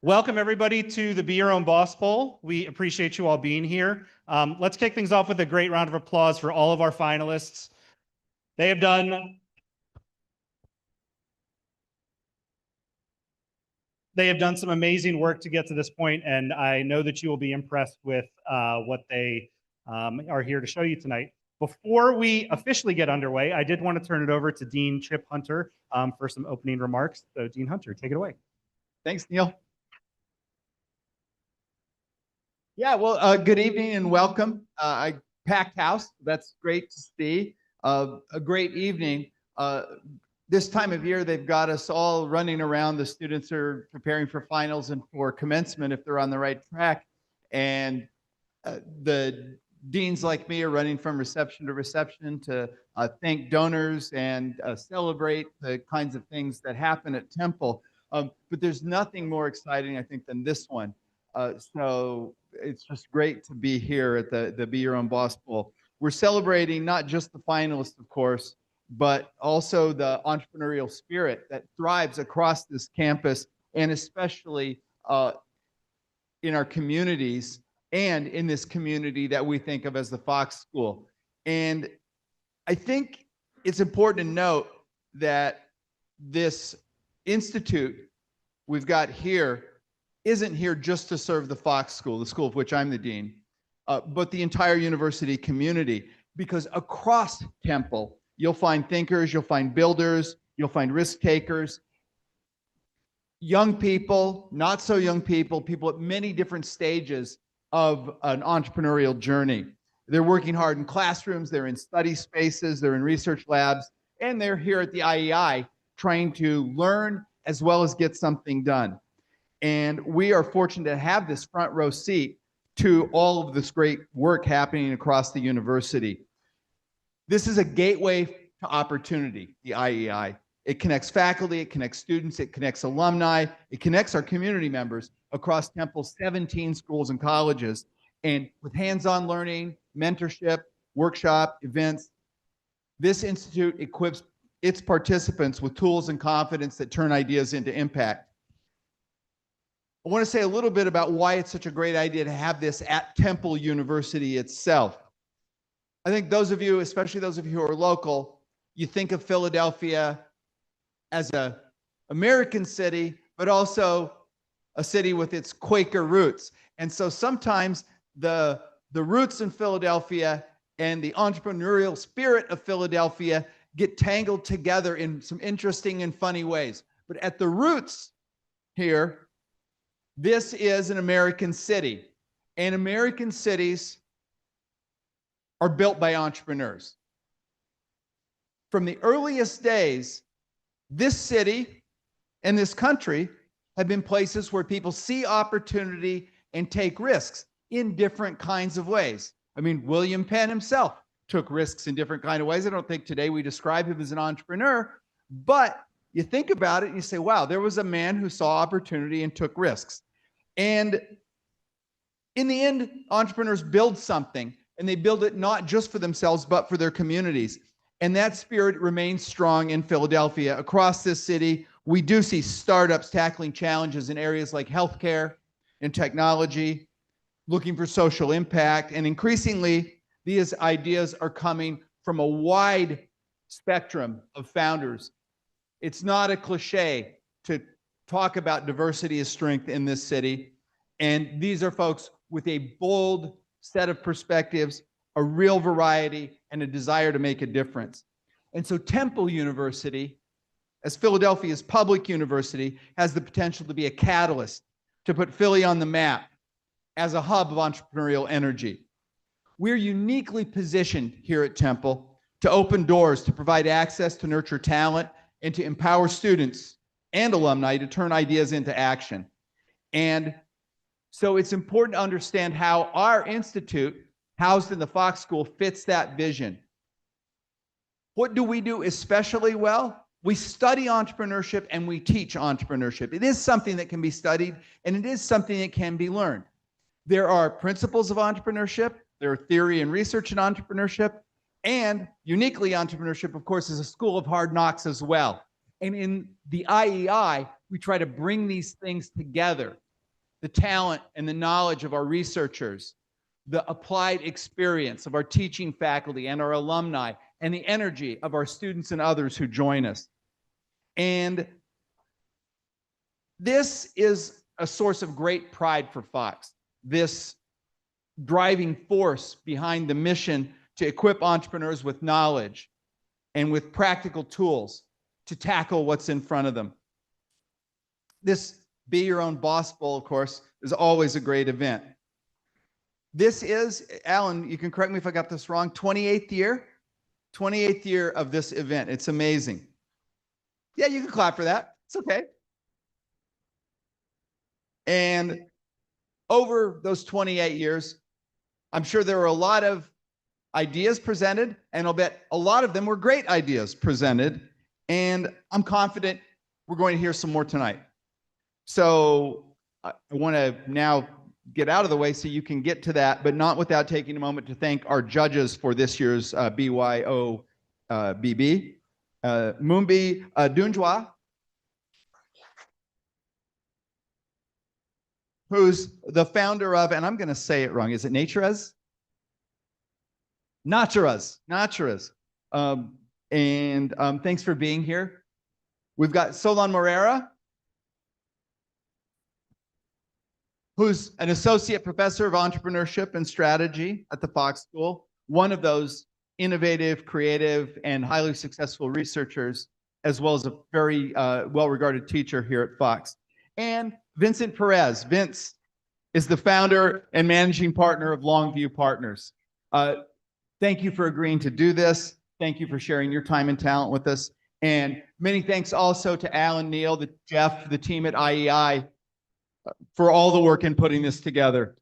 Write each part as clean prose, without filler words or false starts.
Welcome everybody to the Be Your Own Boss Bowl. We appreciate you all being here. Let's kick things off with a great round of applause for all of our finalists. They have done some amazing work to get to this point, and I know that you will be impressed with what they are here to show you tonight. Before we officially get underway, I did want to turn it over to Dean Chip Hunter for some opening remarks. So Dean Hunter, take it away. Thanks, Neil. Yeah, well, good evening and welcome. Packed house. That's great to see. A great evening. This time of year, they've got us all running around. The students are preparing for finals and for commencement if they're on the right track. And the deans like me are running from reception to reception to thank donors and celebrate the kinds of things that happen at Temple. But there's nothing more exciting, I think, than this one. So it's just great to be here at the Be Your Own Boss Bowl. We're celebrating not just the finalists, of course, but also the entrepreneurial spirit that thrives across this campus and especially in our communities and in this community that we think of as the Fox School. And I think it's important to note that this institute we've got here isn't here just to serve the Fox School, the school of which I'm the dean, but the entire university community. Because across Temple, you'll find thinkers, you'll find builders, you'll find risk takers, young people, not so young people, people at many different stages of an entrepreneurial journey. They're working hard in classrooms, they're in study spaces, they're in research labs, and they're here at the IEI trying to learn as well as get something done. And we are fortunate to have this front row seat to all of this great work happening across the university. This is a gateway to opportunity, the IEI. It connects faculty, it connects students, it connects alumni, it connects our community members across Temple's 17 schools and colleges. And with hands-on learning, mentorship, workshop, events, this institute equips its participants with tools and confidence that turn ideas into impact. I want to say a little bit about why it's such a great idea to have this at Temple University itself. I think those of you, especially those of you who are local, you think of Philadelphia as an American city, but also a city with its Quaker roots. And so sometimes the roots in Philadelphia and the entrepreneurial spirit of Philadelphia get tangled together in some interesting and funny ways. But at the roots here, this is an American city, and American cities are built by entrepreneurs. From the earliest days, this city and this country have been places where people see opportunity and take risks in different kinds of ways. I mean, William Penn himself took risks in different kinds of ways. I don't think today we describe him as an entrepreneur, but you think about it and you say, wow, there was a man who saw opportunity and took risks. And in the end, entrepreneurs build something, and they build it not just for themselves, but for their communities. And that spirit remains strong in Philadelphia. Across this city, we do see startups tackling challenges in areas like healthcare and technology, looking for social impact. And increasingly, these ideas are coming from a wide spectrum of founders. It's not a cliche to talk about diversity as strength in this city. And these are folks with a bold set of perspectives, a real variety, and a desire to make a difference. And so Temple University, as Philadelphia's public university, has the potential to be a catalyst to put Philly on the map as a hub of entrepreneurial energy. We're uniquely positioned here at Temple to open doors, to provide access, to nurture talent, and to empower students and alumni to turn ideas into action. And so it's important to understand how our institute, housed in the Fox School, fits that vision. What do we do especially well? We study entrepreneurship and we teach entrepreneurship. It is something that can be studied, and it is something that can be learned. There are principles of entrepreneurship, there are theory and research in entrepreneurship, and uniquely entrepreneurship, of course, is a school of hard knocks as well. And in the IEI, we try to bring these things together the talent and the knowledge of our researchers, the applied experience of our teaching faculty and our alumni, and the energy of our students and others who join us. And this is a source of great pride for Fox, this driving force behind the mission to equip entrepreneurs with knowledge and with practical tools to tackle what's in front of them. This Be Your Own Boss Bowl, of course, is always a great event. This is, Alan, you can correct me if I got this wrong, 28th year? 28th year of this event. It's amazing. Yeah, you can clap for that. It's okay. And over those 28 years, I'm sure there were a lot of ideas presented, and I'll bet a lot of them were great ideas presented. And I'm confident we're going to hear some more tonight. So I want to now get out of the way so you can get to that, but not without taking a moment to thank our judges for this year's BYOBB. Mumbi Dunjwa, who's the founder of, and I'm going to say it wrong, is it Naturaz? Naturaz. Thanks for being here. We've got Solon Morera, who's an associate professor of entrepreneurship and strategy at the Fox School, one of those innovative, creative, and highly successful researchers, as well as a very well-regarded teacher here at Fox. And Vincent Perez. Vince is the founder and managing partner of Longview Partners. Thank you for agreeing to do this. Thank you for sharing your time and talent with us. And many thanks also to Alan, Neil, Jeff, the team at IEI for all the work in putting this together.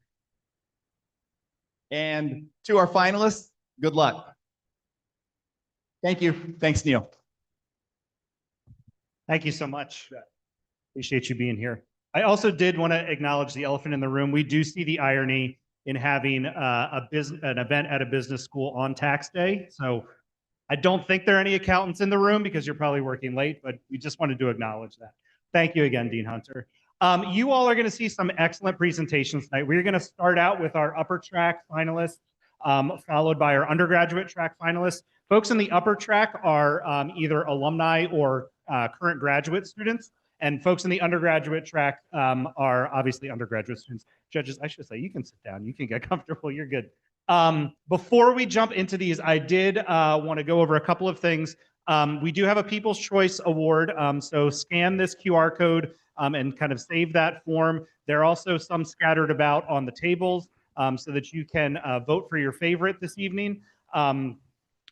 And to our finalists, good luck. Thank you. Thanks, Neil. Thank you so much. Appreciate you being here. I also did want to acknowledge the elephant in the room. We do see the irony in having an event at a business school on tax day. So I don't think there are any accountants in the room because you're probably working late, but we just wanted to acknowledge that. Thank you again, Dean Hunter. You all are going to see some excellent presentations tonight. We're going to start out with our upper track finalists, followed by our undergraduate track finalists. Folks in the upper track are either alumni or current graduate students, and folks in the undergraduate track are obviously undergraduate students. Judges, I should say, you can sit down. You can get comfortable. You're good. Before we jump into these, I did want to go over a couple of things. We do have a People's Choice Award, so scan this QR code and kind of save that form. There are also some scattered about on the tables so that you can vote for your favorite this evening.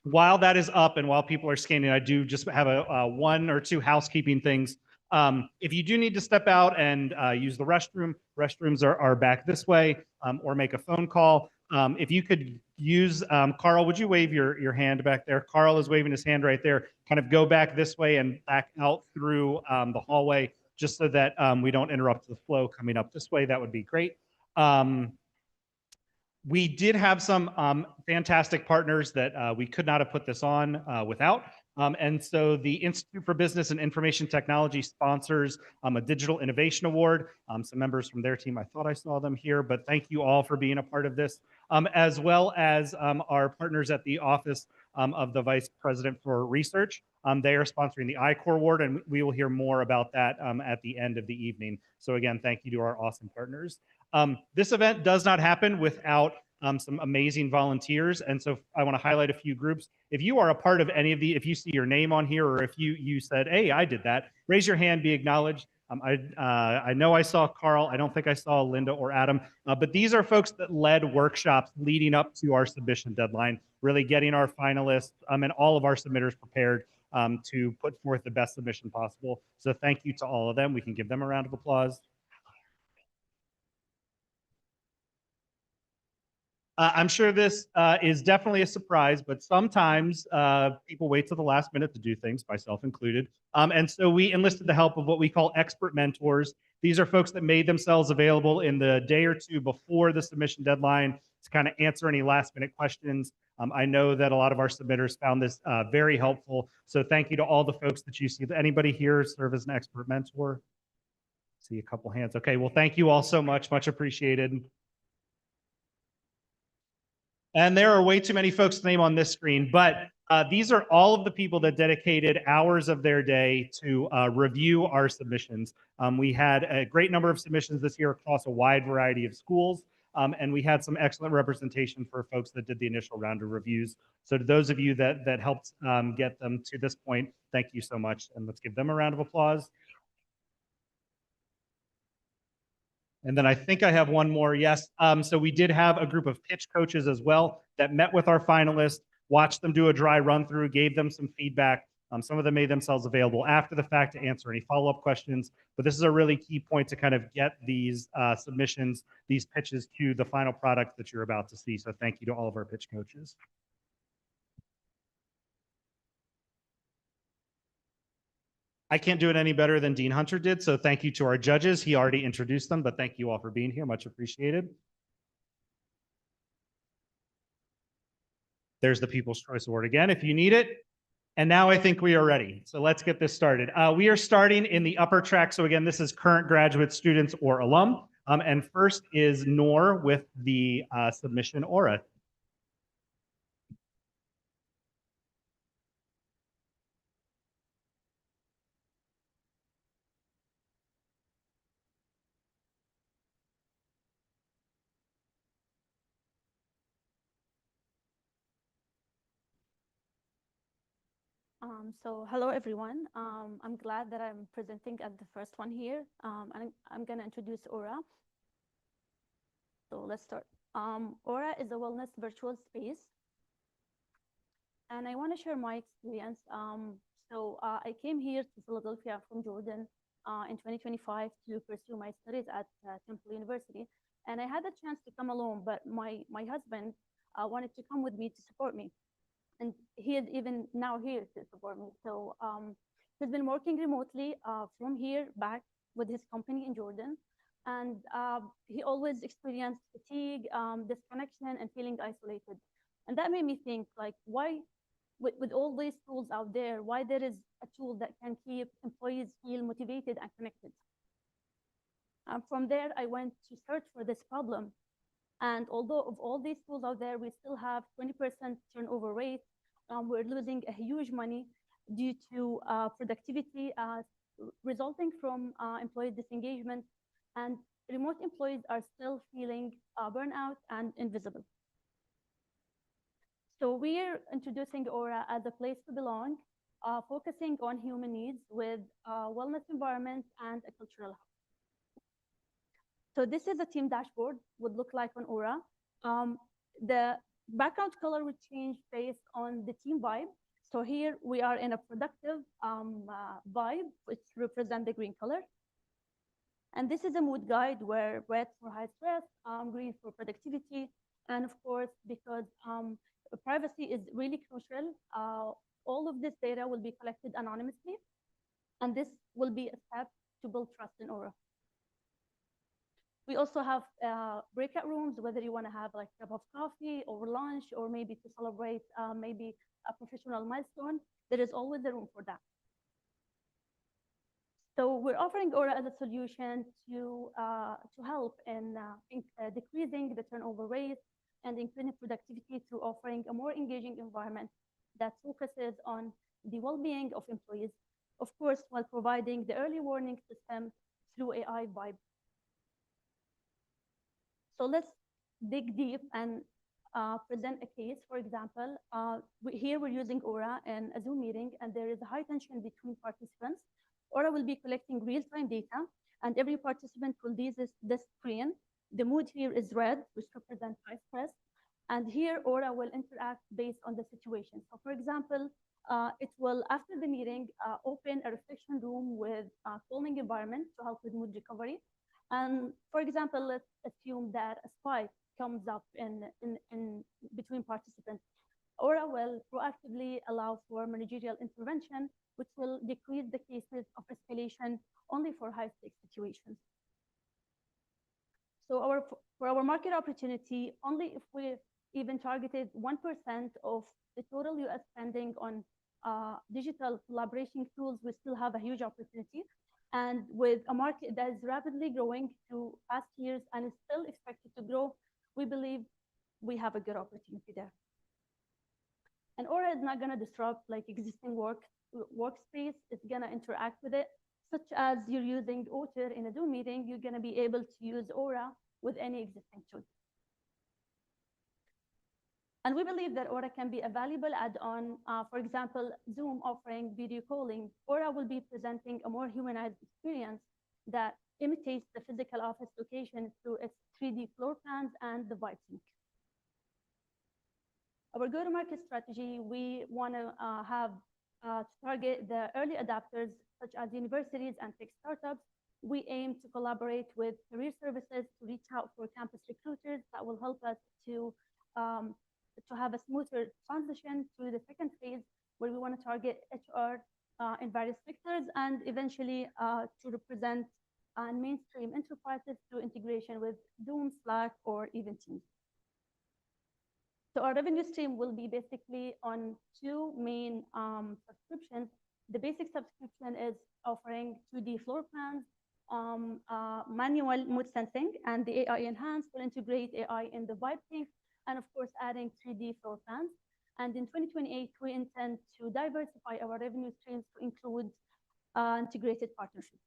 While that is up and while people are scanning, I do just have a one or two housekeeping things. If you do need to step out and use the restroom, restrooms are back this way, or make a phone call. If you could use, Carl, would you wave your hand back there? Carl is waving his hand right there. Kind of go back this way and back out through the hallway, just so that we don't interrupt the flow coming up this way. That would be great. We did have some fantastic partners that we could not have put this on without. And so the Institute for Business and Information Technology sponsors a Digital Innovation Award. Some members from their team, I thought I saw them here, but thank you all for being a part of this, as well as our partners at the Office of the Vice President for Research. They are sponsoring the I-Corps Award, and we will hear more about that at the end of the evening. So again, thank you to our awesome partners. This event does not happen without some amazing volunteers. And so I want to highlight a few groups. If you are a part of any of the, if you see your name on here, or if you said, hey, I did that, raise your hand, be acknowledged. I know I saw Carl. I don't think I saw Linda or Adam, but these are folks that led workshops leading up to our submission deadline, really getting our finalists and all of our submitters prepared to put forth the best submission possible. So thank you to all of them. We can give them a round of applause. I'm sure this is definitely a surprise, but sometimes people wait till the last minute to do things, myself included. And so we enlisted the help of what we call expert mentors. These are folks that made themselves available in the day or two before the submission deadline to kind of answer any last minute questions. I know that a lot of our submitters found this very helpful. So thank you to all the folks that you see. Anybody here serve as an expert mentor? See a couple hands. Okay, well, thank you all so much. Much appreciated. And there are way too many folks to name on this screen, but these are all of the people that dedicated hours of their day to review our submissions. We had a great number of submissions this year across a wide variety of schools, and we had some excellent representation for folks that did the initial round of reviews. So to those of you that helped get them to this point, thank you so much, and let's give them a round of applause. And then I think I have one more. Yes. So we did have a group of pitch coaches as well that met with our finalists, watched them do a dry run through, gave them some feedback. Some of them made themselves available after the fact to answer any follow-up questions. But this is a really key point to kind of get these submissions, these pitches to the final product that you're about to see. So thank you to all of our pitch coaches. I can't do it any better than Dean Hunter did. So thank you to our judges. He already introduced them, but thank you all for being here. Much appreciated. There's the People's Choice Award again, if you need it. And now I think we are ready. So let's get this started. We are starting in the upper track. So again, this is current graduate students or alum. And first is Noor with the submission Aura. So hello everyone. I'm glad that I'm presenting at the first one here. And I'm gonna introduce Aura. So let's start. Aura is a wellness virtual space. And I wanna share my experience. I came here to Philadelphia from Jordan in 2025 to pursue my studies at Temple University. And I had the chance to come alone, but my husband wanted to come with me to support me. And he is even now here to support me. So he's been working remotely from here back with his company in Jordan. And he always experienced fatigue, disconnection, and feeling isolated. And that made me think, like, why, with all these tools out there, why there is a tool that can keep employees feel motivated and connected? From there, I went to search for this problem. And although of all these tools out there, we still have 20% turnover rate. We're losing a huge money due to productivity resulting from employee disengagement, and remote employees are still feeling burnout and invisible. So we're introducing Aura as a place to belong, focusing on human needs with a wellness environment and a cultural hub. So this is a team dashboard would look like on Aura. The background color would change based on the team vibe. So here we are in a productive vibe, which represents the green color. And this is a mood guide where red for high stress, green for productivity. And of course, because privacy is really crucial, all of this data will be collected anonymously. And this will be a step to build trust in Aura. We also have breakout rooms, whether you want to have like a cup of coffee over lunch, or maybe to celebrate maybe a professional milestone. There is always a room for that. So we're offering Aura as a solution to help in decreasing the turnover rate and increasing productivity through offering a more engaging environment that focuses on the well-being of employees, of course, while providing the early warning system through AI vibe. So let's dig deep and present a case. For example, here we're using Aura in a Zoom meeting, and there is a high tension between participants. Aura will be collecting real-time data, and every participant will use this screen. The mood here is red, which represents high stress. And here, Aura will interact based on the situation. So for example, it will, after the meeting, open a reflection room with a calming environment to help with mood recovery. And for example, let's assume that a spike comes up in between participants. Aura will proactively allow for managerial intervention, which will decrease the cases of escalation only for high-stakes situations. So for our market opportunity, only if we even targeted 1% of the total US spending on digital collaboration tools, we still have a huge opportunity. And with a market that is rapidly growing to past years and is still expected to grow, we believe we have a good opportunity there. And Aura is not going to disrupt like existing workspace. It's going to interact with it, such as you're using Otter in a Zoom meeting, you're going to be able to use Aura with any existing tool. And we believe that Aura can be a valuable add-on. For example, Zoom offering video calling. Aura will be presenting a more humanized experience that imitates the physical office location through its 3D floor plans and the vibe sync. Our go-to-market strategy, we want to target the early adopters, such as universities and tech startups. We aim to collaborate with career services to reach out for campus recruiters that will help us to have a smoother transition to the second phase, where we want to target HR in various sectors and eventually to represent mainstream enterprises through integration with Zoom, Slack, or even Teams. So our revenue stream will be basically on two main subscriptions. The basic subscription is offering 2D floor plans, manual mood sensing, and the AI enhanced will integrate AI in the vibe sync, and of course, adding 3D floor plans. And in 2028, we intend to diversify our revenue streams to include integrated partnerships.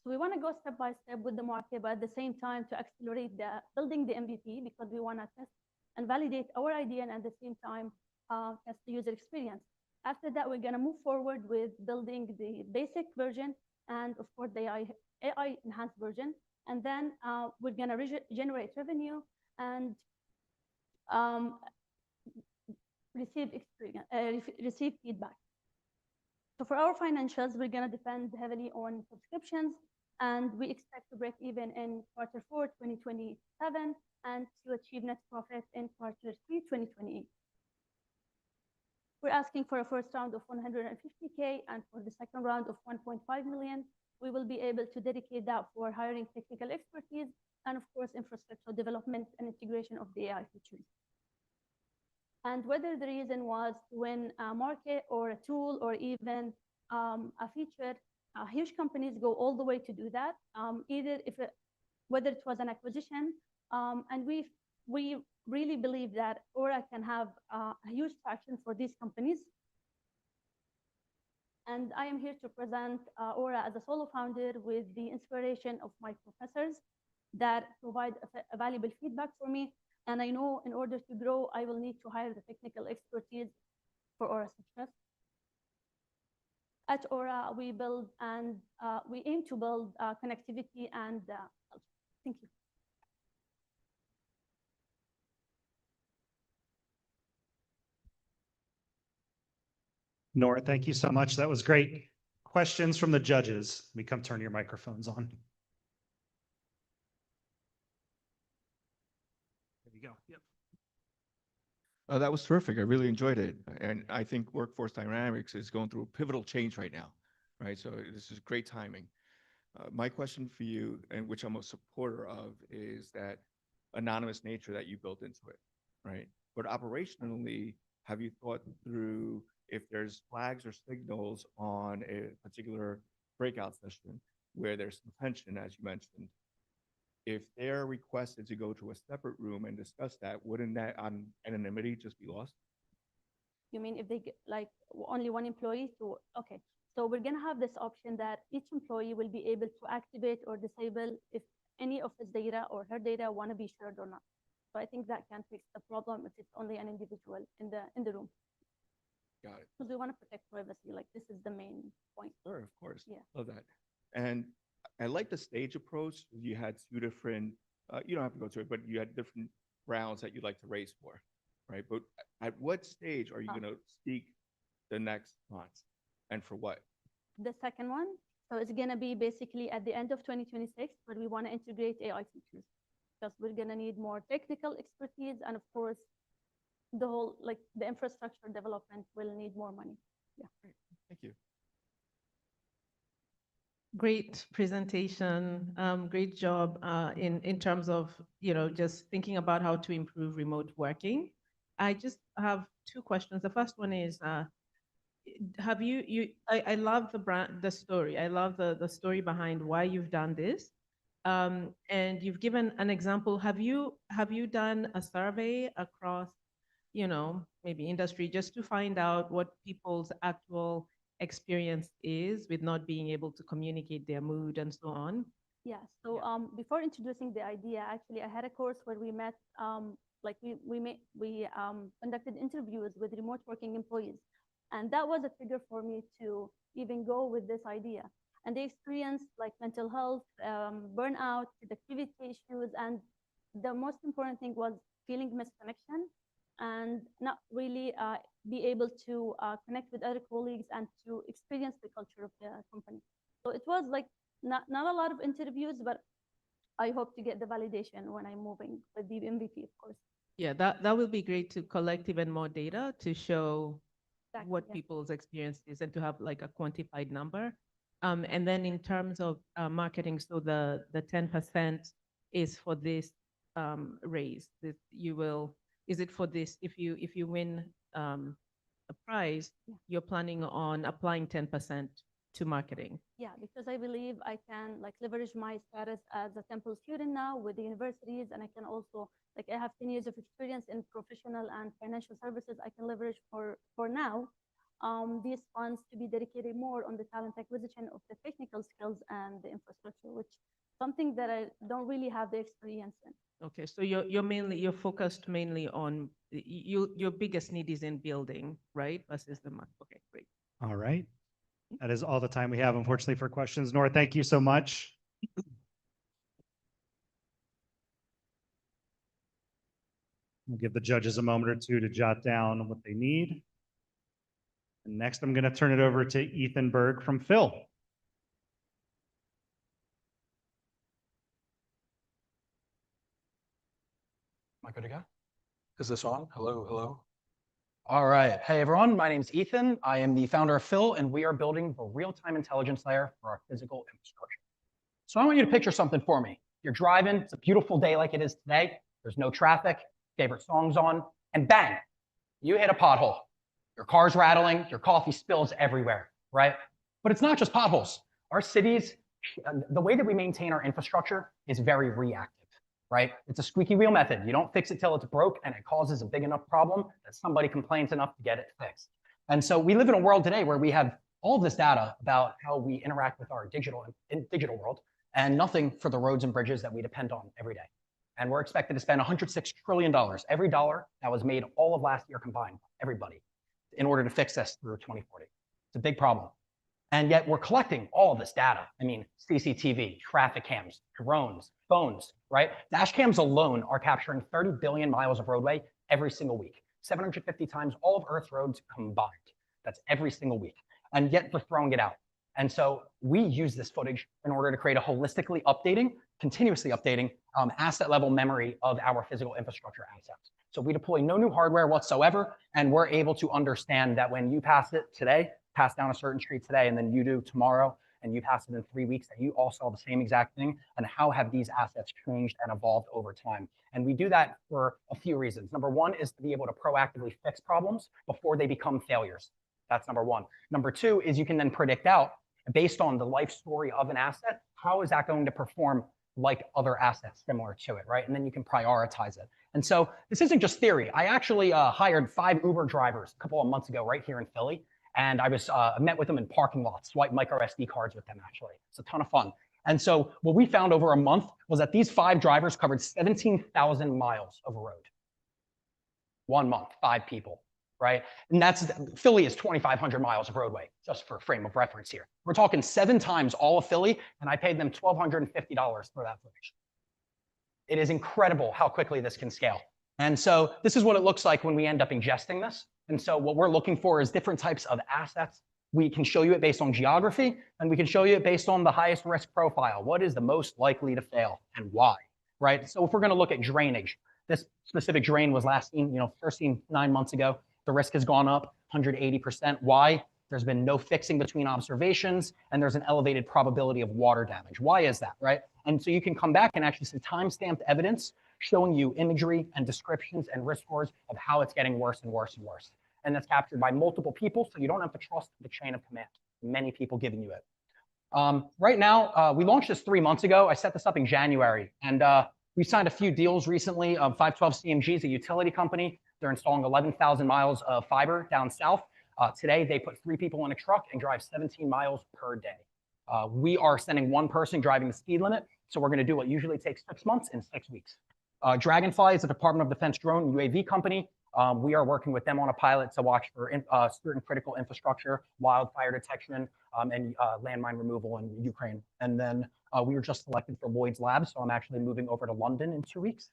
So we want to go step by step with the market, but at the same time to accelerate building the MVP, because we want to test and validate our idea and at the same time test the user experience. After that, we're going to move forward with building the basic version and of course the AI enhanced version. And then we're going to generate revenue and receive feedback. So for our financials, we're going to depend heavily on subscriptions, and we expect to break even in Q4 2027 and to achieve net profit in Q3 2028. We're asking for a first round of 150K and for the second round of 1.5 million. We will be able to dedicate that for hiring technical expertise and of course infrastructure development and integration of the AI features. And whether the reason was to win a market or a tool or even a feature, huge companies go all the way to do that, whether it was an acquisition. And we really believe that Aura can have a huge traction for these companies. And I am here to present Aura as a solo founder with the inspiration of my professors that provide a valuable feedback for me. And I know in order to grow, I will need to hire the technical expertise for Aura's success. At Aura, we build and we aim to build connectivity and thank you. Nora, thank you so much. That was great. Questions from the judges. We come turn your microphones on. There you go. Yep. That was terrific. I really enjoyed it. And I think Workforce Dynamics is going through a pivotal change right now, right? So this is great timing. My question for you, and which I'm a supporter of, is that anonymous nature that you built into it, right? But operationally, have you thought through if there's flags or signals on a particular breakout session where there's some tension, as you mentioned, if they're requested to go to a separate room and discuss that, wouldn't that anonymity just be lost? You mean if they get like only one employee to, okay. So we're gonna have this option that each employee will be able to activate or disable if any of his data or her data wanna be shared or not. So I think that can fix the problem if it's only an individual in the room. Got it. Because we wanna protect privacy, like this is the main point. Sure, of course. Yeah. Love that. And I like the stage approach. You had two different, you don't have to go to it, but you had different rounds that you'd like to raise for, right? But at what stage are you going to seek the next funds and for what? The second one, so it's going to be basically at the end of 2026, but we want to integrate AI features because we're going to need more technical expertise. And of course, the whole, like the infrastructure development will need more money. Yeah. Great. Thank you. Great presentation. Great job in terms of, just thinking about how to improve remote working. I just have two questions. The first one is, have I love the story. I love the story behind why you've done this. And you've given an example. Have you done a survey across, maybe industry, just to find out what people's actual experience is with not being able to communicate their mood and so on? Yeah. So before introducing the idea, actually, I had a course where we met, like we conducted interviews with remote working employees, and that was a trigger for me to even go with this idea. And they experienced like mental health, burnout, productivity issues, and the most important thing was feeling misconnection and not really be able to connect with other colleagues and to experience the culture of the company. So it was like not a lot of interviews, but I hope to get the validation when I'm moving with the MVP, of course. Yeah, that will be great to collect even more data to show Exactly, what yeah. people's experience is and to have like a quantified number. And then in terms of marketing, so the 10% is for this raise that you will, is it for this, if you win a prize, Yeah. you're planning on applying 10% to marketing? Yeah, because I believe I can like leverage my status as a Temple student now with the universities, and I can also like I have 10 years of experience in professional and financial services. I can leverage for now these funds to be dedicated more on the talent acquisition of the technical skills and the infrastructure, which something that I don't really have the experience in. Okay, so you're focused mainly on your biggest need is in building, right? Versus the market. Okay, great. All right. That is all the time we have, unfortunately, for questions. Nora, thank you so much. We'll give the judges a moment or two to jot down what they need. And next, I'm going to turn it over to Ethan Berg from Phil. Am I good to go? Is this on? Hello, hello. All right. Hey, everyone. My name's Ethan. I am the founder of Phil, and we are building the real-time intelligence layer for our physical infrastructure. So I want you to picture something for me. You're driving. It's a beautiful day like it is today. There's no traffic. Favorite song's on. And bang, you hit a pothole. Your car's rattling. Your coffee spills everywhere, right? But it's not just potholes. Our cities, the way that we maintain our infrastructure is very reactive. Right? It's a squeaky wheel method. You don't fix it till it's broke and it causes a big enough problem that somebody complains enough to get it fixed. And so we live in a world today where we have all of this data about how we interact with our digital world and nothing for the roads and bridges that we depend on every day. And we're expected to spend $106 trillion, every dollar that was made all of last year combined, everybody, in order to fix this through 2040. It's a big problem. And yet we're collecting all of this data. I mean, CCTV, traffic cams, drones, phones, right? Dash cams alone are capturing 30 billion miles of roadway every single week, 750 times all of Earth's roads combined. That's every single week. And yet we're throwing it out. And so we use this footage in order to create a holistically updating, continuously updating asset level memory of our physical infrastructure assets. So we deploy no new hardware whatsoever, and we're able to understand that when you pass it today, pass down a certain street today, and then you do tomorrow, and you pass it in 3 weeks, that you all saw the same exact thing, and how have these assets changed and evolved over time. And we do that for a few reasons. Number one is to be able to proactively fix problems before they become failures. That's number one. Number two is you can then predict out, based on the life story of an asset, how is that going to perform like other assets similar to it, right? And then you can prioritize it. And so this isn't just theory. I actually hired 5 Uber drivers a couple of months ago right here in Philly. And I was met with them in parking lots, swiped micro SD cards with them, actually. It's a ton of fun. And so what we found over a month was that these 5 drivers covered 17,000 miles of road. 1 month, 5 people, right? And Philly is 2,500 miles of roadway, just for a frame of reference here. We're talking 7 times all of Philly, and I paid them $1,250 for that footage. It is incredible how quickly this can scale. And so this is what it looks like when we end up ingesting this. And so what we're looking for is different types of assets. We can show you it based on geography, and we can show you it based on the highest risk profile. What is the most likely to fail and why, right? So if we're gonna look at drainage, this specific drain was first seen 9 months ago. The risk has gone up 180%. Why? There's been no fixing between observations, and there's an elevated probability of water damage. Why is that, right? And so you can come back and actually see time-stamped evidence showing you imagery and descriptions and risk scores of how it's getting worse and worse and worse. and that's captured by multiple people, so you don't have to trust the chain of command. Many people giving you it. Right now, we launched this 3 months ago. I set this up in January, and we signed a few deals recently. 512 CMG is a utility company. They're installing 11,000 miles of fiber down south. Today, they put 3 people in a truck and drive 17 miles per day. We are sending 1 person driving the speed limit, so we're going to do what usually takes 6 months in 6 weeks. Dragonfly is a Department of Defense drone and UAV company. We are working with them on a pilot to watch for certain critical infrastructure, wildfire detection, and landmine removal in Ukraine. And then we were just selected for Lloyd's Labs, so I'm actually moving over to London in 2 weeks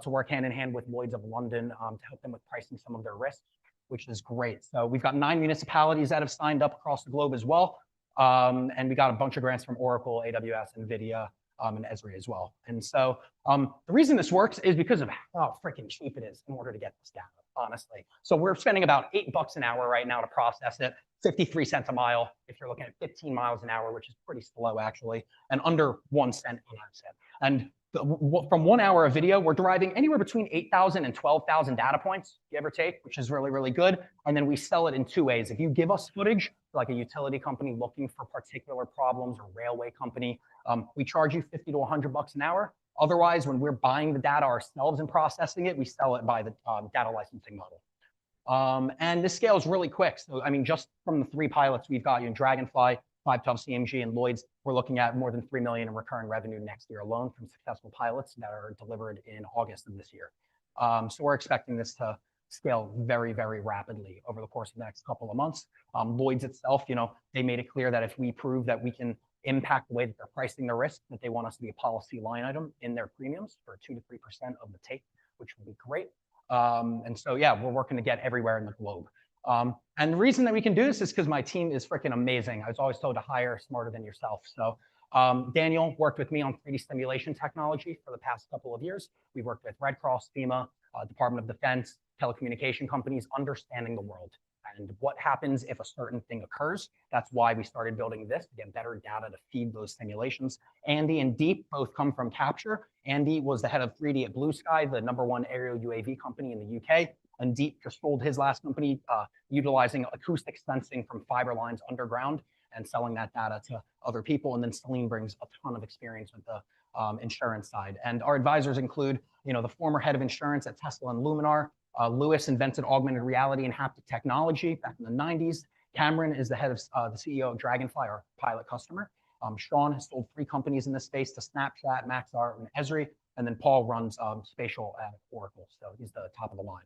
to work hand in hand with Lloyd's of London to help them with pricing some of their risks, which is great. So we've got 9 municipalities that have signed up across the globe as well. And we got a bunch of grants from Oracle, AWS, NVIDIA, and Esri as well. And so the reason this works is because of how freaking cheap it is in order to get this data, honestly. So we're spending about $8 an hour right now to process it, 53 cents a mile if you're looking at 15 miles an hour, which is pretty slow actually, and under 1 cent an asset. And from 1 hour of video, we're deriving anywhere between 8,000 and 12,000 data points, give or take, which is really, really good. And then we sell it in 2 ways. If you give us footage, like a utility company looking for particular problems or railway company, we charge you 50 to 100 bucks an hour. Otherwise, when we're buying the data ourselves and processing it, we sell it by the data licensing model. And this scales really quick. So, I mean, just from the 3 pilots we've got you in Dragonfly, 512 CMG, and Lloyd's, we're looking at more than $3 million in recurring revenue next year alone from successful pilots that are delivered in August of this year. So we're expecting this to scale very, very rapidly over the course of the next couple of months. Lloyd's itself, you know, they made it clear that if we prove that we can impact the way that they're pricing their risk, that they want us to be a policy line item in their premiums for 2 to 3% of the take, which would be great. And so, yeah, we're working to get everywhere in the globe. And the reason that we can do this is because my team is freaking amazing. I was always told to hire smarter than yourself. So Daniel worked with me on 3D simulation technology for the past couple of years. We worked with Red Cross, FEMA, Department of Defense, telecommunication companies, understanding the world and what happens if a certain thing occurs. That's why we started building this, to get better data to feed those simulations. Andy and Deep both come from Capture. Andy was the head of 3D at Blue Sky, the #1 aerial UAV company in the UK. And Deep just sold his last company, utilizing acoustic sensing from fiber lines underground and selling that data to other people. And then Celine brings a ton of experience with the insurance side. And our advisors include, you know, the former head of insurance at Tesla and Luminar. Lewis invented augmented reality and haptic technology back in the 90s. Cameron is the head of the CEO of Dragonfly, our pilot customer. Sean has sold 3 companies in this space to Snapchat, Maxar, and Esri. And then Paul runs spatial at Oracle. So he's the top of the line.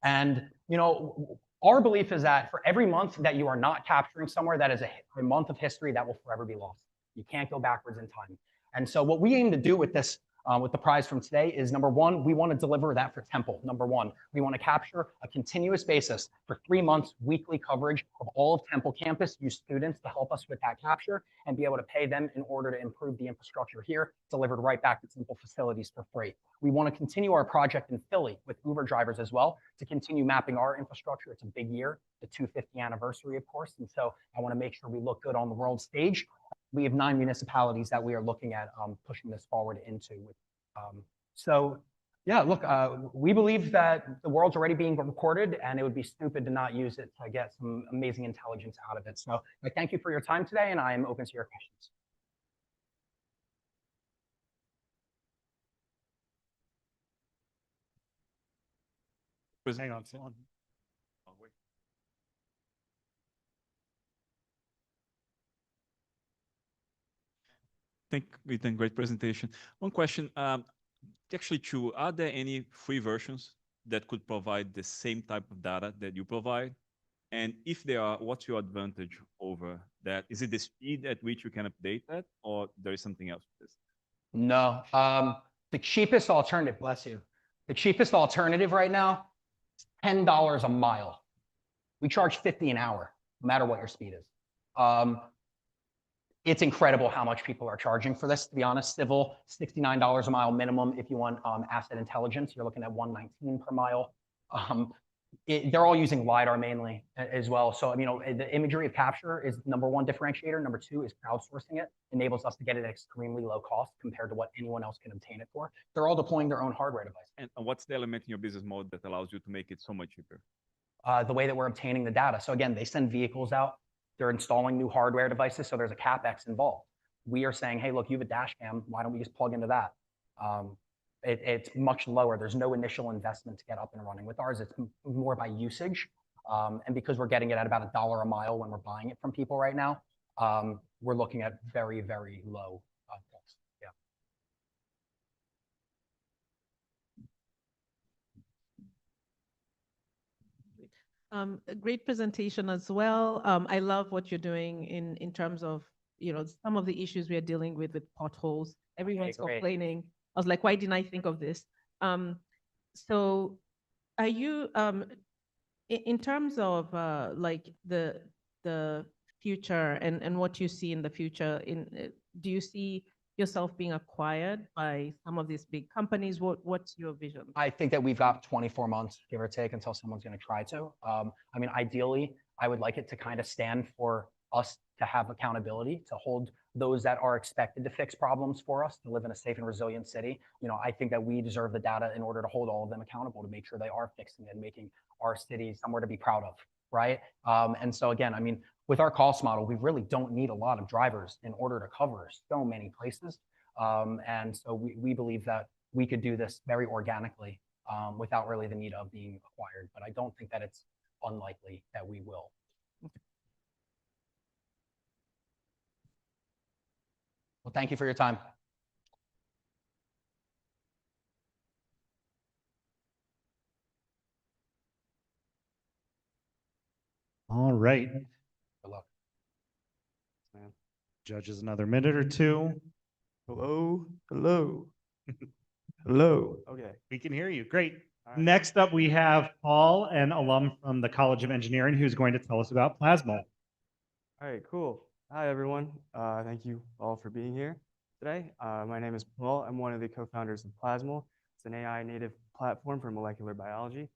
And, you know, our belief is that for every month that you are not capturing somewhere, that is a month of history that will forever be lost. You can't go backwards in time. And so what we aim to do with this, with the prize from today is, #1, we want to deliver that for Temple. #1, we want to capture a continuous basis for 3 months, weekly coverage of all of Temple campus, use students to help us with that capture and be able to pay them in order to improve the infrastructure here, delivered right back to Temple facilities for free. We want to continue our project in Philly with Uber drivers as well to continue mapping our infrastructure. It's a big year, the 250th anniversary, of course. And so I want to make sure we look good on the world stage. We have 9 municipalities that we are looking at pushing this forward into. So yeah, look, we believe that the world's already being recorded and it would be stupid to not use it to get some amazing intelligence out of it. So I thank you for your time today and I am open to your questions. Hang on, Celine. Ethan, great presentation. One question, actually 2, are there any free versions that could provide the same type of data that you provide? And if there are, what's your advantage over that? Is it the speed at which you can update that, or there is something else with this? No, the cheapest alternative, bless you. The cheapest alternative right now, $10 a mile. We charge 50 an hour, no matter what your speed is. It's incredible how much people are charging for this, to be honest. Civil, $69 a mile minimum. If you want asset intelligence, you're looking at $119 per mile. They're all using LiDAR mainly as well. So, you know, the imagery of capture is #1 differentiator. #2 is crowdsourcing it, enables us to get it at extremely low cost compared to what anyone else can obtain it for. They're all deploying their own hardware device. And what's the element in your business model that allows you to make it so much cheaper? the way that we're obtaining the data. So again, they send vehicles out, they're installing new hardware devices, so there's a CapEx involved. We are saying, hey, look, you have a dash cam, why don't we just plug into that? It's much lower. There's no initial investment to get up and running. With ours, it's more by usage. And because we're getting it at about $1 a mile when we're buying it from people right now, we're looking at very, very low costs. Yeah. A great presentation as well. I love what you're doing in terms of, some of the issues we are dealing with potholes. Everyone's great. complaining. I was like, why didn't I think of this? So are you, in terms of like the future and what you see in the future, do you see yourself being acquired by some of these big companies? What's your vision? I think that we've got 24 months, give or take, until someone's going to try to. I mean, ideally, I would like it to kind of stand for us to have accountability, to hold those that are expected to fix problems for us, to live in a safe and resilient city. I think that we deserve the data in order to hold all of them accountable, to make sure they are fixing and making our city somewhere to be proud of, right? And so again, I mean, with our cost model, we really don't need a lot of drivers in order to cover so many places. And so we believe that we could do this very organically without really the need of being acquired. But I don't think that it's unlikely that we will. Well, thank you for your time. All right. Good luck. Judges another minute or two. Hello, hello, hello. Okay. We can hear you. Great. Next up, we have Paul, an alum from the College of Engineering, who's going to tell us about Plasmo. All right, cool. Hi, everyone. Thank you all for being here today. My name is Paul. I'm one of the co-founders of Plasmo. It's an AI native platform for molecular biology.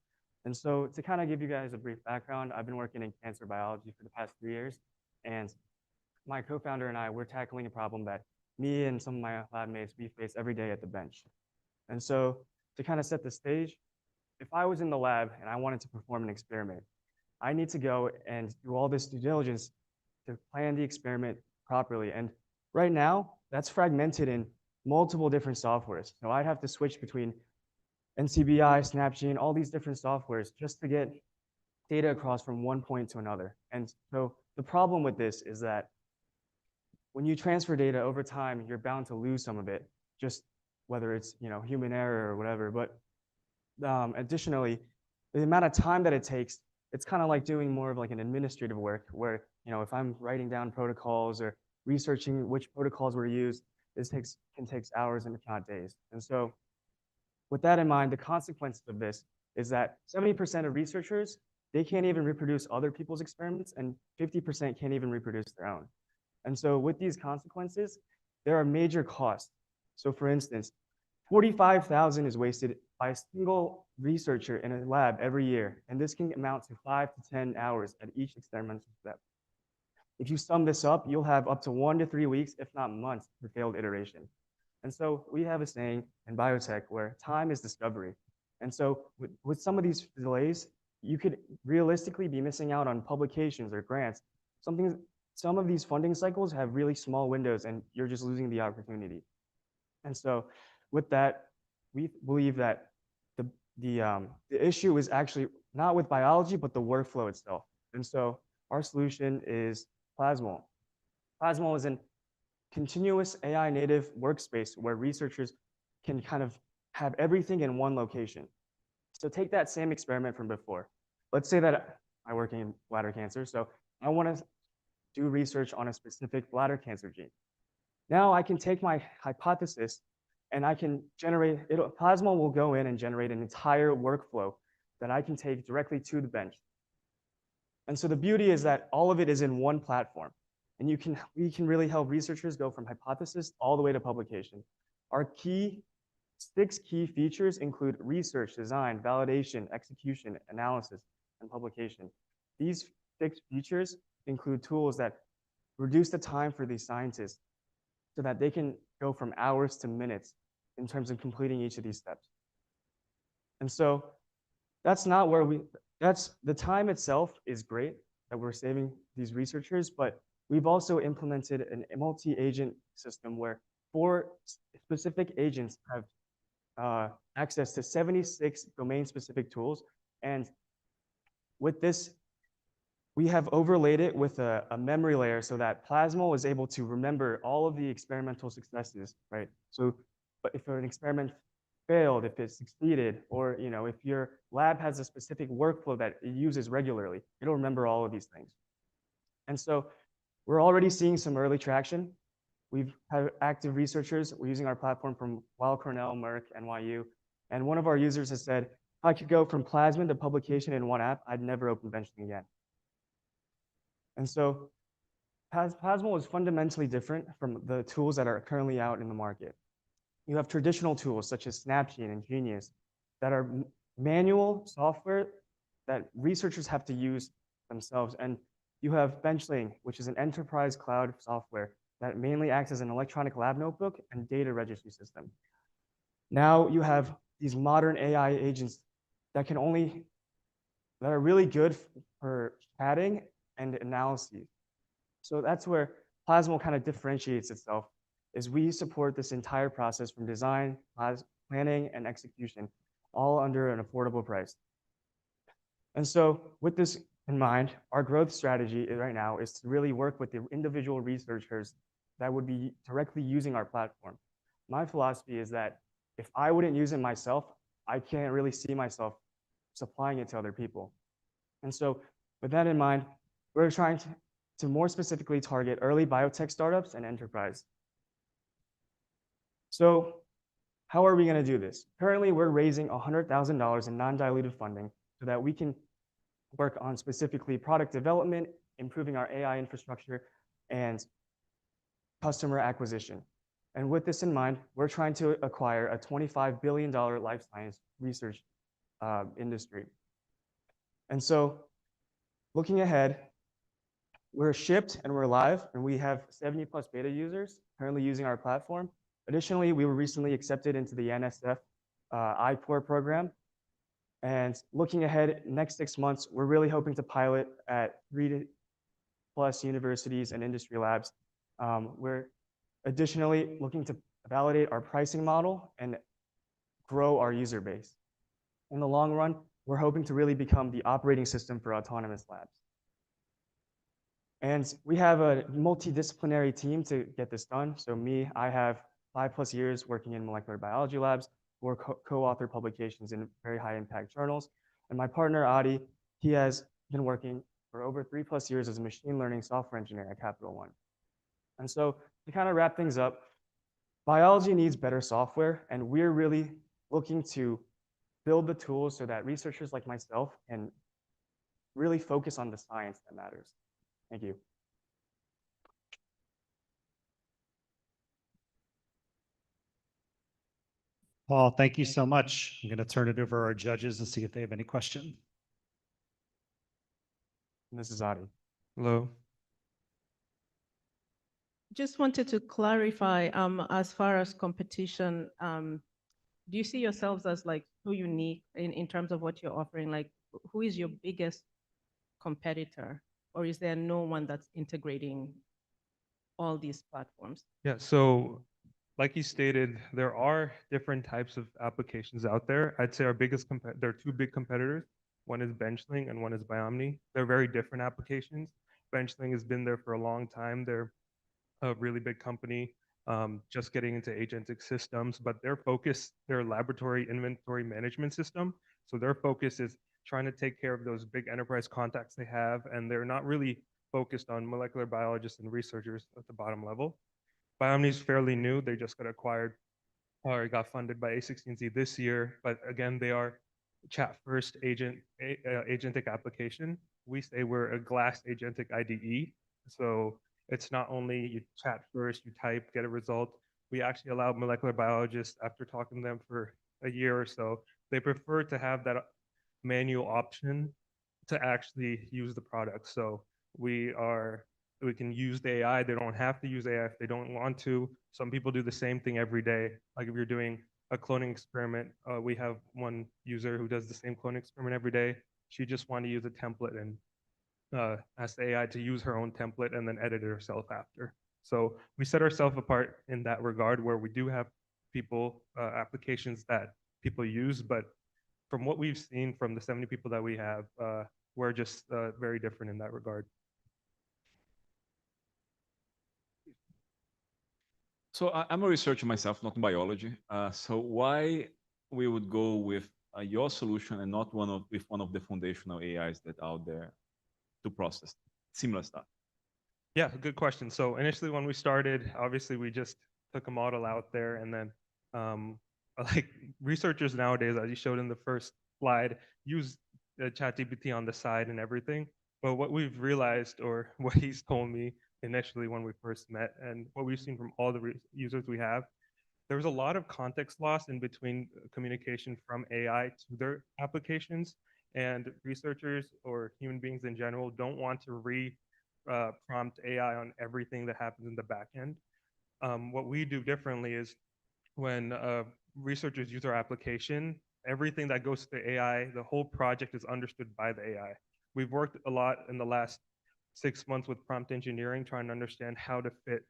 And so to kind of give you guys a brief background, I've been working in cancer biology for the past 3 years. And my co-founder and I, we're tackling a problem that me and some of my lab mates, we face every day at the bench. And so to kind of set the stage, if I was in the lab and I wanted to perform an experiment, I need to go and do all this due diligence to plan the experiment properly. And right now, that's fragmented in multiple different softwares. So I'd have to switch between NCBI, Snapgene, all these different softwares just to get data across from one point to another. And so the problem with this is that when you transfer data over time, you're bound to lose some of it, just whether it's human error or whatever. But additionally, the amount of time that it takes, it's kind of like doing more of like an administrative work where, if I'm writing down protocols or researching which protocols were used, this can take hours and if not days. And so with that in mind, the consequences of this is that 70% of researchers, they can't even reproduce other people's experiments, and 50% can't even reproduce their own. And so with these consequences, there are major costs. So for instance, 45,000 is wasted by a single researcher in a lab every year. And this can amount to 5 to 10 hours at each experimental step. If you sum this up, you'll have up to 1 to 3 weeks, if not months, for failed iteration. And so we have a saying in biotech where time is discovery. And so with some of these delays, you could realistically be missing out on publications or grants. Some of these funding cycles have really small windows and you're just losing the opportunity. And so with that, we believe that the issue is actually not with biology, but the workflow itself. And so our solution is Plasmo. Plasmo is an continuous AI native workspace where researchers can kind of have everything in one location. So take that same experiment from before. Let's say that I work in bladder cancer, so I want to do research on a specific bladder cancer gene. Now I can take my hypothesis and I can generate, Plasmo will go in and generate an entire workflow that I can take directly to the bench. And so the beauty is that all of it is in one platform. And we can really help researchers go from hypothesis all the way to publication. Our 6 key features include research, design, validation, execution, analysis, and publication. These 6 features include tools that reduce the time for these scientists so that they can go from hours to minutes in terms of completing each of these steps. And so that's not where that's the time itself is great that we're saving these researchers, but we've also implemented a multi-agent system where 4 specific agents have access to 76 domain-specific tools. And with this, we have overlaid it with a memory layer so that Plasma is able to remember all of the experimental successes, right? So, but if an experiment failed, if it succeeded, or if your lab has a specific workflow that it uses regularly, it'll remember all of these things. And so we're already seeing some early traction. We've had active researchers. We're using our platform from Weill Cornell, Merck, NYU. And one of our users has said, if I could go from Plasma to publication in one app, I'd never open benchling again. And so Plasma is fundamentally different from the tools that are currently out in the market. You have traditional tools such as Snapgene and Genius that are manual software that researchers have to use themselves. And you have Benchling, which is an enterprise cloud software that mainly acts as an electronic lab notebook and data registry system. Now you have these modern AI agents that are really good for chatting and analyses. So that's where Plasma kind of differentiates itself, is we support this entire process from design, planning, and execution, all under an affordable price. And so with this in mind, our growth strategy right now is to really work with the individual researchers that would be directly using our platform. My philosophy is that if I wouldn't use it myself, I can't really see myself supplying it to other people. And so with that in mind, we're trying to more specifically target early biotech startups and enterprise. So how are we going to do this? Currently, we're raising $100,000 in non-dilutive funding so that we can work on specifically product development, improving our AI infrastructure, and customer acquisition. And with this in mind, we're trying to acquire a $25 billion life science research industry. And so looking ahead, we're shipped and we're live, and we have 70 plus beta users currently using our platform. Additionally, we were recently accepted into the NSF IPOR program. And looking ahead, next 6 months, we're really hoping to pilot at 3+ universities and industry labs. We're additionally looking to validate our pricing model and grow our user base. In the long run, we're hoping to really become the operating system for autonomous labs. And we have a multidisciplinary team to get this done. So me, I have 5+ years working in molecular biology labs, or co-author publications in very high impact journals. And my partner, Adi, he has been working for over 3+ years as a machine learning software engineer at Capital One. And so to kind of wrap things up, biology needs better software, and we're really looking to build the tools so that researchers like myself can really focus on the science that matters. Thank you. Paul, thank you so much. I'm going to turn it over to our judges and see if they have any questions. And this is Adi. Hello. Just wanted to clarify, as far as competition, do you see yourselves as like so unique in terms of what you're offering? Like, who is your biggest competitor, or is there no one that's integrating all these platforms? Yeah, so like you stated, there are different types of applications out there. I'd say there are 2 big competitors. One is Benchling and one is Byobb. They're very different applications. Benchling has been there for a long time. They're a really big company, just getting into agentic systems, but their laboratory inventory management system. So their focus is trying to take care of those big enterprise contacts they have, and they're not really focused on molecular biologists and researchers at the bottom level. Byobb is fairly new. They just got acquired or got funded by A16Z this year, but again, they are chat first agentic application. We say we're a glass agentic IDE. So it's not only you chat first, you type, get a result. We actually allow molecular biologists, after talking to them for a year or so, they prefer to have that manual option to actually use the product. So we can use the AI. They don't have to use AI if they don't want to. Some people do the same thing every day. Like if you're doing a cloning experiment, we have one user who does the same cloning experiment every day. She just wanted to use a template and asked the AI to use her own template and then edit it herself after. So we set ourselves apart in that regard, where we do have people, applications that people use, but from what we've seen from the 70 people that we have, we're just very different in that regard. So I'm a researcher myself, not in biology. So why we would go with your solution and not with one of the foundational AIs that are out there to process similar stuff? Yeah, good question. So initially when we started, obviously we just took a model out there, and then like researchers nowadays, as you showed in the first slide, use ChatGPT on the side and everything. But what we've realized, or what he's told me initially when we first met, and what we've seen from all the users we have, there was a lot of context loss in between communication from AI to their applications, and researchers or human beings in general don't want to prompt AI on everything that happens in the back end. What we do differently is when researchers use our application, everything that goes to the AI, the whole project is understood by the AI. We've worked a lot in the last 6 months with prompt engineering, trying to understand how to fit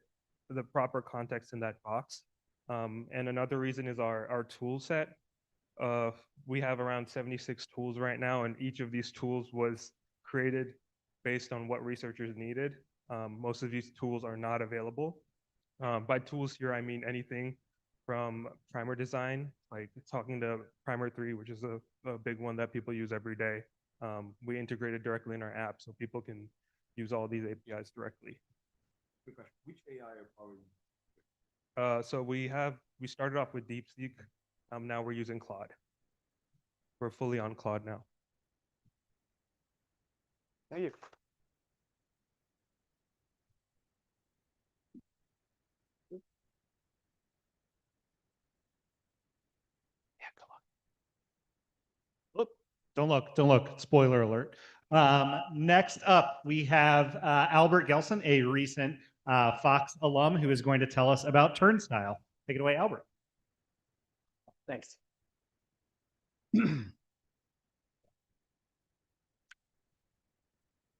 the proper context in that box. And another reason is our tool set. We have around 76 tools right now, and each of these tools was created based on what researchers needed. Most of these tools are not available. By tools here, I mean anything from primer design, like talking to Primer 3, which is a big one that people use every day. We integrated directly in our app so people can use all these APIs directly. Quick question. Which AI are powering? So we started off with DeepSeek. Now we're using Claude. We're fully on Claude now. Thank you. Look, don't look. Spoiler alert. Next up, we have Albert Gelson, a recent Fox alum, who is going to tell us about Turnstile. Take it away, Albert. Thanks.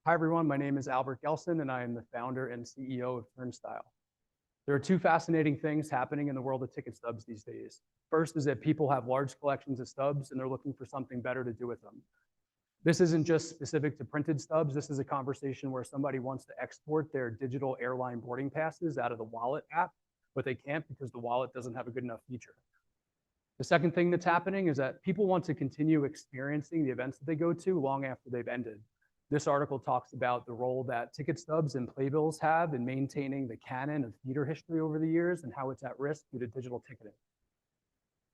Hi, everyone. My name is Albert Gelson, and I am the founder and CEO of Turnstile. There are two fascinating things happening in the world of ticket stubs these days. First is that people have large collections of stubs, and they're looking for something better to do with them. This isn't just specific to printed stubs. This is a conversation where somebody wants to export their digital airline boarding passes out of the wallet app, but they can't because the wallet doesn't have a good enough feature. The second thing that's happening is that people want to continue experiencing the events that they go to long after they've ended. This article talks about the role that ticket stubs and playbills have in maintaining the canon of theater history over the years and how it's at risk due to digital ticketing.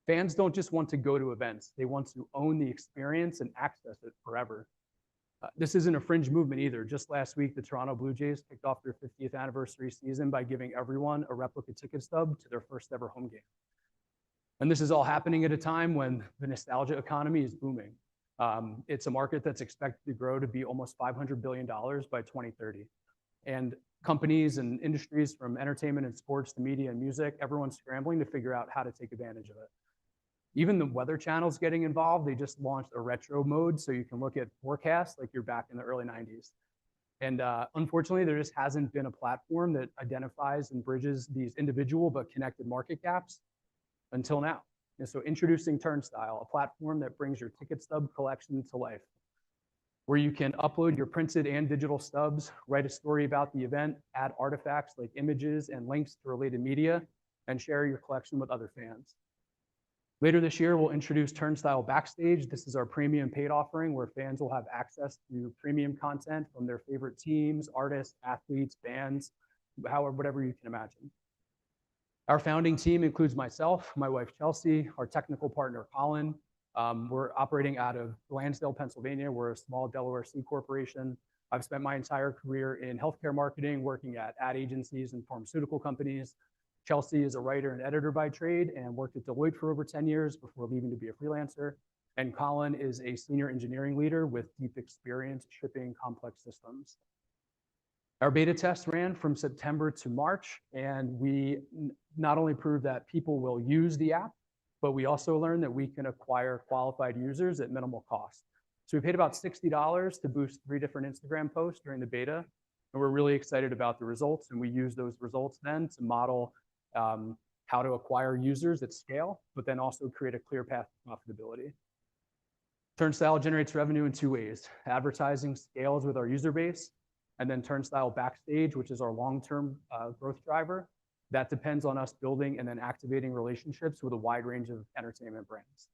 Fans don't just want to go to events, they want to own the experience and access it forever. This isn't a fringe movement either. Just last week, the Toronto Blue Jays kicked off their 50th anniversary season by giving everyone a replica ticket stub to their first ever home game. And this is all happening at a time when the nostalgia economy is booming. It's a market that's expected to grow to be almost $500 billion by 2030. And companies and industries from entertainment and sports to media and music, everyone's scrambling to figure out how to take advantage of it. Even the Weather Channel's getting involved. They just launched a retro mode so you can look at forecasts like you're back in the early 90s. And unfortunately, there just hasn't been a platform that identifies and bridges these individual but connected market gaps until now. And so introducing Turnstile, a platform that brings your ticket stub collection to life, where you can upload your printed and digital stubs, write a story about the event, add artifacts like images and links to related media, and share your collection with other fans. Later this year, we'll introduce Turnstile Backstage. This is our premium paid offering where fans will have access to premium content from their favorite teams, artists, athletes, bands, whatever you can imagine. Our founding team includes myself, my wife, Chelsea, our technical partner, Colin. We're operating out of Lansdale, Pennsylvania. We're a small Delaware C corporation. I've spent my entire career in healthcare marketing, working at ad agencies and pharmaceutical companies. Chelsea is a writer and editor by trade and worked at Deloitte for over 10 years before leaving to be a freelancer. And Colin is a senior engineering leader with deep experience shipping complex systems. Our beta test ran from September to March, and we not only proved that people will use the app, but we also learned that we can acquire qualified users at minimal cost. So we paid about $60 to boost 3 different Instagram posts during the beta. And we're really excited about the results. And we use those results then to model how to acquire users at scale, but then also create a clear path to profitability. Turnstile generates revenue in 2 ways. Advertising scales with our user base, and then Turnstile Backstage, which is our long-term growth driver. That depends on us building and then activating relationships with a wide range of entertainment brands.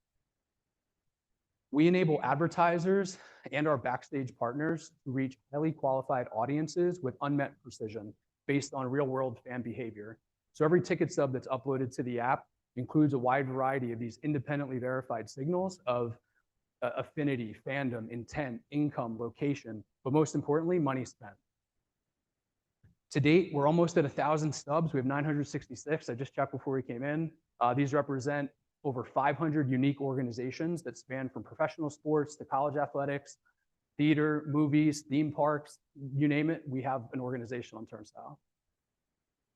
We enable advertisers and our Backstage partners to reach highly qualified audiences with unmet precision based on real-world fan behavior. So every ticket stub that's uploaded to the app includes a wide variety of these independently verified signals of affinity, fandom, intent, income, location, but most importantly, money spent. To date, we're almost at 1,000 stubs. We have 966. I just checked before we came in. These represent over 500 unique organizations that span from professional sports to college athletics, theater, movies, theme parks, you name it, we have an organization on Turnstile.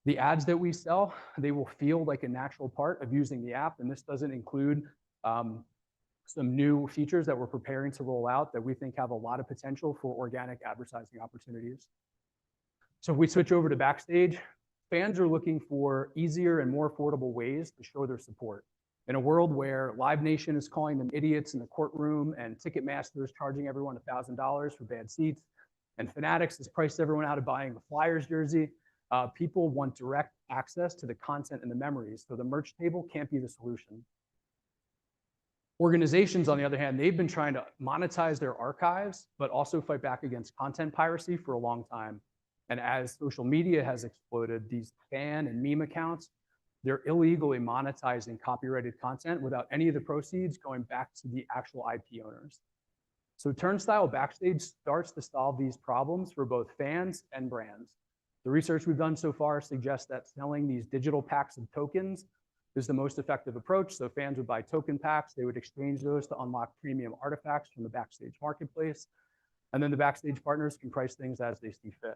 The ads that we sell, they will feel like a natural part of using the app, and this doesn't include some new features that we're preparing to roll out that we think have a lot of potential for organic advertising opportunities. So if we switch over to Backstage, fans are looking for easier and more affordable ways to show their support. In a world where Live Nation is calling them idiots in the courtroom and Ticketmaster is charging everyone $1,000 for bad seats, and Fanatics has priced everyone out of buying a Flyers jersey, people want direct access to the content and the memories. So the merch table can't be the solution. Organizations, on the other hand, they've been trying to monetize their archives, but also fight back against content piracy for a long time. And as social media has exploded, these fan and meme accounts, they're illegally monetizing copyrighted content without any of the proceeds going back to the actual IP owners. So Turnstile Backstage starts to solve these problems for both fans and brands. The research we've done so far suggests that selling these digital packs of tokens is the most effective approach. So fans would buy token packs, they would exchange those to unlock premium artifacts from the Backstage marketplace. And then the Backstage partners can price things as they see fit.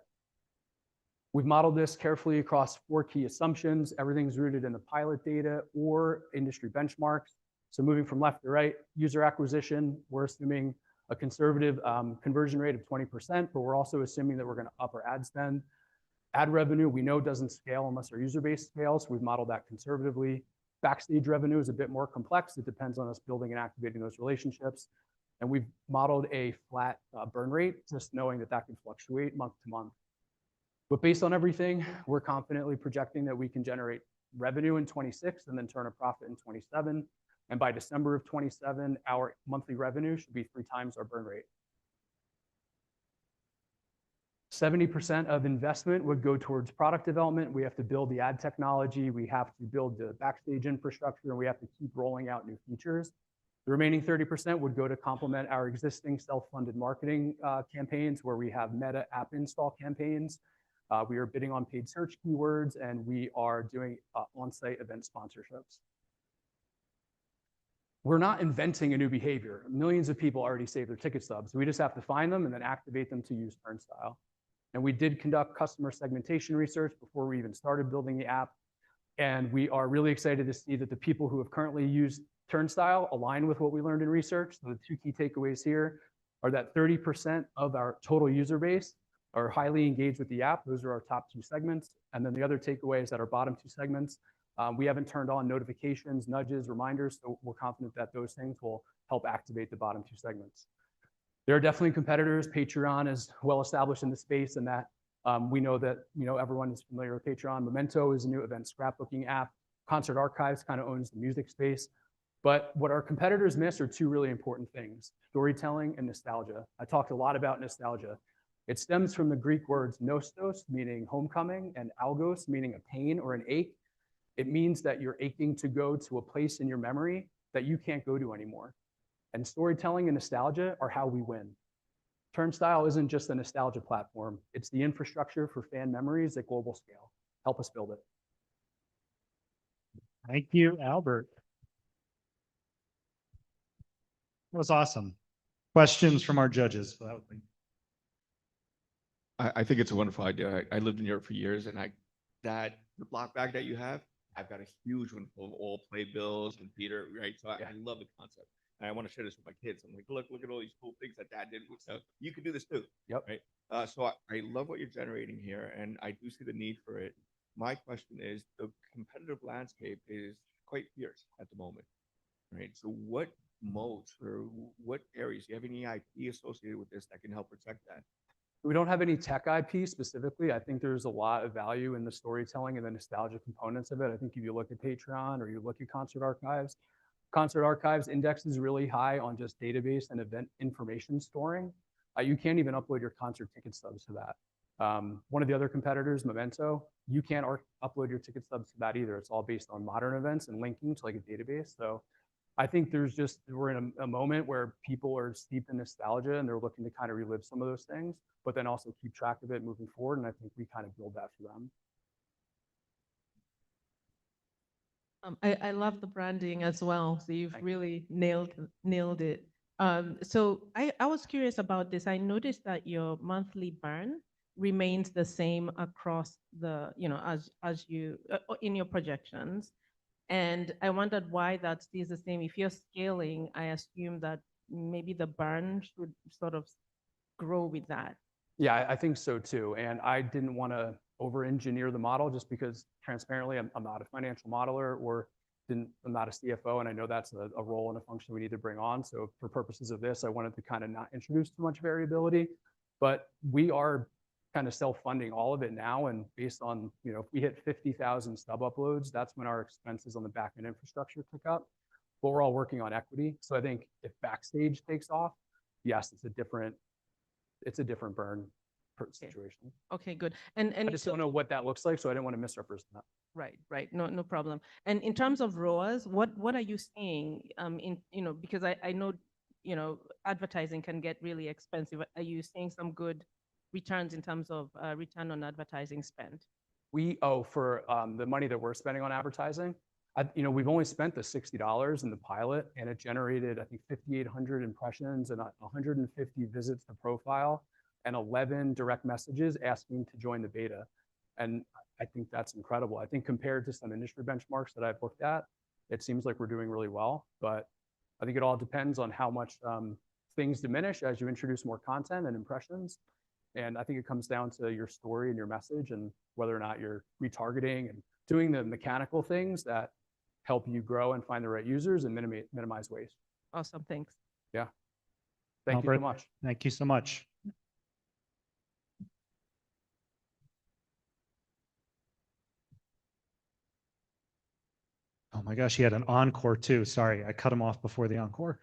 We've modeled this carefully across 4 key assumptions. Everything's rooted in the pilot data or industry benchmarks. So moving from left to right, user acquisition, we're assuming a conservative conversion rate of 20%, but we're also assuming that we're gonna up our ad spend. Ad revenue, we know doesn't scale unless our user base scales. So we've modeled that conservatively. Backstage revenue is a bit more complex. It depends on us building and activating those relationships. And we've modeled a flat burn rate, just knowing that that can fluctuate month to month. But based on everything, we're confidently projecting that we can generate revenue in 26 and then turn a profit in 27. And by December of 27, our monthly revenue should be 3 times our burn rate. 70% of investment would go towards product development. We have to build the ad technology. We have to build the Backstage infrastructure, and we have to keep rolling out new features. The remaining 30% would go to complement our existing self-funded marketing campaigns where we have meta app install campaigns. We are bidding on paid search keywords, and we are doing on-site event sponsorships. We're not inventing a new behavior. Millions of people already save their ticket stubs. We just have to find them and then activate them to use Turnstile. And we did conduct customer segmentation research before we even started building the app. And we are really excited to see that the people who have currently used Turnstile align with what we learned in research. So the 2 key takeaways here are that 30% of our total user base are highly engaged with the app. Those are our top 2 segments. And then the other takeaway is that our bottom 2 segments, we haven't turned on notifications, nudges, reminders. So we're confident that those things will help activate the bottom 2 segments. There are definitely competitors. Patreon is well established in the space, and that we know that everyone is familiar with Patreon. Memento is a new event scrapbooking app. Concert Archives kind of owns the music space. But what our competitors miss are 2 really important things: storytelling and nostalgia. I talked a lot about nostalgia. It stems from the Greek words nostos, meaning homecoming, and algos, meaning a pain or an ache. It means that you're aching to go to a place in your memory that you can't go to anymore. And storytelling and nostalgia are how we win. Turnstile isn't just a nostalgia platform. It's the infrastructure for fan memories at global scale. Help us build it. Thank you, Albert. That was awesome. Questions from our judges? I think it's a wonderful idea. I lived in Europe for years, and the block bag that you have, I've got a huge one full of all playbills and theater, right? So I love the concept. and I want to share this with my kids. I'm like, look at all these cool things that dad did. You can do this too. Yep. Right. So I love what you're generating here, and I do see the need for it. My question is, the competitive landscape is quite fierce at the moment, right? So what modes or what areas, do you have any IP associated with this that can help protect that? We don't have any tech IP specifically. I think there's a lot of value in the storytelling and the nostalgia components of it. I think if you look at Patreon or you look at Concert Archives indexes really high on just database and event information storing. You can't even upload your concert ticket stubs to that. One of the other competitors, Memento, you can't upload your ticket stubs to that either. It's all based on modern events and linking to like a database. So I think we're in a moment where people are steeped in nostalgia and they're looking to kind of relive some of those things, but then also keep track of it moving forward. And I think we kind of build that for them. I love the branding as well. So you've really nailed it. So I was curious about this. I noticed that your monthly burn remains the same across the, as you in your projections. And I wondered why that stays the same. If you're scaling, I assume that maybe the burn should sort of grow with that. Yeah, I think so too. And I didn't want to over-engineer the model just because transparently, I'm not a financial modeler or I'm not a CFO. And I know that's a role and a function we need to bring on. So for purposes of this, I wanted to kind of not introduce too much variability, but we are kind of self-funding all of it now. And based on, if we hit 50,000 stub uploads, that's when our expenses on the backend infrastructure pick up. But we're all working on equity. So I think if Backstage takes off, yes, it's a different burn situation. Okay, good. And I just don't know what that looks like, so I didn't want to misrepresent that. Right. No problem. And in terms of ROAS, what are you seeing? Because I know, advertising can get really expensive. Are you seeing some good returns in terms of return on advertising spend? For the money that we're spending on advertising, we've only spent the $60 in the pilot, and it generated, I think, 5,800 impressions and 150 visits to profile and 11 direct messages asking to join the beta. And I think that's incredible. I think compared to some industry benchmarks that I've looked at, it seems like we're doing really well. But I think it all depends on how much things diminish as you introduce more content and impressions. And I think it comes down to your story and your message and whether or not you're retargeting and doing the mechanical things that help you grow and find the right users and minimize waste. Awesome. Thanks. Yeah. Thank you so much. Thank you so much. Oh my gosh, he had an encore too. Sorry, I cut him off before the encore.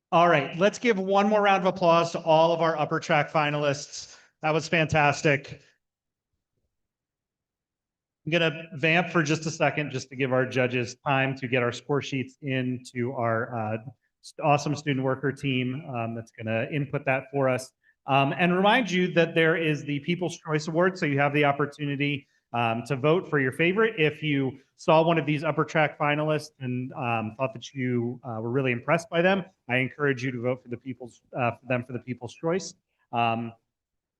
All right, let's give one more round of applause to all of our upper track finalists. That was fantastic. I'm gonna vamp for just a second, just to give our judges time to get our score sheets into our awesome student worker team that's gonna input that for us. And remind you that there is the People's Choice Award, so you have the opportunity to vote for your favorite. If you saw one of these upper track finalists and thought that you were really impressed by them, I encourage you to vote for the People's Choice.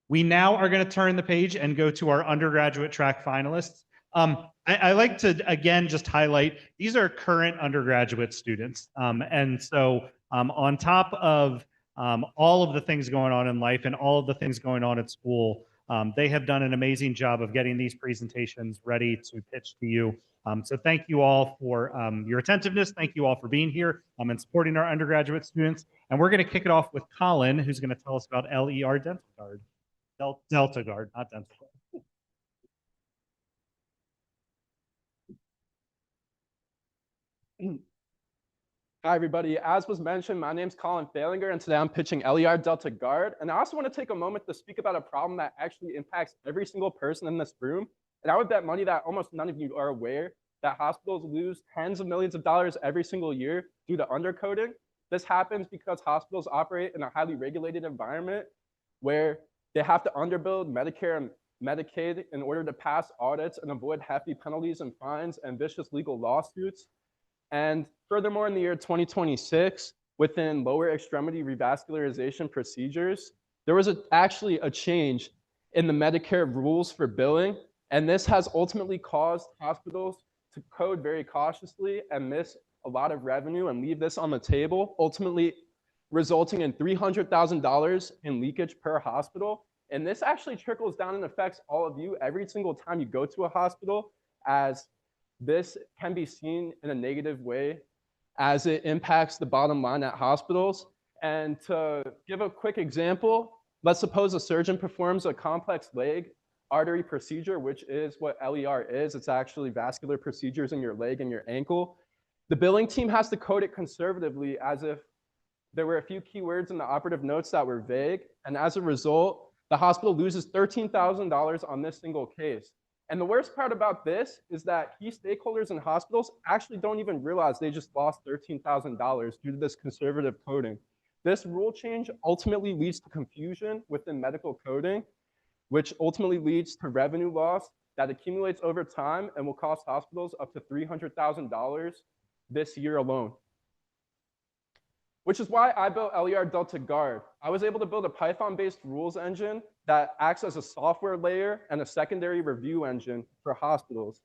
We now are going to turn the page and go to our undergraduate track finalists. I like to, again, just highlight, these are current undergraduate students. And so on top of all of the things going on in life and all of the things going on at school, they have done an amazing job of getting these presentations ready to pitch to you. So thank you all for your attentiveness. Thank you all for being here and supporting our undergraduate students. And we're going to kick it off with Colin, who's going to tell us about LER Dental Guard. Delta Guard, not Dental Guard. Hi, everybody. As was mentioned, my name's Colin Falinger, and today I'm pitching LER Delta Guard. And I also want to take a moment to speak about a problem that actually impacts every single person in this room. And I would bet money that almost none of you are aware that hospitals lose tens of millions of dollars every single year due to undercoding. This happens because hospitals operate in a highly regulated environment where they have to underbill Medicare and Medicaid in order to pass audits and avoid hefty penalties and fines and vicious legal lawsuits. And furthermore, in the year 2026, within lower extremity revascularization procedures, there was actually a change in the Medicare rules for billing. And this has ultimately caused hospitals to code very cautiously and miss a lot of revenue and leave this on the table, ultimately resulting in $300,000 in leakage per hospital. And this actually trickles down and affects all of you every single time you go to a hospital, as this can be seen in a negative way as it impacts the bottom line at hospitals. And to give a quick example, let's suppose a surgeon performs a complex leg artery procedure, which is what LER is. It's actually vascular procedures in your leg and your ankle. The billing team has to code it conservatively as if there were a few keywords in the operative notes that were vague. And as a result, the hospital loses $13,000 on this single case. And the worst part about this is that key stakeholders in hospitals actually don't even realize they just lost $13,000 due to this conservative coding. This rule change ultimately leads to confusion within medical coding, which ultimately leads to revenue loss that accumulates over time and will cost hospitals up to $300,000 this year alone. Which is why I built LER Delta Guard. I was able to build a Python-based rules engine that acts as a software layer and a secondary review engine for hospitals.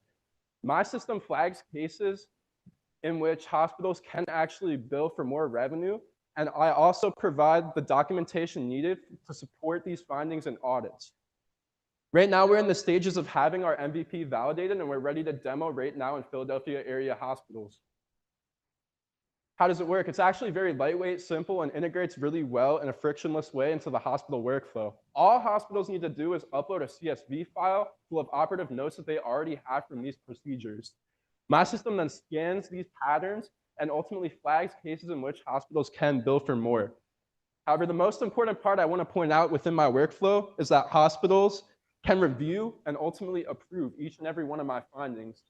My system flags cases in which hospitals can actually bill for more revenue, and I also provide the documentation needed to support these findings and audits. Right now, we're in the stages of having our MVP validated, and we're ready to demo right now in Philadelphia area hospitals. How does it work? It's actually very lightweight, simple, and integrates really well in a frictionless way into the hospital workflow. All hospitals need to do is upload a CSV file full of operative notes that they already have from these procedures. My system then scans these patterns and ultimately flags cases in which hospitals can bill for more. However, the most important part I want to point out within my workflow is that hospitals can review and ultimately approve each and every one of my findings.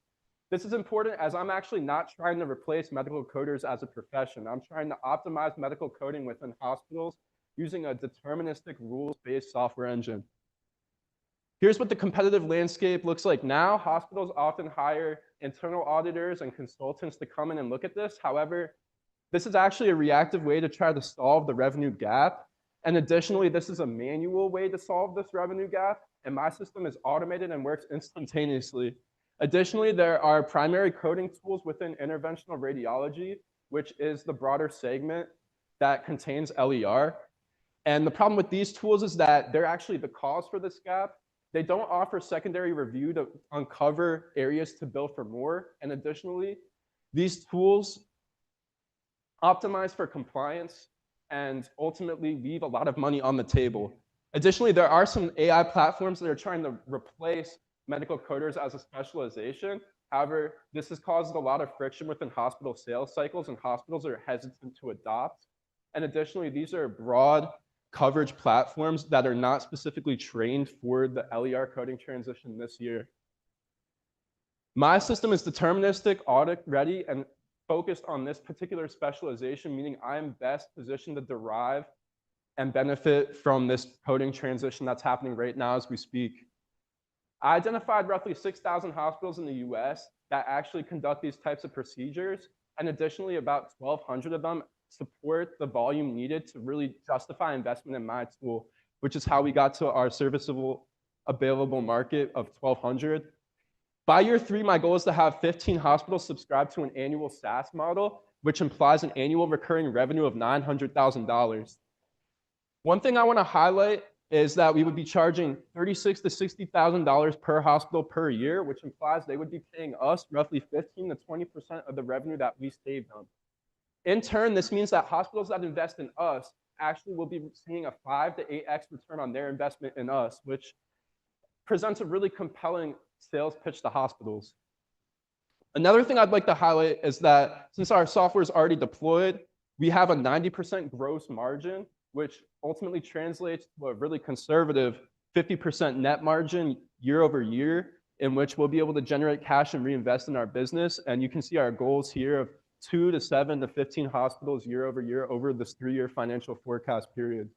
This is important as I'm actually not trying to replace medical coders as a profession. I'm trying to optimize medical coding within hospitals using a deterministic rules-based software engine. Here's what the competitive landscape looks like now. Hospitals often hire internal auditors and consultants to come in and look at this. However, this is actually a reactive way to try to solve the revenue gap. And additionally, this is a manual way to solve this revenue gap. And my system is automated and works instantaneously. Additionally, there are primary coding tools within interventional radiology, which is the broader segment that contains LER. And the problem with these tools is that they're actually the cause for this gap. They don't offer secondary review to uncover areas to bill for more. And additionally, these tools optimize for compliance and ultimately leave a lot of money on the table. Additionally, there are some AI platforms that are trying to replace medical coders as a specialization. However, this has caused a lot of friction within hospital sales cycles, and hospitals are hesitant to adopt. And additionally, these are broad coverage platforms that are not specifically trained for the LER coding transition this year. My system is deterministic, audit ready, and focused on this particular specialization, meaning I am best positioned to derive and benefit from this coding transition that's happening right now as we speak. I identified roughly 6,000 hospitals in the US that actually conduct these types of procedures. And additionally, about 1,200 of them support the volume needed to really justify investment in my tool, which is how we got to our serviceable available market of 1,200. By year 3, my goal is to have 15 hospitals subscribe to an annual SaaS model, which implies an annual recurring revenue of $900,000. One thing I want to highlight is that we would be charging $36,000 to $60,000 per hospital per year, which implies they would be paying us roughly 15 to 20% of the revenue that we saved them. In turn, this means that hospitals that invest in us actually will be seeing a 5 to 8x return on their investment in us, which presents a really compelling sales pitch to hospitals. Another thing I'd like to highlight is that since our software is already deployed, we have a 90% gross margin, which ultimately translates to a really conservative 50% net margin year over year, in which we'll be able to generate cash and reinvest in our business. And you can see our goals here of 2 to 7 to 15 hospitals year over this 3-year financial forecast period.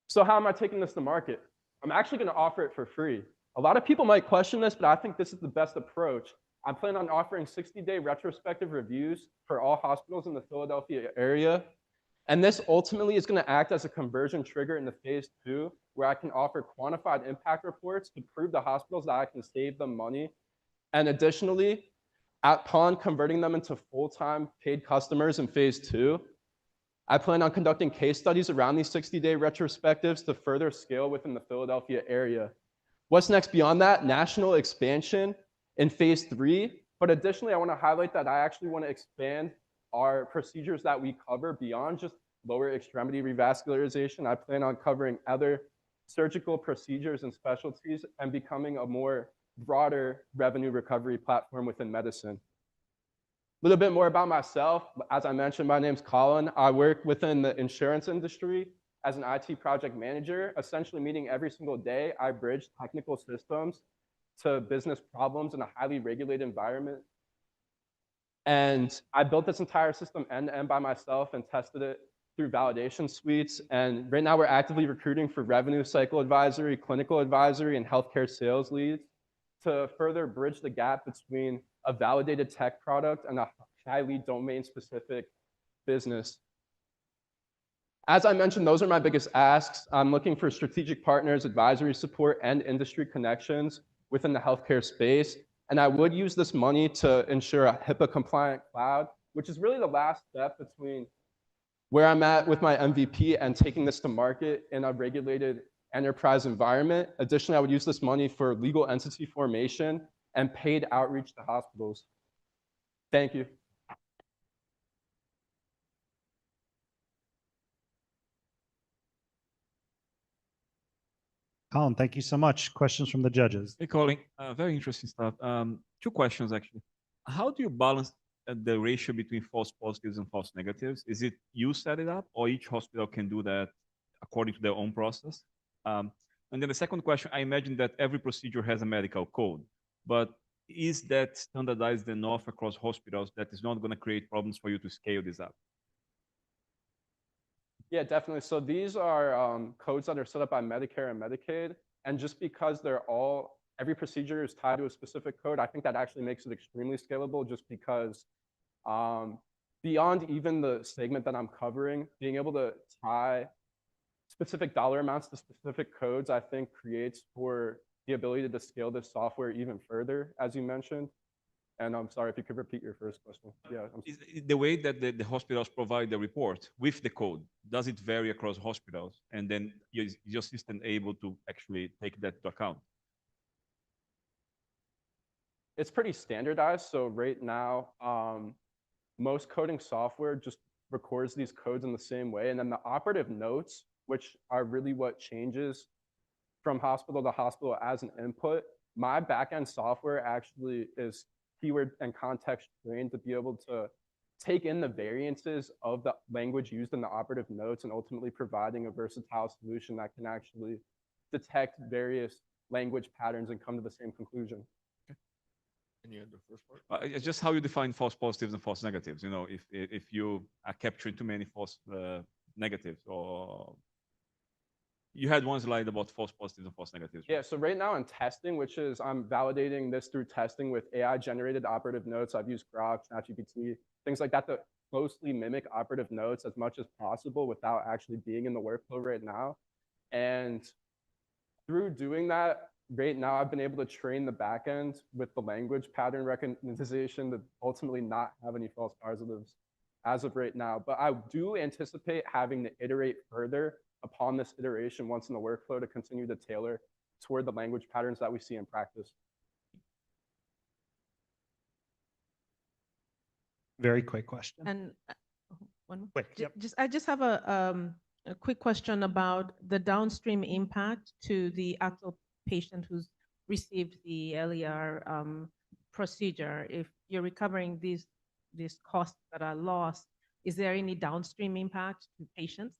So how am I taking this to market? I'm actually going to offer it for free. A lot of people might question this, but I think this is the best approach. I plan on offering 60-day retrospective reviews for all hospitals in the Philadelphia area. And this ultimately is going to act as a conversion trigger in the phase 2, where I can offer quantified impact reports to prove to hospitals that I can save them money. And additionally, Upon converting them into full-time paid customers in phase 2, I plan on conducting case studies around these 60-day retrospectives to further scale within the Philadelphia area. What's next beyond that? National expansion in phase 3. But additionally, I want to highlight that I actually want to expand our procedures that we cover beyond just lower extremity revascularization. I plan on covering other surgical procedures and specialties and becoming a more broader revenue recovery platform within medicine. A little bit more about myself. As I mentioned, my name's Colin. I work within the insurance industry as an IT project manager, essentially meeting every single day. I bridge technical systems to business problems in a highly regulated environment. And I built this entire system end-to-end by myself and tested it through validation suites. And right now we're actively recruiting for revenue cycle advisory, clinical advisory, and healthcare sales leads to further bridge the gap between a validated tech product and a highly domain-specific business. As I mentioned, those are my biggest asks. I'm looking for strategic partners, advisory support, and industry connections within the healthcare space. And I would use this money to ensure a HIPAA-compliant cloud, which is really the last step between where I'm at with my MVP and taking this to market in a regulated enterprise environment. Additionally, I would use this money for legal entity formation and paid outreach to hospitals. Thank you. Colin, thank you so much. Questions from the judges? Hey, Colin, very interesting stuff. Two questions, actually. How do you balance the ratio between false positives and false negatives? Is it you set it up, or each hospital can do that according to their own process? And then the second question, I imagine that every procedure has a medical code, but is that standardized enough across hospitals that is not going to create problems for you to scale this up? Yeah, definitely. So these are codes that are set up by Medicare and Medicaid. And just because every procedure is tied to a specific code, I think that actually makes it extremely scalable just because beyond even the segment that I'm covering, being able to tie specific dollar amounts to specific codes, I think creates for the ability to scale this software even further, as you mentioned. And I'm sorry if you could repeat your first question. Yeah. Is the way that the hospitals provide the report with the code, does it vary across hospitals? And then your system able to actually take that into account? It's pretty standardized. So right now, most coding software just records these codes in the same way. And then the operative notes, which are really what changes from hospital to hospital as an input, my backend software actually is keyword and context trained to be able to take in the variances of the language used in the operative notes and ultimately providing a versatile solution that can actually detect various language patterns and come to the same conclusion. And you had the first part? It's just how you define false positives and false negatives. You know, if you are capturing too many false negatives, or you had one slide about false positives and false negatives. Right? Yeah, so right now in testing, which is I'm validating this through testing with AI-generated operative notes. I've used Grok, ChatGPT, things like that to closely mimic operative notes as much as possible without actually being in the workflow right now. And through doing that, right now I've been able to train the backend with the language pattern recognition to ultimately not have any false positives as of right now. But I do anticipate having to iterate further upon this iteration once in the workflow to continue to tailor toward the language patterns that we see in practice. Very quick question. And one Quick, yep. I just have a quick question about the downstream impact to the actual patient who's received the LER procedure. If you're recovering these costs that are lost, is there any downstream impact to patients?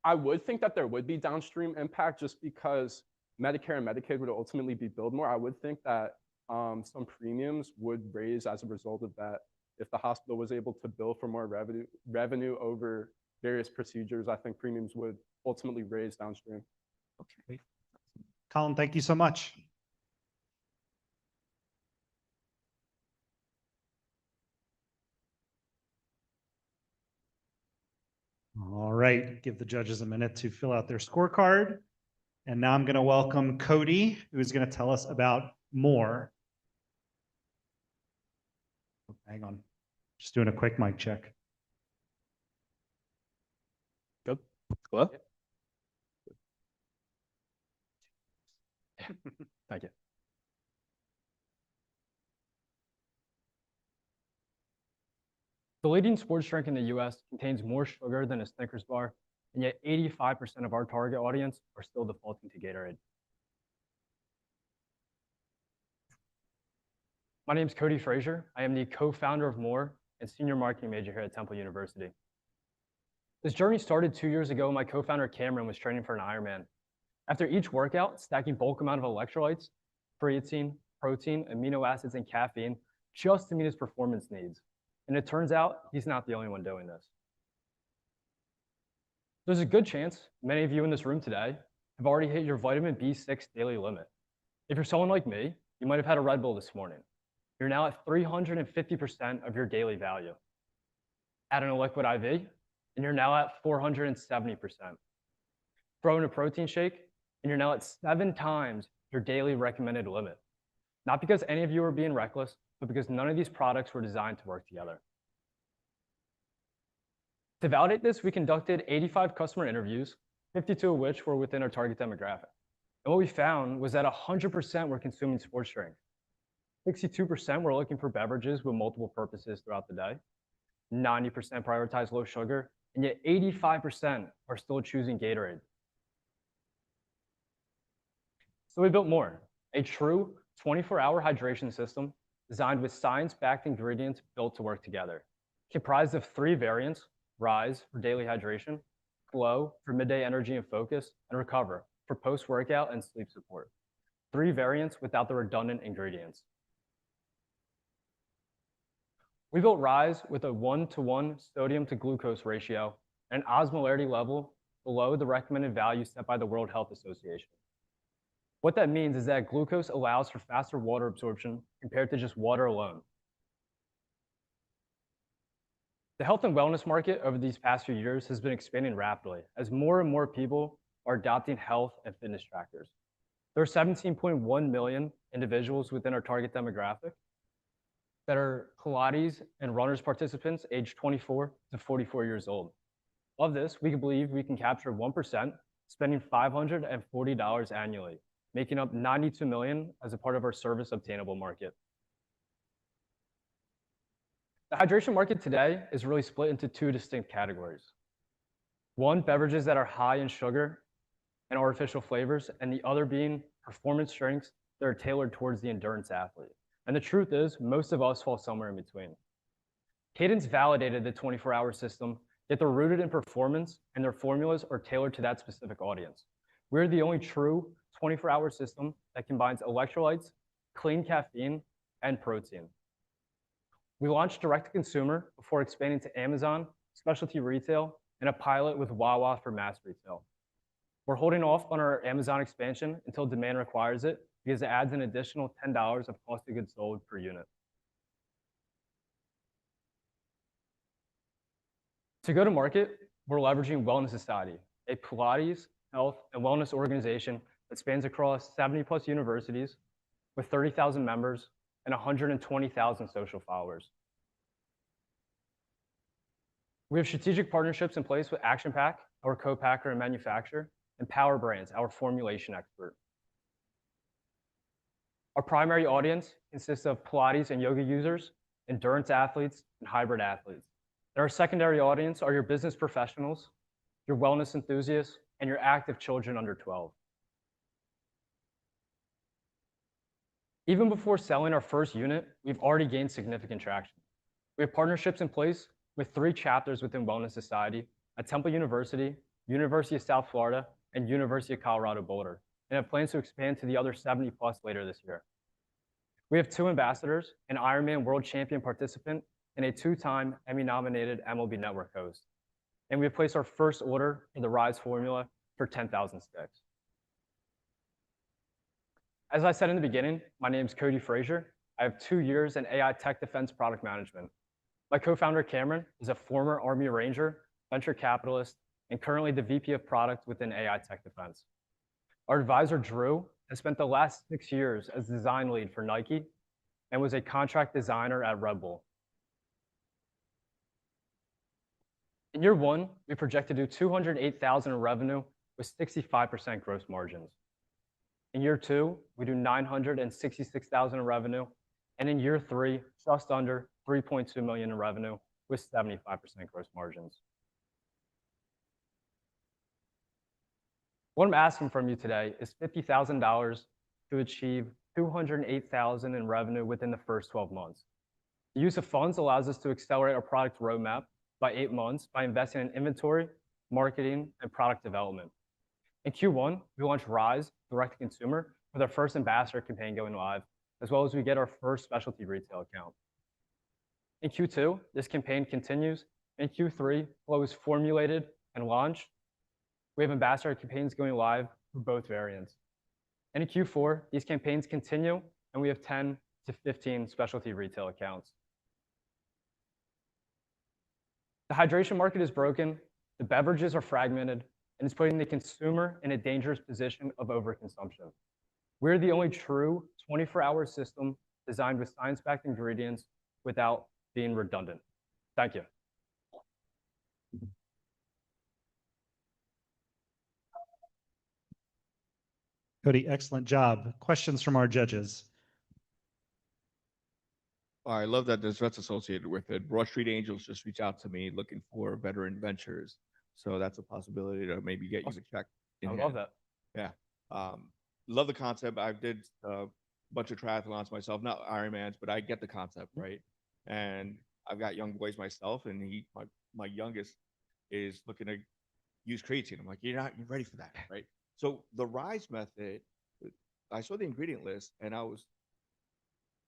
I would think that there would be downstream impact just because Medicare and Medicaid would ultimately be billed more. I would think that some premiums would raise as a result of that. If the hospital was able to bill for more revenue over various procedures, I think premiums would ultimately raise downstream. Okay. Colin, thank you so much. All right, give the judges a minute to fill out their scorecard. And now I'm going to welcome Cody, who's going to tell us about more. Hang on. Just doing a quick mic check. Good. Hello? Thank you. The leading sports drink in the US contains more sugar than a Snickers bar, and yet 85% of our target audience are still defaulting to Gatorade. My name is Cody Frazier. I am the co-founder of More and senior marketing major here at Temple University. This journey started 2 years ago when my co-founder Cameron was training for an Ironman. After each workout, stacking bulk amount of electrolytes, creatine, protein, amino acids, and caffeine just to meet his performance needs. And it turns out he's not the only one doing this. There's a good chance many of you in this room today have already hit your vitamin B6 daily limit. If you're someone like me, you might have had a Red Bull this morning. You're now at 350% of your daily value. Add in a liquid IV, and you're now at 470%. Throw in a protein shake, and you're now at 7 times your daily recommended limit. Not because any of you are being reckless, but because none of these products were designed to work together. To validate this, we conducted 85 customer interviews, 52 of which were within our target demographic. And what we found was that 100% were consuming sports drink. 62% were looking for beverages with multiple purposes throughout the day. 90% prioritize low sugar, and yet 85% are still choosing Gatorade. So we built More, a true 24-hour hydration system designed with science-backed ingredients built to work together. Comprised of 3 variants: Rise for daily hydration, Glow for midday energy and focus, and Recover for post-workout and sleep support. 3 variants without the redundant ingredients. We built Rise with a 1-to-1 sodium to glucose ratio and an osmolarity level below the recommended value set by the World Health Association. What that means is that glucose allows for faster water absorption compared to just water alone. The health and wellness market over these past few years has been expanding rapidly as more and more people are adopting health and fitness trackers. There are 17.1 million individuals within our target demographic that are Pilates and runners participants aged 24 to 44 years old. Of this, we believe we can capture 1%, spending $540 annually, making up 92 million as a part of our service obtainable market. The hydration market today is really split into 2 distinct categories. One, beverages that are high in sugar and artificial flavors, and the other being performance drinks that are tailored towards the endurance athlete. And the truth is, most of us fall somewhere in between. Cadence validated the 24-hour system, yet they're rooted in performance, and their formulas are tailored to that specific audience. We're the only true 24-hour system that combines electrolytes, clean caffeine, and protein. We launched direct-to-consumer before expanding to Amazon, specialty retail, and a pilot with Wawa for mass retail. We're holding off on our Amazon expansion until demand requires it because it adds an additional $10 of cost of goods sold per unit. To go to market, we're leveraging Wellness Society, a Pilates, health, and wellness organization that spans across 70+ universities with 30,000 members and 120,000 social followers. We have strategic partnerships in place with Action Pack, our co-packer and manufacturer, and Power Brands, our formulation expert. Our primary audience consists of Pilates and yoga users, endurance athletes, and hybrid athletes. And our secondary audience are your business professionals, your wellness enthusiasts, and your active children under 12. Even before selling our first unit, we've already gained significant traction. We have partnerships in place with 3 chapters within Wellness Society at Temple University, University of South Florida, and University of Colorado Boulder, and have plans to expand to the other 70+ later this year. We have 2 ambassadors, an Ironman world champion participant, and a 2-time Emmy-nominated MLB Network host. And we have placed our first order for the Rise formula for 10,000 sticks. As I said in the beginning, my name is Cody Frazier. I have 2 years in AI tech defense product management. My co-founder Cameron is a former Army Ranger, venture capitalist, and currently the VP of product within AI tech defense. Our advisor Drew has spent the last 6 years as design lead for Nike and was a contract designer at Red Bull. In year one, we project to do 208,000 in revenue with 65% gross margins. In year two, we do 966,000 in revenue. And in year three, just under 3.2 million in revenue with 75% gross margins. What I'm asking from you today is $50,000 to achieve 208,000 in revenue within the first 12 months. The use of funds allows us to accelerate our product roadmap by 8 months by investing in inventory, marketing, and product development. In Q1, we launched Rise direct-to-consumer with our first ambassador campaign going live, as well as we get our first specialty retail account. In Q2, this campaign continues. In Q3, Flow is formulated and launched. We have ambassador campaigns going live for both variants. And in Q4, these campaigns continue, and we have 10 to 15 specialty retail accounts. The hydration market is broken, the beverages are fragmented, and it's putting the consumer in a dangerous position of overconsumption. We're the only true 24-hour system designed with science-backed ingredients without being redundant. Thank you. Cody, excellent job. Questions from our judges. I love that there's threats associated with it. Broad Street Angels just reached out to me looking for veteran ventures. So that's a possibility to maybe get you to check. I love that. Yeah. Love the concept. I did a bunch of triathlons myself, not Ironmans, but I get the concept, right? And I've got young boys myself, and my youngest is looking to use creatine. I'm like, you're ready for that, right? So the Rise method, I saw the ingredient list, and I was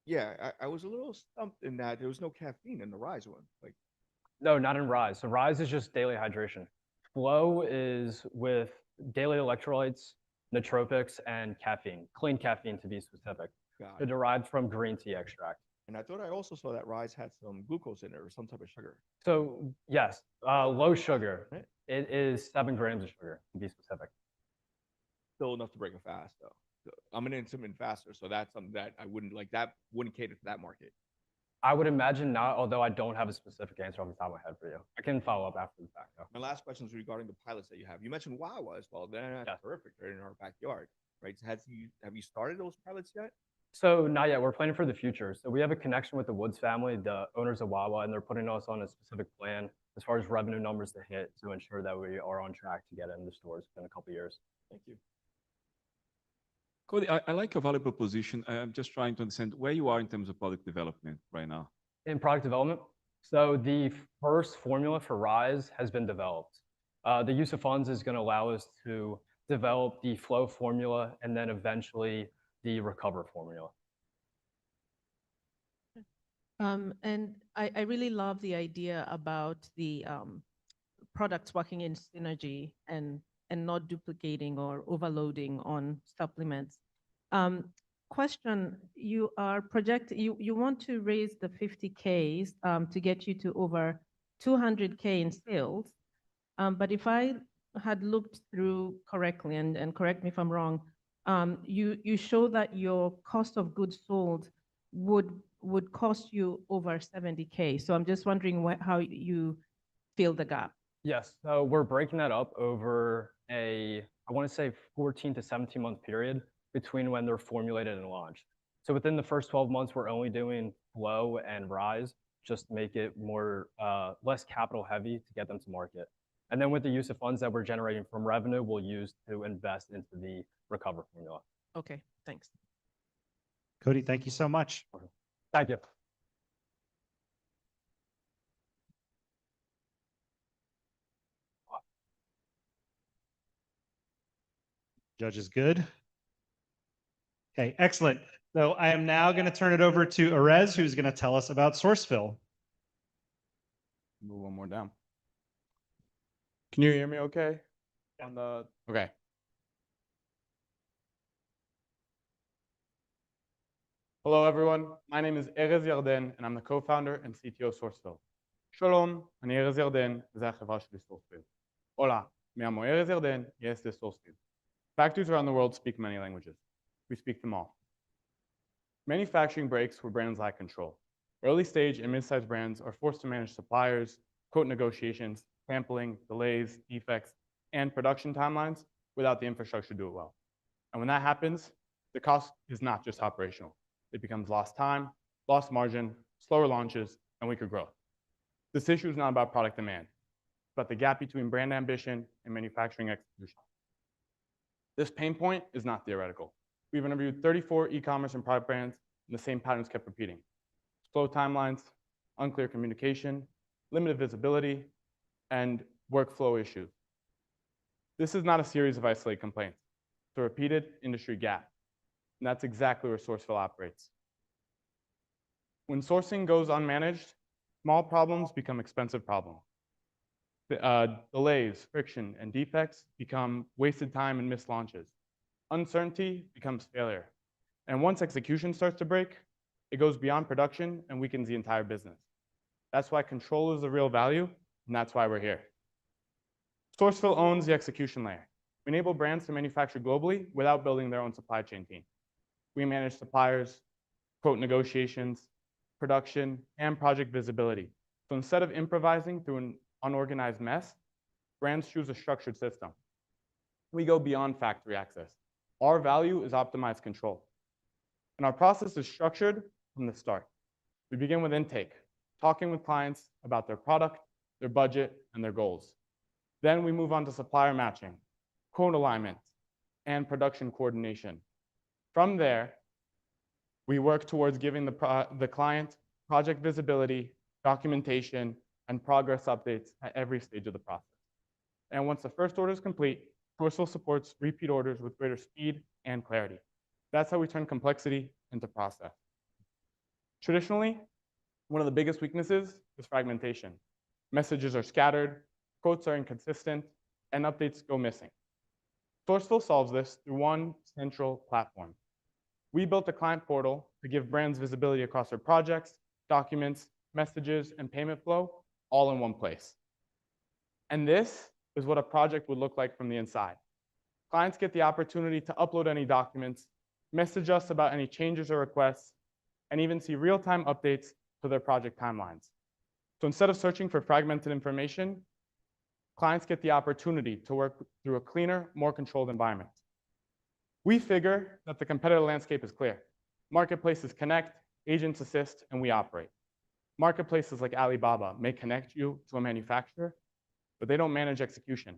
a little stumped in that there was no caffeine in the Rise one. Like, no, not in Rise. So Rise is just daily hydration. Flow is with daily electrolytes, nootropics, and caffeine, clean caffeine to be specific. They're derived from green tea extract. And I thought I also saw that Rise had some glucose in it or some type of sugar. So yes, low sugar. Right. It is 7 grams of sugar to be specific. Still enough to break a fast though. I'm an intermittent faster, so that's something that I wouldn't like. That wouldn't cater to that market. I would imagine not, although I don't have a specific answer off the top of my head for you. I can follow up after the fact, though. My last question is regarding the pilots that you have. You mentioned Wawa as well. They're terrific. They're in our backyard, right? So have you started those pilots yet? So not yet. We're planning for the future. So we have a connection with the Woods family, the owners of Wawa, and they're putting us on a specific plan as far as revenue numbers to hit to ensure that we are on track to get it in the stores in a couple of years. Thank you. Cody, I like your value proposition. I'm just trying to understand where you are in terms of product development right now. In product development, so the first formula for Rise has been developed. The use of funds is going to allow us to develop the Flow formula and then eventually the Recover formula. And I really love the idea about the products working in synergy and not duplicating or overloading on supplements. Question, you want to raise the 50Ks to get you to over 200K in sales. But if I had looked through correctly, and correct me if I'm wrong, you show that your cost of goods sold would cost you over 70K. So I'm just wondering how you fill the gap. Yes, so we're breaking that up over I want to say 14 to 17 month period between when they're formulated and launched. So within the first 12 months, we're only doing Flow and Rise, just to make it more less capital heavy to get them to market. And then with the use of funds that we're generating from revenue, we'll use to invest into the Recover formula. Okay, thanks. Cody, thank you so much. Thank you. Judge is good. Okay, excellent. So I am now going to turn it over to Erez, who's going to tell us about Sourceville. Move one more down. Can you hear me okay? Okay. Hello, everyone. My name is Erez Yarden, and I'm the co-founder and CTO of Sourceville. Shalom, אני ארז ירדן, וזו החברה שלי Sourceville. Hola, me llamo Erez Yarden, y este es Sourceville. Factories around the world speak many languages. We speak them all. Manufacturing breaks where brands lack control. Early stage and mid-sized brands are forced to manage suppliers, quote negotiations, sampling, delays, defects, and production timelines without the infrastructure to do it well. And when that happens, the cost is not just operational. It becomes lost time, lost margin, slower launches, and weaker growth. This issue is not about product demand, but the gap between brand ambition and manufacturing execution. This pain point is not theoretical. We've interviewed 34 e-commerce and product brands, and the same patterns kept repeating. Slow timelines, unclear communication, limited visibility, and workflow issues. This is not a series of isolated complaints. It's a repeated industry gap. And that's exactly where Sourceful operates. When sourcing goes unmanaged, small problems become expensive problems. Delays, friction, and defects become wasted time and missed launches. Uncertainty becomes failure. And once execution starts to break, it goes beyond production and weakens the entire business. That's why control is the real value, and that's why we're here. Sourceful owns the execution layer. We enable brands to manufacture globally without building their own supply chain team. We manage suppliers, quote negotiations, production, and project visibility. So instead of improvising through an unorganized mess, brands choose a structured system. We go beyond factory access. Our value is optimized control. And our process is structured from the start. We begin with intake, talking with clients about their product, their budget, and their goals. Then we move on to supplier matching, quote alignment, and production coordination. From there, we work towards giving the client project visibility, documentation, and progress updates at every stage of the process. And once the first order is complete, Sourceful supports repeat orders with greater speed and clarity. That's how we turn complexity into process. Traditionally, one of the biggest weaknesses is fragmentation. Messages are scattered, quotes are inconsistent, and updates go missing. Sourceful solves this through one central platform. We built a client portal to give brands visibility across their projects, documents, messages, and payment flow all in one place. And this is what a project would look like from the inside. Clients get the opportunity to upload any documents, message us about any changes or requests, and even see real-time updates to their project timelines. So instead of searching for fragmented information, clients get the opportunity to work through a cleaner, more controlled environment. We figure that the competitive landscape is clear. Marketplaces connect, agents assist, and we operate. Marketplaces like Alibaba may connect you to a manufacturer, but they don't manage execution.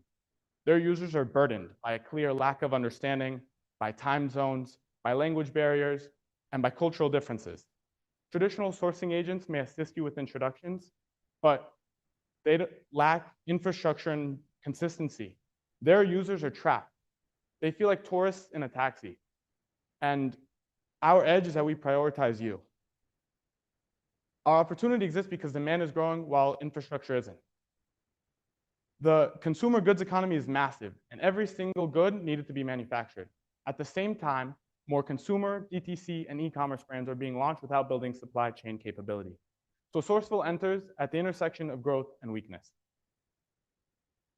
Their users are burdened by a clear lack of understanding, by time zones, by language barriers, and by cultural differences. Traditional sourcing agents may assist you with introductions, but they lack infrastructure and consistency. Their users are trapped. They feel like tourists in a taxi. And our edge is that we prioritize you. Our opportunity exists because demand is growing while infrastructure isn't. The consumer goods economy is massive, and every single good needed to be manufactured. At the same time, more consumer, DTC, and e-commerce brands are being launched without building supply chain capability. So Sourceful enters at the intersection of growth and weakness.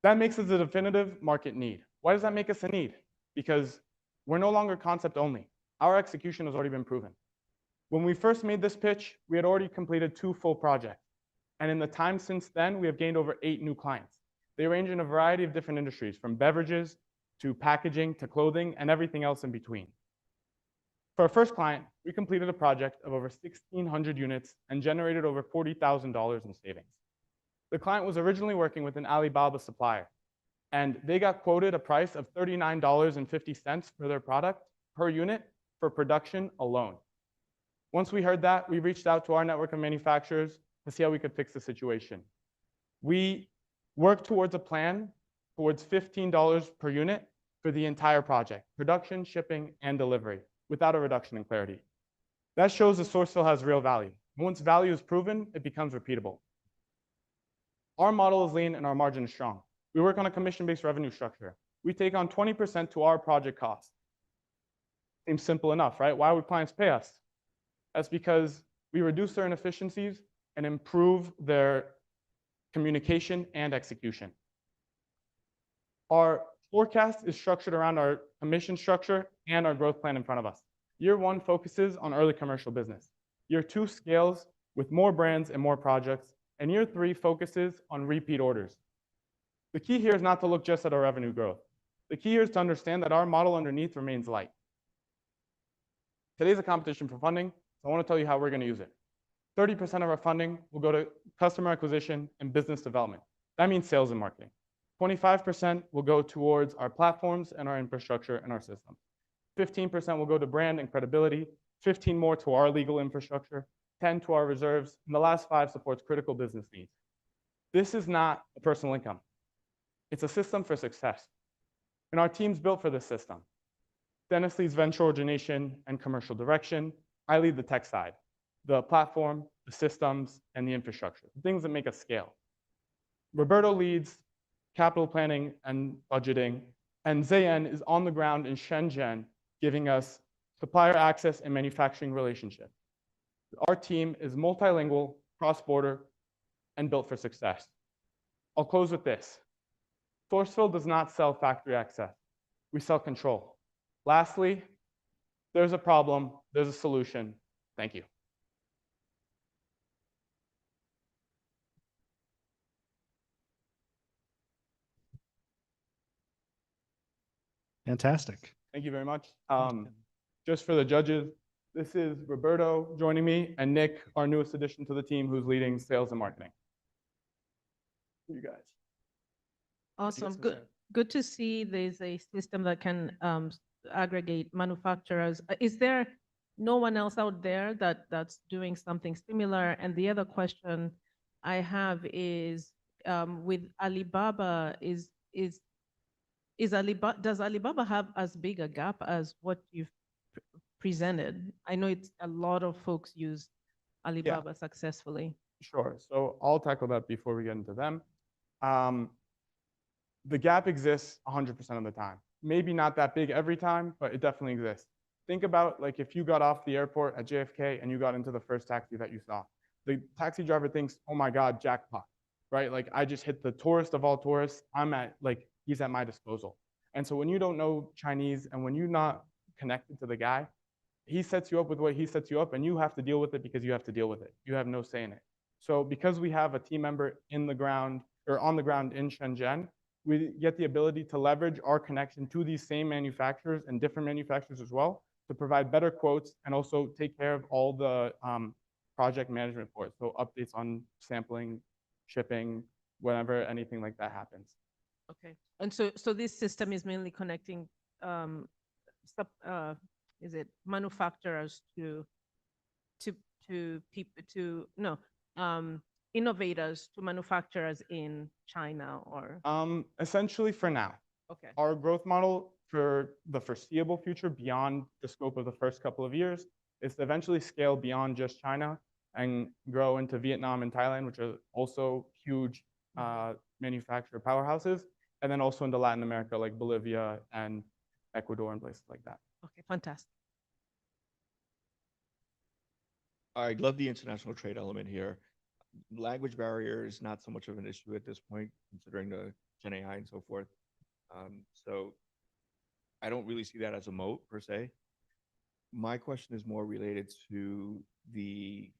That makes us a definitive market need. Why does that make us a need? Because we're no longer concept only. Our execution has already been proven. When we first made this pitch, we had already completed 2 full projects. And in the time since then, we have gained over 8 new clients. They range in a variety of different industries, from beverages to packaging to clothing and everything else in between. For our first client, we completed a project of over 1,600 units and generated over $40,000 in savings. The client was originally working with an Alibaba supplier, and they got quoted a price of $39.50 for their product per unit for production alone. Once we heard that, we reached out to our network of manufacturers to see how we could fix the situation. We worked towards a plan towards $15 per unit for the entire project, production, shipping, and delivery, without a reduction in clarity. That shows that Sourceful has real value. Once value is proven, it becomes repeatable. Our model is lean and our margin is strong. We work on a commission-based revenue structure. We take on 20% to our project cost. Seems simple enough, right? Why would clients pay us? That's because we reduce their inefficiencies and improve their communication and execution. Our forecast is structured around our commission structure and our growth plan in front of us. Year 1 focuses on early commercial business. Year 2 scales with more brands and more projects. And year 3 focuses on repeat orders. The key here is not to look just at our revenue growth. The key here is to understand that our model underneath remains light. Today's a competition for funding, so I want to tell you how we're going to use it. 30% of our funding will go to customer acquisition and business development. That means sales and marketing. 25% will go towards our platforms and our infrastructure and our systems. 15% will go to brand and credibility, 15 more to our legal infrastructure, 10 to our reserves, and the last 5 supports critical business needs. This is not a personal income. It's a system for success. And our team's built for this system. Dennis leads venture origination and commercial direction. I lead the tech side, the platform, the systems, and the infrastructure, the things that make us scale. Roberto leads capital planning and budgeting, and Zayan is on the ground in Shenzhen, giving us supplier access and manufacturing relationships. Our team is multilingual, cross-border, and built for success. I'll close with this. Sourceful does not sell factory access. We sell control. Lastly, there's a problem, there's a solution. Thank you. Fantastic. Thank you very much. Just for the judges, this is Roberto joining me, and Nick, our newest addition to the team, who's leading sales and marketing. You guys. Awesome. Good to see there's a system that can aggregate manufacturers. Is there no one else out there that's doing something similar? And the other question I have is with Alibaba, does Alibaba have as big a gap as what you've presented? I know it's a lot of folks use Alibaba successfully. Sure. So I'll tackle that before we get into them. The gap exists 100% of the time. Maybe not that big every time, but it definitely exists. Think about like if you got off the airport at JFK and you got into the first taxi that you saw. The taxi driver thinks, oh my God, jackpot, right? Like I just hit the tourist of all tourists. He's at my disposal. And so when you don't know Chinese and when you're not connected to the guy, he sets you up with what he sets you up and you have to deal with it because you have to deal with it. You have no say in it. So because we have a team member in the ground or on the ground in Shenzhen, we get the ability to leverage our connection to these same manufacturers and different manufacturers as well to provide better quotes and also take care of all the project management for it. So updates on sampling, shipping, whenever anything like that happens. Okay. And so this system is mainly connecting manufacturers to innovators to manufacturers in China or? Essentially for now. Okay. Our growth model for the foreseeable future beyond the scope of the first couple of years is to eventually scale beyond just China and grow into Vietnam and Thailand, which are also huge manufacturer powerhouses, and then also into Latin America like Bolivia and Ecuador and places like that. Okay, fantastic. I love the international trade element here. Language barrier is not so much of an issue at this point, considering the Gen AI and so forth. So I don't really see that as a moat per se. My question is more related to the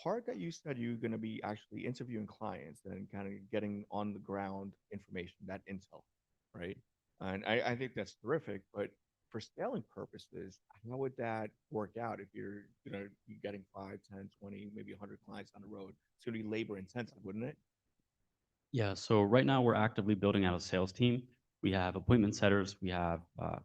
part that you said you're going to be actually interviewing clients and kind of getting on the ground information, that intel, right? And I think that's terrific, but for scaling purposes, how would that work out if you're getting 5, 10, 20, maybe 100 clients on the road? It's going to be labor intensive, wouldn't it? Yeah, so right now we're actively building out a sales team. We have appointment setters, we have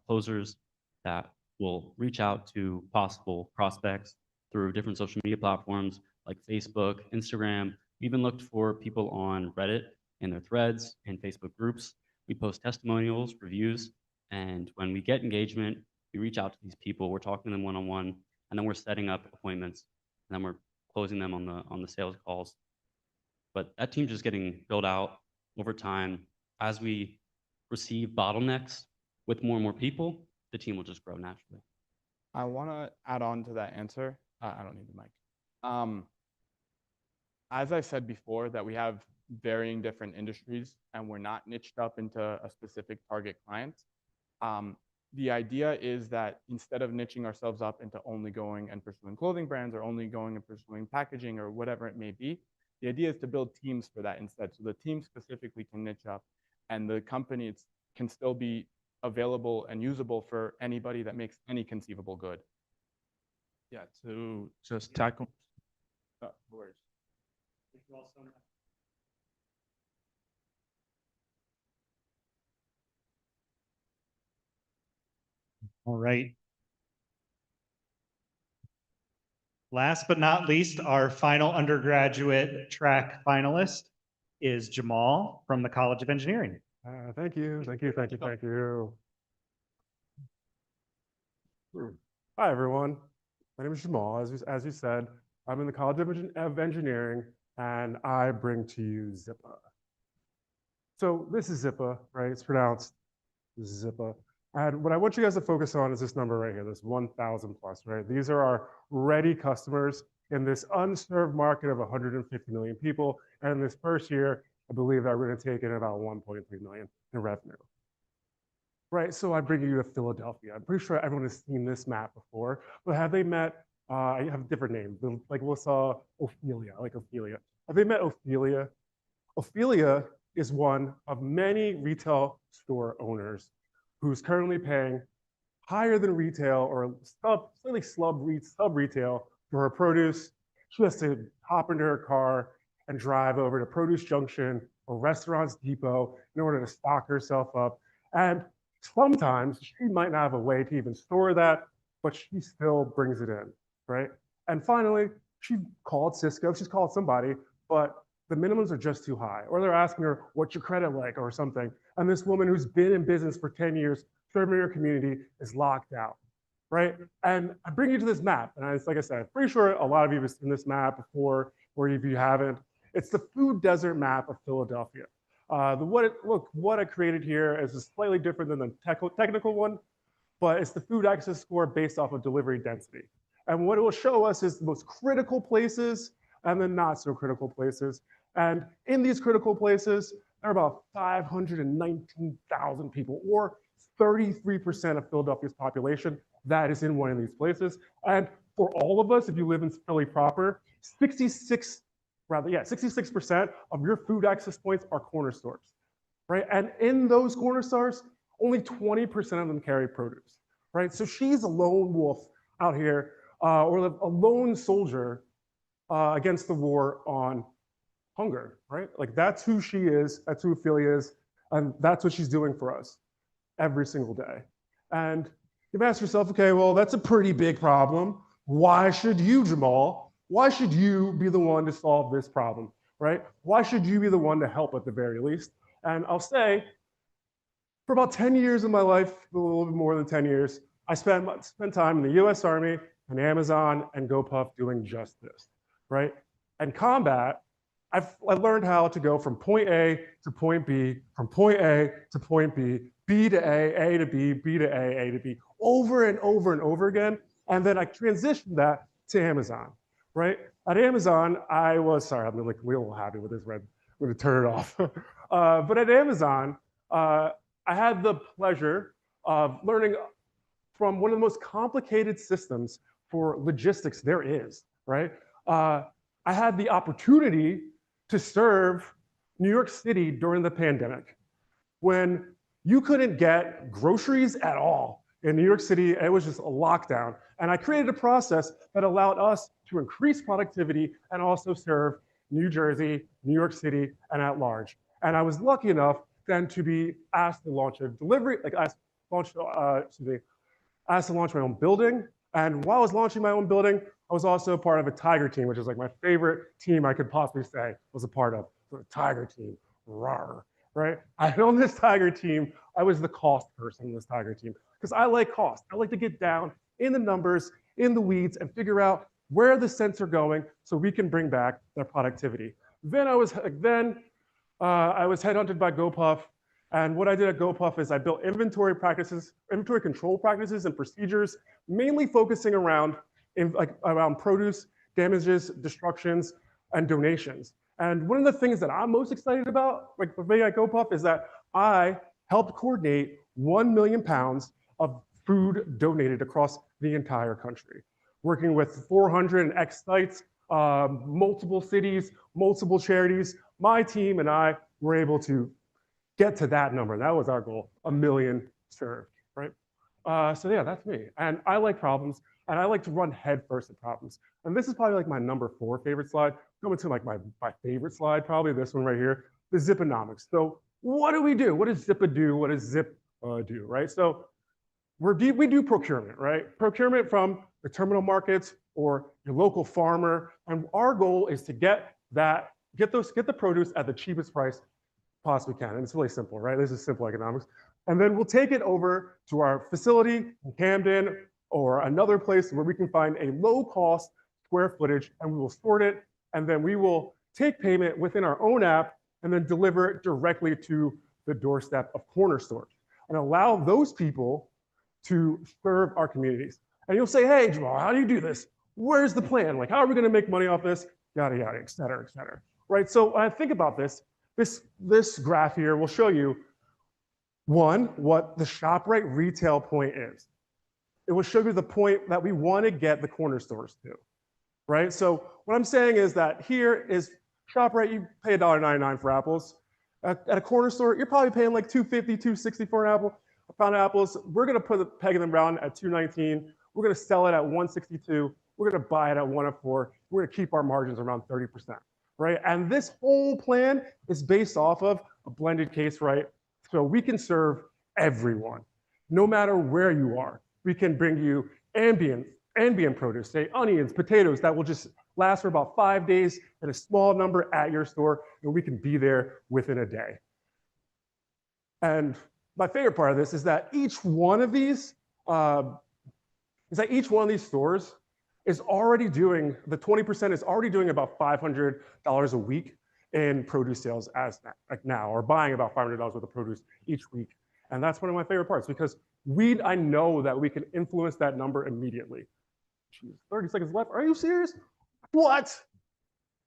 closers that will reach out to possible prospects through different social media platforms like Facebook, Instagram. We even looked for people on Reddit in their threads and Facebook groups. We post testimonials, reviews, and when we get engagement, we reach out to these people. We're talking to them one-on-one, and then we're setting up appointments, and then we're closing them on the sales calls. But that team's just getting built out over time. As we receive bottlenecks with more and more people, the team will just grow naturally. I want to add on to that answer. I don't need the mic. As I said before, that we have varying different industries and we're not niched up into a specific target client. The idea is that instead of niching ourselves up into only going and pursuing clothing brands or only going and pursuing packaging or whatever it may be, The idea is to build teams for that instead. So the team specifically can niche up and the company can still be available and usable for anybody that makes any conceivable good. Yeah, to just tackle. Words. All right. Last but not least, our final undergraduate track finalist is Jamal from the College of Engineering. Thank you. Hi, everyone. My name is Jamal. As you said, I'm in the College of Engineering, and I bring to you Zippa. So this is Zippa, right? It's pronounced Zippa. And what I want you guys to focus on is this number right here, this 1,000 plus, right? These are our ready customers in this unserved market of 150 million people. And in this first year, I believe that we're going to take in about 1.3 million in revenue. Right, so I bring you to Philadelphia. I'm pretty sure everyone has seen this map before, but have they met, I have different names, like we saw Ophelia, like Ophelia. Have they met Ophelia? Ophelia is one of many retail store owners who's currently paying higher than retail or slightly sub retail for her produce. She has to hop into her car and drive over to Produce Junction or Restaurants Depot in order to stock herself up. And sometimes she might not have a way to even store that, but she still brings it in, right? And finally, she called Cisco, she's called somebody, but the minimums are just too high. Or they're asking her, what's your credit like or something. And this woman who's been in business for 10 years, serving her community, is locked out, right? And I bring you to this map. And like I said, I'm pretty sure a lot of you have seen this map before, or if you haven't. It's the food desert map of Philadelphia. What I created here is slightly different than the technical one, but it's the food access score based off of delivery density. And what it will show us is the most critical places and the not so critical places. And in these critical places, there are about 519,000 people, or 33% of Philadelphia's population that is in one of these places. And for all of us, if you live in Philly proper, 66% of your food access points are corner stores, right? And in those corner stores, only 20% of them carry produce, right? So she's a lone wolf out here, or a lone soldier against the war on hunger, right? Like that's who she is, that's who Ophelia is, and that's what she's doing for us every single day. And you've asked yourself, okay, well, that's a pretty big problem. Why should you, Jamal? Why should you be the one to solve this problem, right? Why should you be the one to help at the very least? And I'll say, for about 10 years of my life, a little bit more than 10 years, I spent time in the US Army and Amazon and GoPuff doing just this, right? And combat, I learned how to go from point A to point B, from point A to point B, B to A to B, B to A to B, over and over and over again. And then I transitioned that to Amazon, right? At Amazon, I was, sorry, I'm like real happy with this red, I'm gonna turn it off. But at Amazon, I had the pleasure of learning from one of the most complicated systems for logistics there is, right? I had the opportunity to serve New York City during the pandemic when you couldn't get groceries at all in New York City. It was just a lockdown. And I created a process that allowed us to increase productivity and also serve New Jersey, New York City, and at large. And I was lucky enough then to be asked to launch a delivery, asked to launch my own building. And while I was launching my own building, I was also part of a Tiger team, which is like my favorite team I could possibly say was a part of. So a Tiger team, rawr, right? On this Tiger team, I was the cost person in this Tiger team because I like cost. I like to get down in the numbers, in the weeds, and figure out where the cents are going so we can bring back their productivity. Then I was headhunted by GoPuff. And what I did at GoPuff is I built inventory control practices and procedures, mainly focusing around produce, damages, destructions, and donations. And one of the things that I'm most excited about, like for me at GoPuff, is that I helped coordinate 1 million pounds of food donated across the entire country, working with 400 and X sites multiple cities, multiple charities. My team and I were able to get to that number. That was our goal, 1 million served, right? So yeah, that's me. And I like problems, and I like to run headfirst at problems. And this is probably like my number 4 favorite slide. Coming to like my favorite slide, probably this one right here, the Ziponomics. So what do we do? What does Zipa do? What does Zip do, right? So we do procurement, right? Procurement from the terminal markets or your local farmer. And our goal is to get the produce at the cheapest price possibly can. And it's really simple, right? This is simple economics. And then we'll take it over to our facility in Camden or another place where we can find a low cost square footage, and we will sort it. And then we will take payment within our own app and then deliver it directly to the doorstep of corner stores and allow those people to serve our communities. And you'll say, hey, Jamal, how do you do this? Where's the plan? Like, how are we gonna make money off this? Yada, yada, et cetera, right? So when I think about this graph here will show you, one, what the ShopRite retail point is. It will show you the point that we wanna get the corner stores to, right? So what I'm saying is that here is ShopRite, you pay $1.99 for apples. At a corner store, you're probably paying like $2.50, $2.60 for an apple. A pound of apples, we're gonna put the peg in the round at $2.19. We're gonna sell it at $1.62. We're gonna buy it at $1.04. We're gonna keep our margins around 30%, right? And this whole plan is based off of a blended case, right? So we can serve everyone, no matter where you are. We can bring you ambient produce, say onions, potatoes, that will just last for about 5 days in a small number at your store, and we can be there within a day. And my favorite part of this is that each one of these stores is already doing, the 20% is already doing about $500 a week in produce sales now, or buying about $500 worth of produce each week. And that's one of my favorite parts because I know that we can influence that number immediately. Jeez, 30 seconds left. Are you serious? What?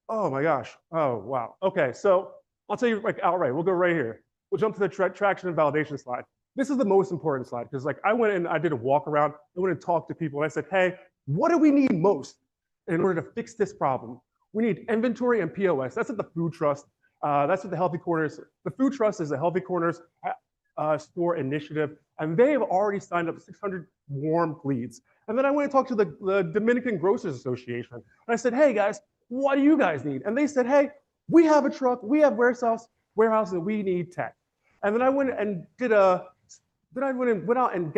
Oh my gosh. Oh, wow. Okay, so I'll tell you like outright, we'll go right here. We'll jump to the traction and validation slide. This is the most important slide because like I went and I did a walk around. I went and talked to people and I said, hey, what do we need most in order to fix this problem? We need inventory and POS. That's at the Food Trust. That's what the Healthy Corners. The Food Trust is the Healthy Corners store initiative, and they have already signed up 600 warm leads. And then I went and talked to the Dominican Grocers Association. And I said, hey guys, what do you guys need? And they said, hey, we have a truck, we have warehouse, and we need tech. And then I went and went out and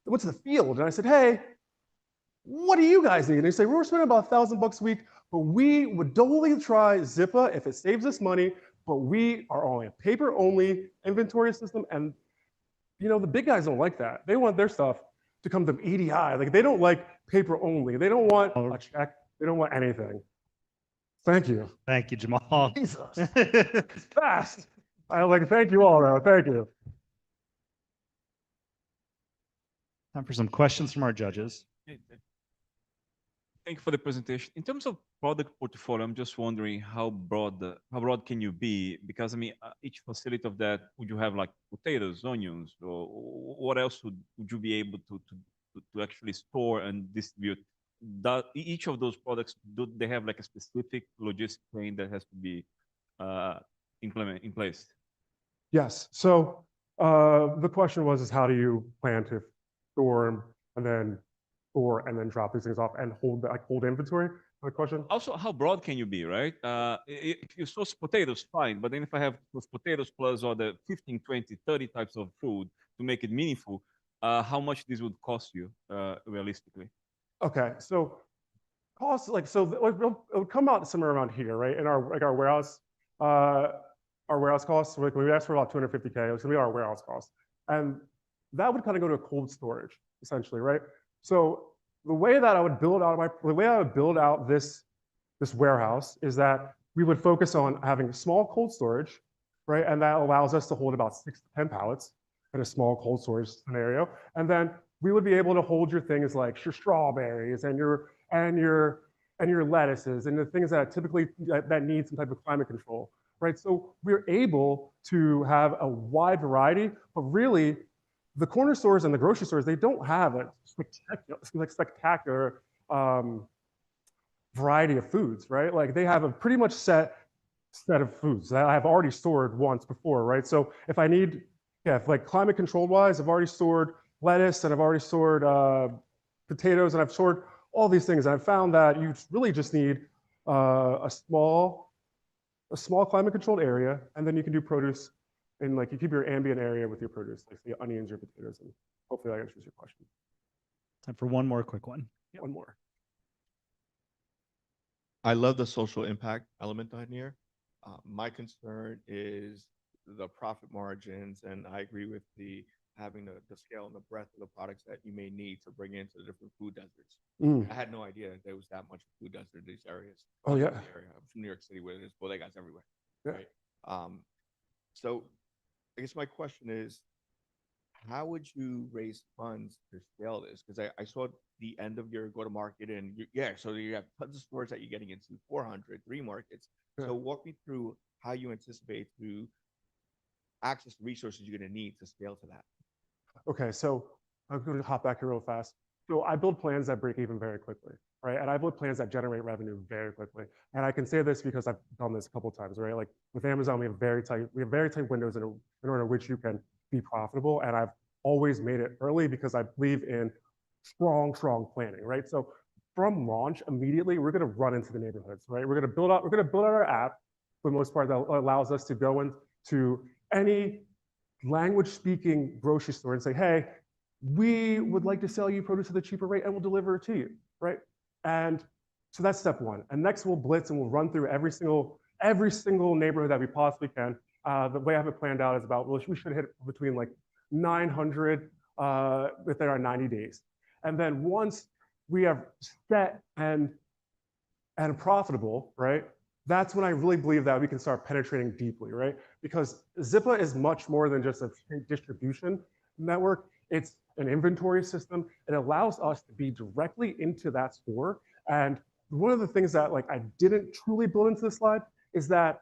went to the field, and I said, hey, what do you guys need? And they say, we're spending about $1,000 a week, but we would totally try Zipa if it saves us money, but we are only a paper-only inventory system, and the big guys don't like that. They want their stuff to come to EDI. Like they don't like paper-only. They don't want a check. They don't want anything. Thank you. Thank you, Jamal. Jesus, it's fast. Thank you all, though. Thank you. Time for some questions from our judges. Thank you for the presentation. In terms of product portfolio, I'm just wondering how broad can you be? Because I mean, each facility of that, would you have like potatoes, onions, or what else would you be able to actually store and distribute? Each of those products, do they have like a specific logistic chain that has to be implemented in place? Yes. So the question is how do you plan to store and then drop these things off and hold inventory? My question. Also, how broad can you be, right? If you source potatoes, fine. But then if I have those potatoes plus all the 15, 20, 30 types of food to make it meaningful, how much this would cost you realistically? Okay, so cost it would come out somewhere around here, right? In our warehouse, costs. We asked for about $250K. It's gonna be our warehouse cost, and that would kind of go to cold storage essentially, right? So the way that I would build out this warehouse is that we would focus on having small cold storage, right? And that allows us to hold about 6 to 10 pallets in a small cold storage scenario. And then we would be able to hold your things like your strawberries and your lettuces and the things that typically that need some type of climate control, right? So we're able to have a wide variety, but really the corner stores and the grocery stores, they don't have a spectacular variety of foods, right? Like they have a pretty much set of foods that I've already stored once before, right? So if I need, yeah, if like climate controlled wise, I've already stored lettuce and I've already stored potatoes and I've stored all these things. And I've found that you really just need a small climate controlled area, and then you can do produce in like you keep your ambient area with your produce, like the onions or potatoes, and hopefully that answers your question. Time for one more quick one. One more. I love the social impact element on here. My concern is the profit margins, and I agree with the having the scale and the breadth of the products that you may need to bring into the different food deserts. I had no idea there was that much food desert in these areas. Oh yeah. I'm from New York City, where there's bodegas everywhere. Yeah. Right. So I guess my question is, how would you raise funds to scale this? Because I saw the end of your go-to-market, and so you have tons of stores that you're getting into, 400, 3 markets. Yeah. So walk me through how you anticipate to access the resources you're going to need to scale to that. Okay, so I'm going to hop back here real fast. So I build plans that break even very quickly, right? And I build plans that generate revenue very quickly. And I can say this because I've done this a couple of times, right? Like with Amazon, we have very tight windows in order which you can be profitable. And I've always made it early because I believe in strong planning, right? So from launch, immediately we're going to run into the neighborhoods, right? We're going to build out our app for the most part that allows us to go into any language speaking grocery store and say, hey, we would like to sell you produce at a cheaper rate and we'll deliver it to you, right? And so that's step one. And next we'll blitz and we'll run through every single neighborhood that we possibly can. The way I have it planned out is about, well, we should hit between like 900 within our 90 days. And then once we have set and profitable, right? That's when I really believe that we can start penetrating deeply, right? Because Zippa is much more than just a distribution network. It's an inventory system. It allows us to be directly into that store. And one of the things that like I didn't truly build into the slide is that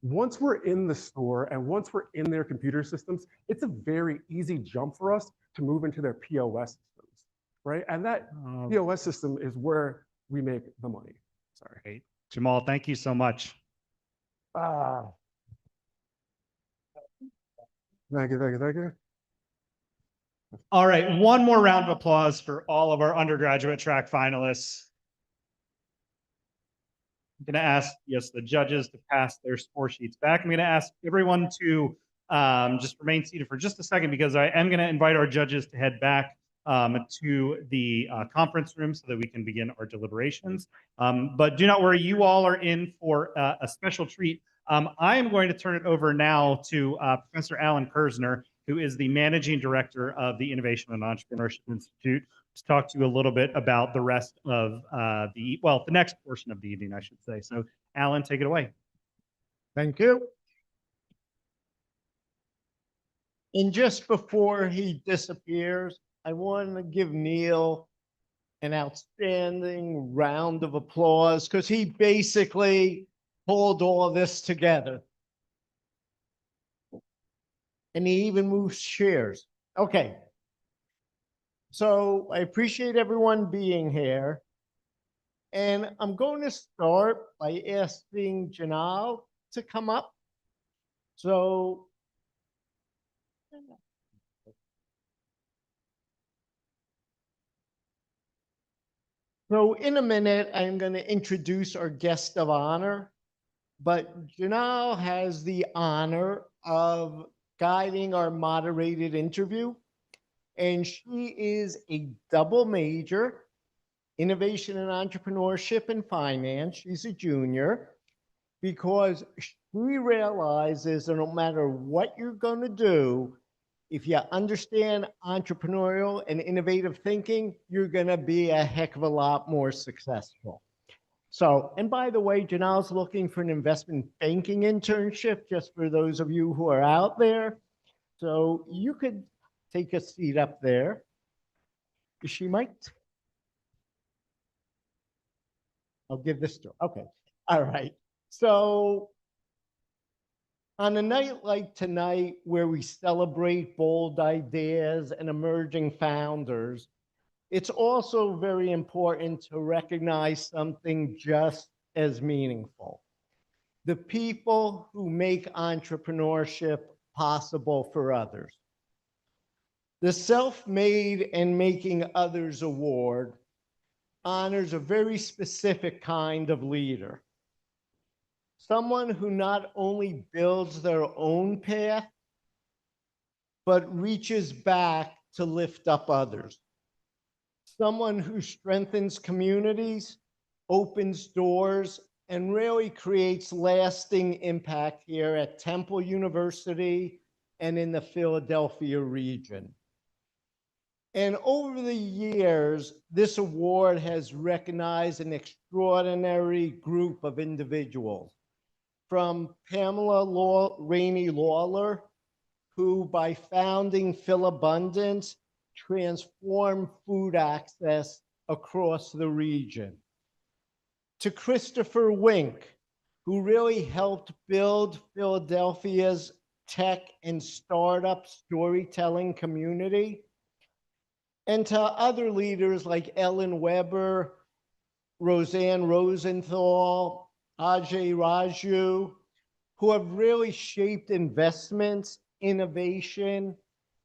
once we're in the store and once we're in their computer systems, it's a very easy jump for us to move into their POS systems, right? And that POS system is where we make the money. Sorry. Great. Jamal, thank you so much. Thank you. All right, one more round of applause for all of our undergraduate track finalists. I'm going to ask, the judges to pass their score sheets back. I'm going to ask everyone to just remain seated for just a second because I am going to invite our judges to head back to the conference room so that we can begin our deliberations. But do not worry, you all are in for a special treat. I am going to turn it over now to Professor Alan Kersner, who is the Managing Director of the Innovation and Entrepreneurship Institute, to talk to you a little bit about the rest of the next portion of the evening, I should say. So Alan, take it away. Thank you. And just before he disappears, I want to give Neil an outstanding round of applause because he basically pulled all this together. And he even moves chairs. Okay. So I appreciate everyone being here. And I'm going to start by asking Janal to come up. So in a minute, I'm going to introduce our guest of honor, but Janal has the honor of guiding our moderated interview, and she is a double major, innovation and entrepreneurship and finance. She's a junior because she realizes that no matter what you're going to do, if you understand entrepreneurial and innovative thinking, you're going to be a heck of a lot more successful. So, and by the way, Janal's looking for an investment banking internship, just for those of you who are out there. So you could take a seat up there. She might. I'll give this to her. Okay. All right. So on a night like tonight, where we celebrate bold ideas and emerging founders, it's also very important to recognize something just as meaningful. The people who make entrepreneurship possible for others. The Self-Made and Making Others Award honors a very specific kind of leader. Someone who not only builds their own path, but reaches back to lift up others. Someone who strengthens communities, opens doors, and really creates lasting impact here at Temple University and in the Philadelphia region. And over the years, this award has recognized an extraordinary group of individuals, from Pamela Rainey Lawler, who by founding Philabundance transformed food access across the region, to Christopher Wink, who really helped build Philadelphia's tech and startup storytelling community, and to other leaders like Ellen Weber, Roseanne Rosenthal, Ajay Raju, who have really shaped investments, innovation,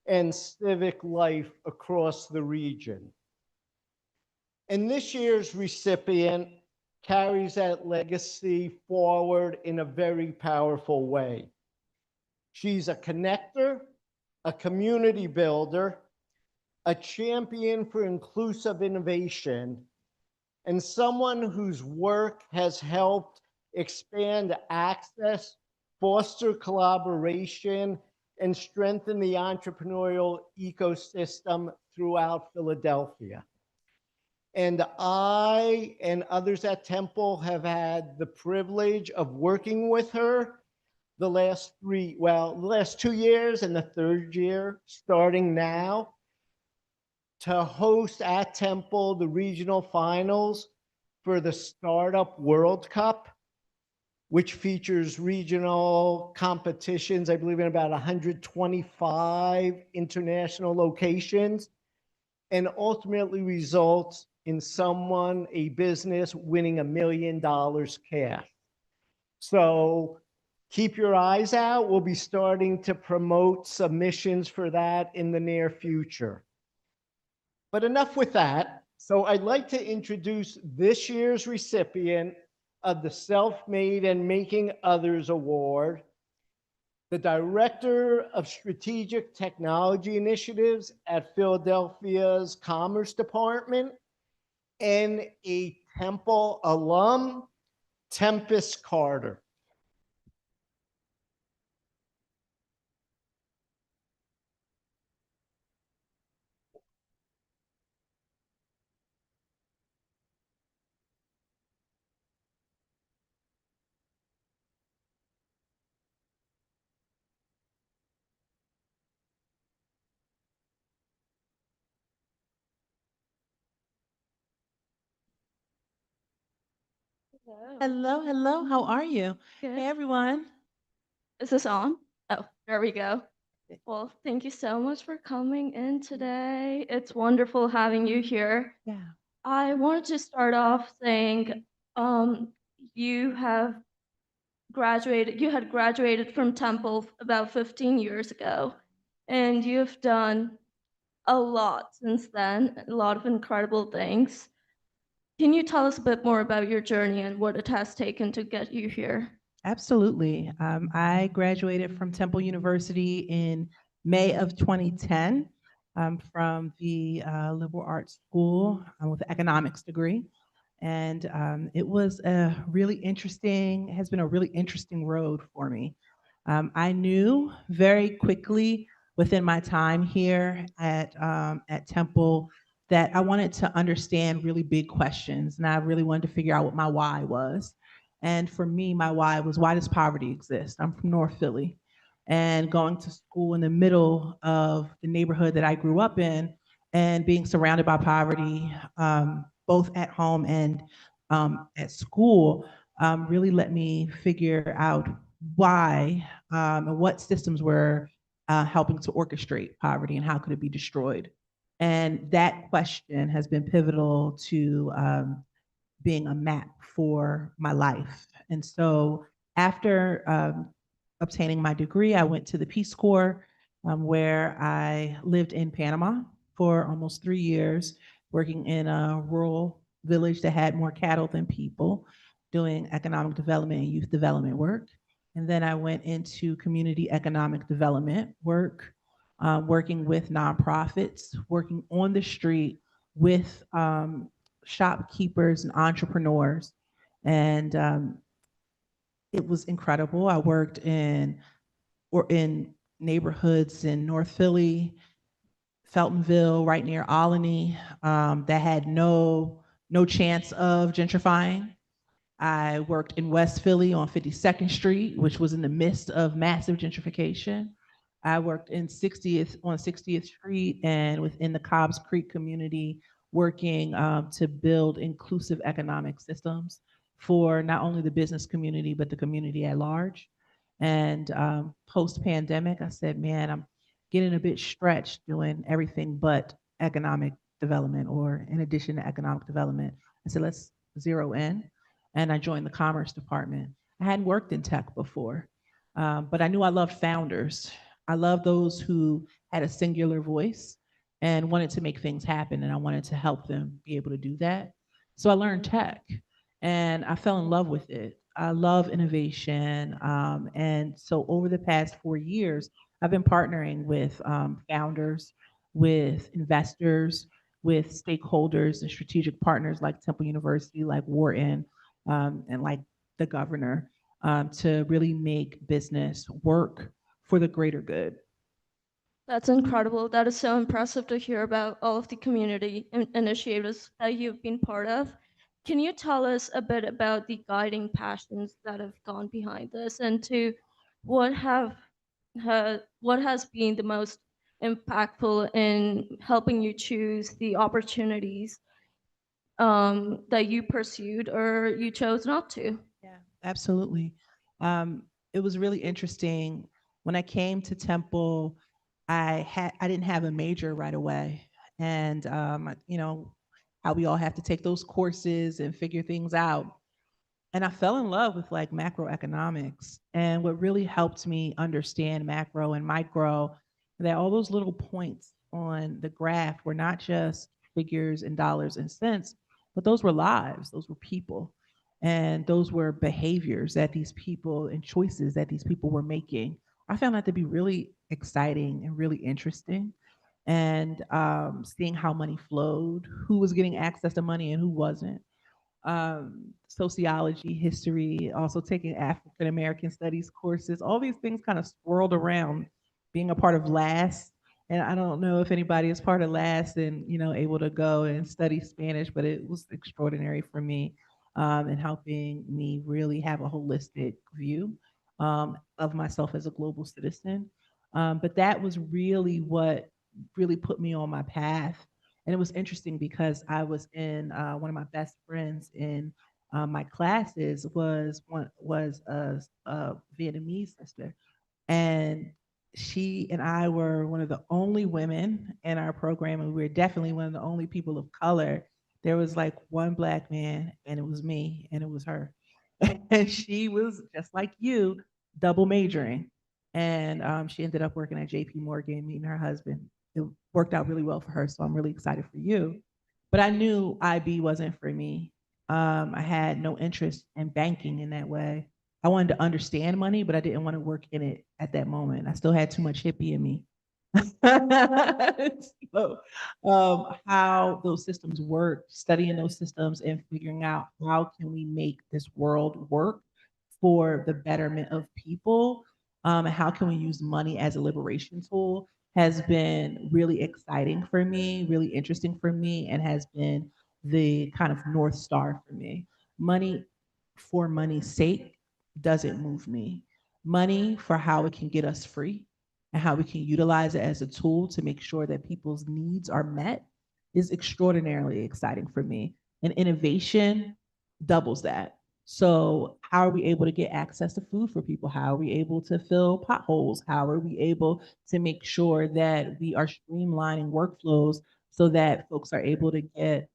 and civic life across the region. And this year's recipient carries that legacy forward in a very powerful way. She's a connector, a community builder, a champion for inclusive innovation, and someone whose work has helped expand access, foster collaboration, and strengthen the entrepreneurial ecosystem throughout Philadelphia. And I and others at Temple have had the privilege of working with her the last 2 years and the third year, starting now, to host at Temple the regional finals for the Startup World Cup, which features regional competitions, I believe in about 125 international locations, and ultimately results in a business winning $1 million cash. So keep your eyes out. We'll be starting to promote submissions for that in the near future. But enough with that. So I'd like to introduce this year's recipient of the Self-Made and Making Others Award, the Director of Strategic Technology Initiatives at Philadelphia's Commerce Department, and a Temple alum, Tempest Carter. Hello, hello. How are you? Good. Hey, everyone. Is this on? Oh, there we go. Well, thank you so much for coming in today. It's wonderful having you here. Yeah. I wanted to start off saying you had graduated from Temple about 15 years ago, and you've done a lot since then, a lot of incredible things. Can you tell us a bit more about your journey and what it has taken to get you here? Absolutely. I graduated from Temple University in May of 2010 from the liberal arts school with an economics degree. And it was has been a really interesting road for me. I knew very quickly within my time here at Temple that I wanted to understand really big questions, and I really wanted to figure out what my why was. And for me, my why was, why does poverty exist? I'm from North Philly, and going to school in the middle of the neighborhood that I grew up in and being surrounded by poverty, both at home and at school, really let me figure out why and what systems were helping to orchestrate poverty and how could it be destroyed. And that question has been pivotal to being a map for my life. And so after obtaining my degree, I went to the Peace Corps, where I lived in Panama for almost 3 years, working in a rural village that had more cattle than people, doing economic development and youth development work. And then I went into community economic development work, working with nonprofits, working on the street with shopkeepers and entrepreneurs. And it was incredible. I worked in neighborhoods in North Philly, Feltonville, right near Albany, that had no chance of gentrifying. I worked in West Philly on 52nd Street, which was in the midst of massive gentrification. I worked in 60th on 60th Street and within the Cobbs Creek community, working to build inclusive economic systems for not only the business community but the community at large. And post pandemic, I said, man, I'm getting a bit stretched doing everything but economic development or in addition to economic development. I said, let's zero in. And I joined the Commerce Department. I hadn't worked in tech before, but I knew I loved founders. I loved those who had a singular voice and wanted to make things happen, and I wanted to help them be able to do that. So I learned tech, and I fell in love with it. I love innovation, and so over the past 4 years, I've been partnering with founders, with investors, with stakeholders and strategic partners like Temple University, like Wharton, and like the governor, to really make business work for the greater good. That's incredible. That is so impressive to hear about all of the community initiatives that you've been part of. Can you tell us a bit about the guiding passions that have gone behind this, and to what what has been the most impactful in helping you choose the opportunities that you pursued or you chose not to? Yeah, absolutely. It was really interesting. When I came to Temple, I didn't have a major right away, and how we all have to take those courses and figure things out. And I fell in love with like macroeconomics. And what really helped me understand macro and micro, that all those little points on the graph were not just figures and dollars and cents, but those were lives, those were people. And those were behaviors that these people and choices that these people were making. I found that to be really exciting and really interesting. And seeing how money flowed, who was getting access to money and who wasn't, sociology, history, also taking African American studies courses. All these things kind of swirled around being a part of LAS. And I don't know if anybody is part of LAS and able to go and study Spanish, but it was extraordinary for me, in helping me really have a holistic view of myself as a global citizen. But that was really what really put me on my path. And it was interesting because I was in one of my best friends in my classes was a Vietnamese sister, and she and I were one of the only women in our program, and we were definitely one of the only people of color. There was like one black man, and it was me, and it was her, and she was just like you, double majoring, and she ended up working at J.P. Morgan, meeting her husband. It worked out really well for her, so I'm really excited for you. But I knew IB wasn't for me. I had no interest in banking in that way. I wanted to understand money, but I didn't want to work in it at that moment. I still had too much hippie in me. So, how those systems work, studying those systems and figuring out how can we make this world work for the betterment of people, and how can we use money as a liberation tool has been really exciting for me, really interesting for me, and has been the kind of North Star for me. Money for money's sake doesn't move me. Money for how it can get us free and how we can utilize it as a tool to make sure that people's needs are met is extraordinarily exciting for me. And innovation doubles that. So, how are we able to get access to food for people? How are we able to fill potholes? How are we able to make sure that we are streamlining workflows so that folks are able to get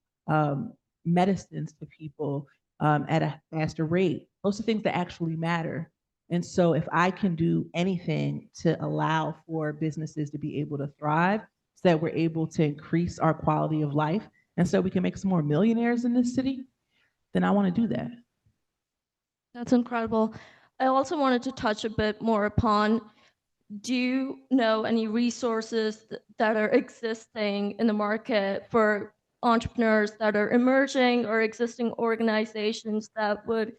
medicines to people at a faster rate. Those are things that actually matter. And so if I can do anything to allow for businesses to be able to thrive so that we're able to increase our quality of life and so we can make some more millionaires in this city, then I want to do that. That's incredible. I also wanted to touch a bit more upon, do you know any resources that are existing in the market for entrepreneurs that are emerging or existing organizations that would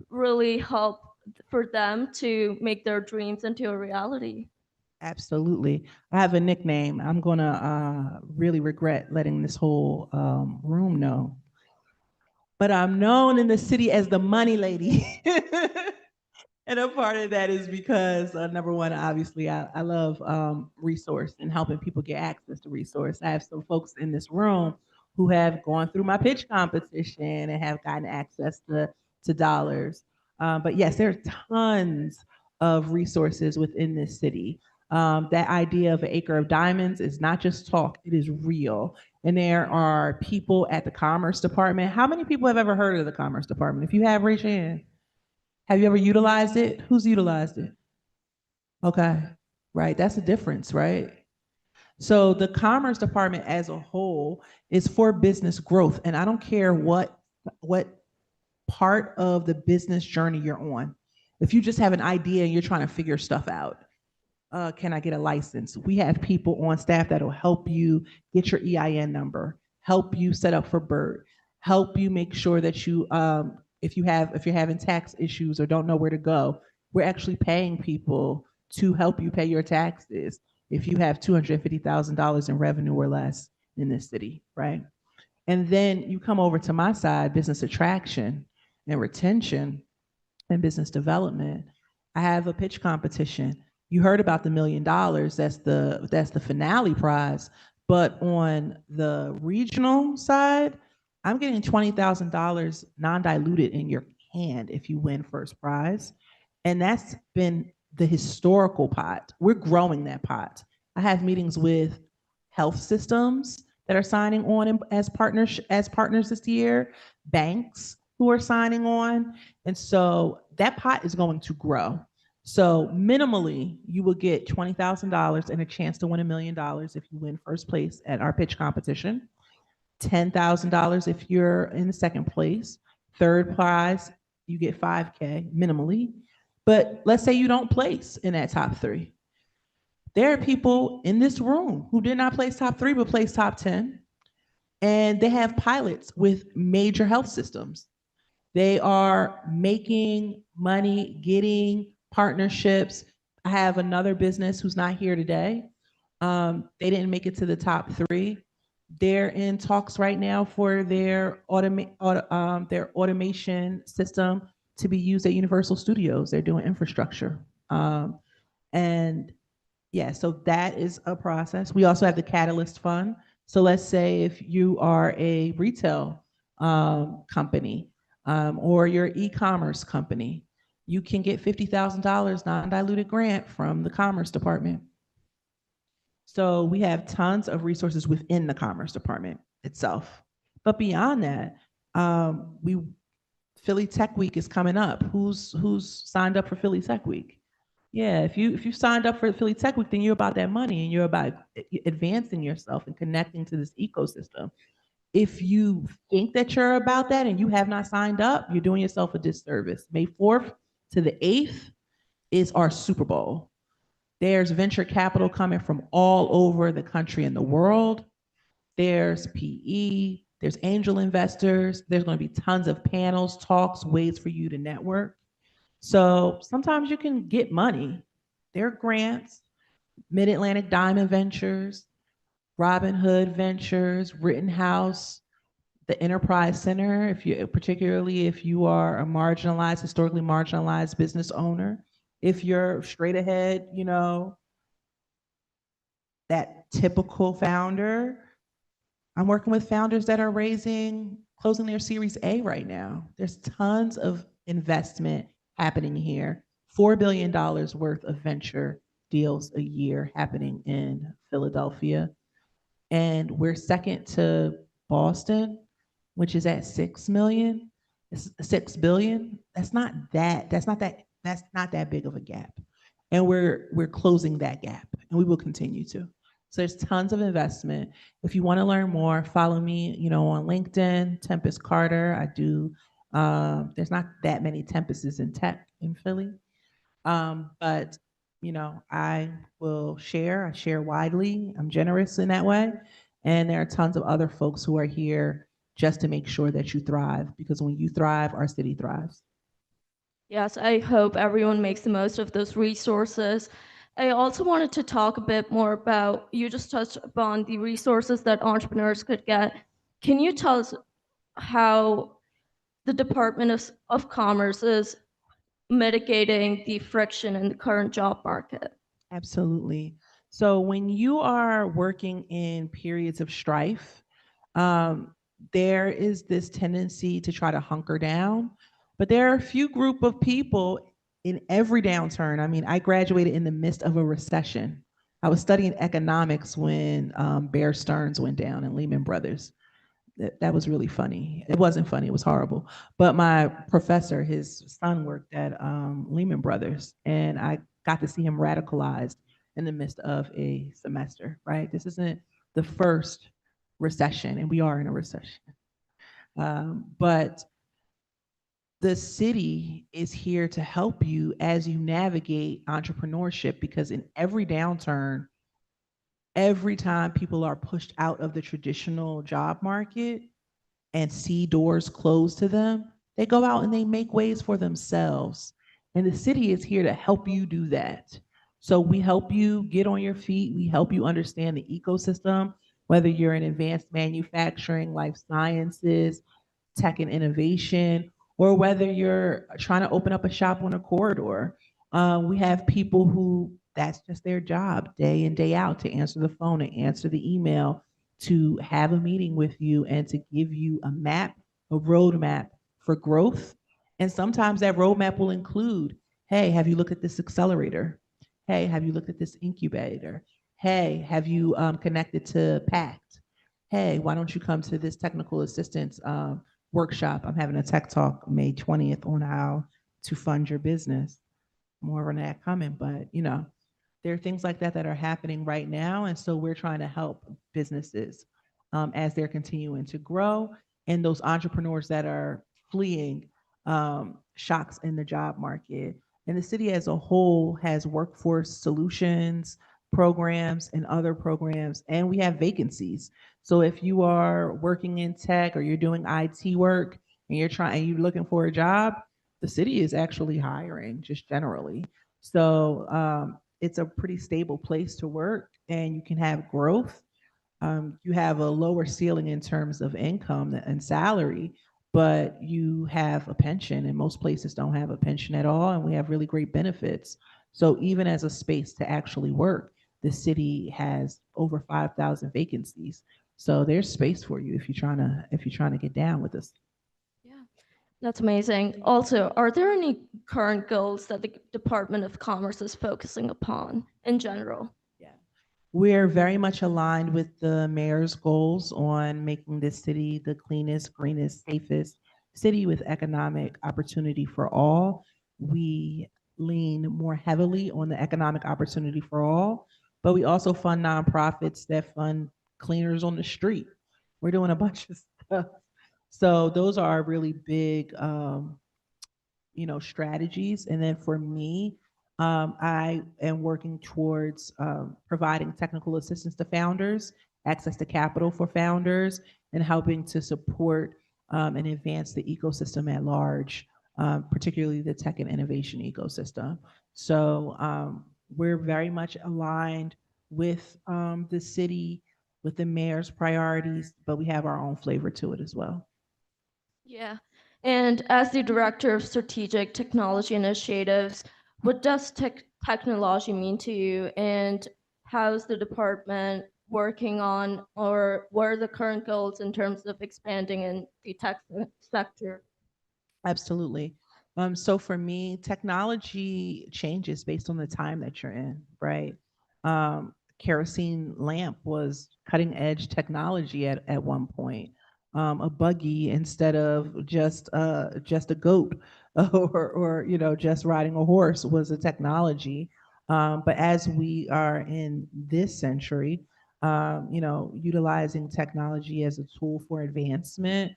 really help for them to make their dreams into a reality? Absolutely. I have a nickname. I'm going to really regret letting this whole room know. But I'm known in the city as the money lady. And a part of that is because, number one, obviously, I love resource and helping people get access to resource. I have some folks in this room who have gone through my pitch competition and have gotten access to dollars. But yes, there are tons of resources within this city. That idea of an acre of diamonds is not just talk, it is real. And there are people at the Commerce Department. How many people have ever heard of the Commerce Department? If you have, raise your hand. Have you ever utilized it? Who's utilized it? Okay, right. That's the difference, right? So the Commerce Department as a whole is for business growth. And I don't care what part of the business journey you're on. If you just have an idea and you're trying to figure stuff out, can I get a license? We have people on staff that'll help you get your EIN number, help you set up for BIRD, help you make sure that you, if you're having tax issues or don't know where to go, we're actually paying people to help you pay your taxes if you have $250,000 in revenue or less in this city, right? And then you come over to my side, business attraction and retention and business development. I have a pitch competition. You heard about the $1 million. That's the finale prize. But on the regional side, I'm getting $20,000 non-diluted in your hand if you win first prize. And that's been the historical pot. We're growing that pot. I have meetings with health systems that are signing on as partners this year, banks who are signing on. And so that pot is going to grow. So minimally, you will get $20,000 and a chance to win $1 million if you win first place at our pitch competition. $10,000 if you're in the second place. Third prize, you get $5K minimally. But let's say you don't place in that top 3. There are people in this room who did not place top 3 but placed top 10. And they have pilots with major health systems. They are making money, getting partnerships. I have another business who's not here today. They didn't make it to the top 3. They're in talks right now for their automation system to be used at Universal Studios. They're doing infrastructure. And yeah, so that is a process. We also have the Catalyst Fund. So let's say if you are a retail company or your e-commerce company, you can get $50,000 non-diluted grant from the Commerce Department. So we have tons of resources within the Commerce Department itself. But beyond that, Philly Tech Week is coming up. Who's signed up for Philly Tech Week? Yeah, if you signed up for Philly Tech Week, then you're about that money and you're about advancing yourself and connecting to this ecosystem. If you think that you're about that and you have not signed up, you're doing yourself a disservice. May 4th to the 8th is our Super Bowl. There's venture capital coming from all over the country and the world. There's PE, there's angel investors. There's going to be tons of panels, talks, ways for you to network. So sometimes you can get money. There are grants, Mid-Atlantic Diamond Ventures, Robin Hood Ventures, Rittenhouse, the Enterprise Center, particularly if you are a marginalized, historically marginalized business owner. If you're straight ahead, that typical founder. I'm working with founders that are closing their Series A right now. There's tons of investment happening here. $4 billion worth of venture deals a year happening in Philadelphia. and we're second to Boston, which is at 6 million. It's 6 billion. That's not that big of a gap. And we're closing that gap, and we will continue to. So there's tons of investment. If you want to learn more, follow me, on LinkedIn, Tempest Carter. I do there's not that many Tempests in tech in Philly. But I will share. I share widely. I'm generous in that way. And there are tons of other folks who are here just to make sure that you thrive, because when you thrive, our city thrives. Yes, I hope everyone makes the most of those resources. I also wanted to talk a bit more about, you just touched upon the resources that entrepreneurs could get. Can you tell us how the Department of Commerce is mitigating the friction in the current job market? Absolutely. So when you are working in periods of strife, um, there is this tendency to try to hunker down. But there are a few group of people in every downturn. I mean, I graduated in the midst of a recession. I was studying economics when Bear Stearns went down and Lehman Brothers. That was really funny. It wasn't funny, it was horrible. But my professor, his son worked at Lehman Brothers, and I got to see him radicalized in the midst of a semester, right? This isn't the first recession, and we are in a recession. But the city is here to help you as you navigate entrepreneurship, because in every downturn, every time people are pushed out of the traditional job market and see doors close to them, they go out and they make ways for themselves. And the city is here to help you do that. So we help you get on your feet. We help you understand the ecosystem, whether you're in advanced manufacturing, life sciences, tech and innovation, or whether you're trying to open up a shop on a corridor. We have people who that's just their job day in, day out, to answer the phone and answer the email, to have a meeting with you and to give you a map, a roadmap for growth. And sometimes that roadmap will include, hey, have you looked at this accelerator? Hey, have you looked at this incubator? Hey, have you connected to PACT? Hey, why don't you come to this technical assistance workshop? I'm having a tech talk May 20th on how to fund your business. More on that coming, but there are things like that that are happening right now. And so we're trying to help businesses as they're continuing to grow, and those entrepreneurs that are fleeing shocks in the job market. And the city as a whole has workforce solutions programs and other programs, and we have vacancies. So if you are working in tech or you're doing IT work and you're looking for a job, the city is actually hiring just generally. So it's a pretty stable place to work, and you can have growth. You have a lower ceiling in terms of income and salary, but you have a pension, and most places don't have a pension at all, and we have really great benefits. So even as a space to actually work, the city has over 5,000 vacancies. So there's space for you if you're trying to get down with us. That's amazing. Also, are there any current goals that the Department of Commerce is focusing upon in general? We're very much aligned with the mayor's goals on making this city the cleanest, greenest, safest city with economic opportunity for all. We lean more heavily on the economic opportunity for all, but we also fund nonprofits that fund cleaners on the street. We're doing a bunch of stuff. So those are really big strategies. And then for me, I am working towards providing technical assistance to founders, access to capital for founders, and helping to support and advance the ecosystem at large, particularly the tech and innovation ecosystem. So we're very much aligned with the city, with the mayor's priorities, but we have our own flavor to it as well. Yeah. And as the Director of Strategic Technology Initiatives, what does technology mean to you, and how's the department working on, or what are the current goals in terms of expanding in the tech sector? Absolutely. So for me, technology changes based on the time that you're in, right? kerosene lamp was cutting edge technology at one point. A buggy instead of just a goat or just riding a horse was a technology. But as we are in this century, utilizing technology as a tool for advancement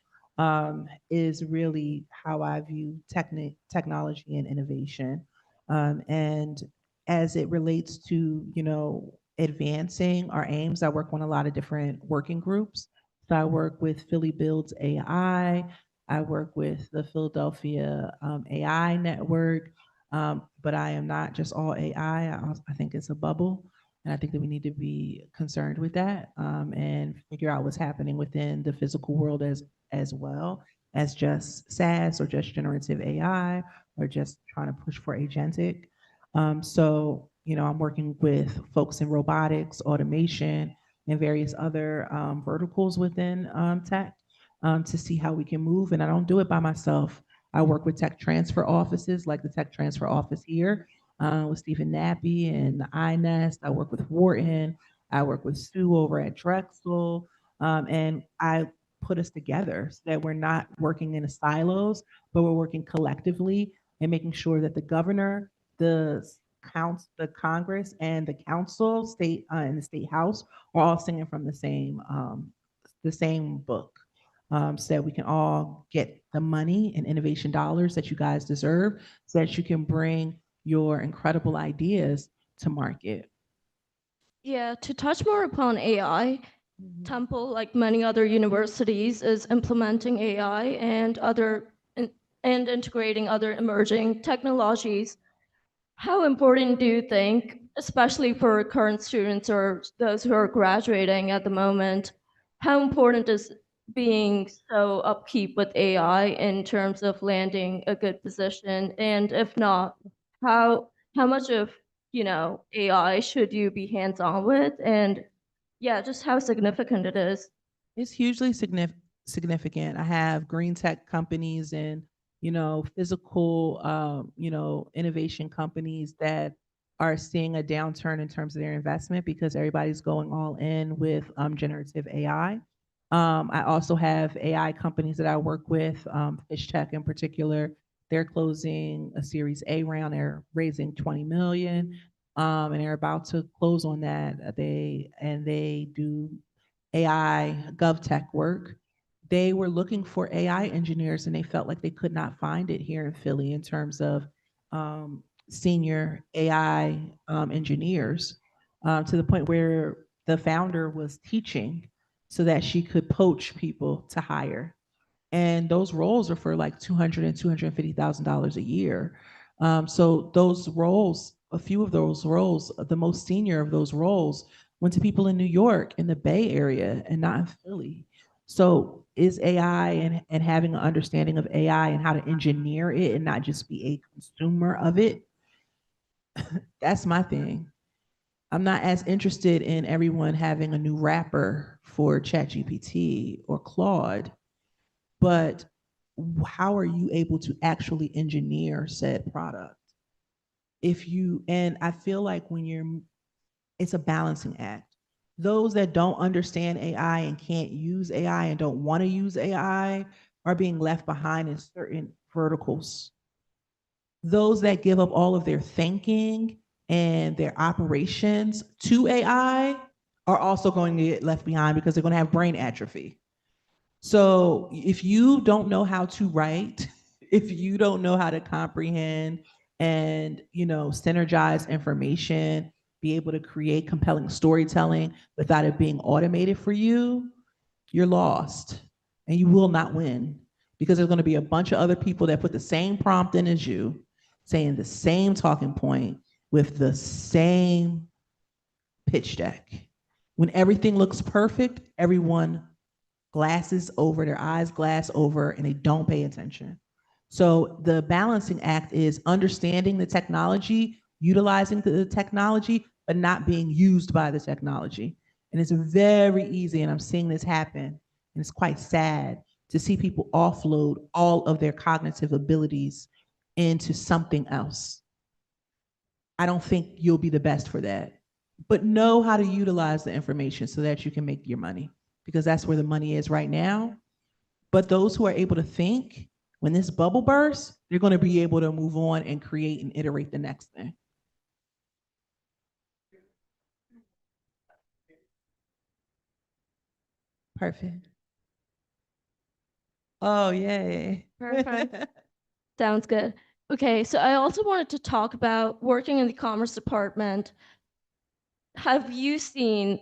is really how I view technology and innovation. And as it relates to, advancing our aims, I work on a lot of different working groups. So I work with Philly Builds AI. I work with the Philadelphia AI Network. But I am not just all AI. I think it's a bubble. And I think that we need to be concerned with that and figure out what's happening within the physical world as well as just SaaS or just generative AI or just trying to push for agentic. I'm working with folks in robotics, automation, and various other verticals within tech to see how we can move. And I don't do it by myself. I work with tech transfer offices like the tech transfer office here with Stephen Nappy and the iNest. I work with Wharton. I work with Stu over at Drexel. And I put us together so that we're not working in silos, but we're working collectively and making sure that the governor, the Congress, and the council, state and the state house are all singing from the same book, so that we can all get the money and innovation dollars that you guys deserve, so that you can bring your incredible ideas to market. Yeah, to touch more upon AI, Temple, like many other universities, is implementing AI and integrating other emerging technologies. How important do you think, especially for current students or those who are graduating at the moment, how important is being so upkeep with AI in terms of landing a good position? And if not, how much of AI should you be hands-on with? And yeah, just how significant it is. It's hugely significant. I have green tech companies and physical innovation companies that are seeing a downturn in terms of their investment because everybody's going all in with generative AI. I also have AI companies that I work with, Fish Tech in particular. They're closing a Series A round. They're raising 20 million, and they're about to close on that. They do AI GovTech work. They were looking for AI engineers and they felt like they could not find it here in Philly in terms of senior AI engineers, to the point where the founder was teaching so that she could poach people to hire. And those roles are for like $200,000 and $250,000 a year. So those roles, a few of those roles, the most senior of those roles went to people in New York, in the Bay Area, and not in Philly. So is AI and having an understanding of AI and how to engineer it and not just be a consumer of it, that's my thing. I'm not as interested in everyone having a new wrapper for ChatGPT or Claude, but how are you able to actually engineer said product? And I feel like it's a balancing act. Those that don't understand AI and can't use AI and don't want to use AI are being left behind in certain verticals. Those that give up all of their thinking and their operations to AI are also going to get left behind because they're going to have brain atrophy. So if you don't know how to write, if you don't know how to comprehend and synergize information, be able to create compelling storytelling without it being automated for you, you're lost and you will not win, because there's going to be a bunch of other people that put the same prompt in as you, saying the same talking point with the same pitch deck. When everything looks perfect, everyone glasses over, their eyes glass over, and they don't pay attention. So the balancing act is understanding the technology, utilizing the technology, but not being used by the technology. And it's very easy, and I'm seeing this happen, and it's quite sad to see people offload all of their cognitive abilities into something else. I don't think you'll be the best for that. but know how to utilize the information so that you can make your money, because that's where the money is right now. But those who are able to think, when this bubble bursts, they're going to be able to move on and create and iterate the next thing. Perfect. Oh, yay. Perfect. Sounds good. Okay, so I also wanted to talk about working in the commerce department. Have you seen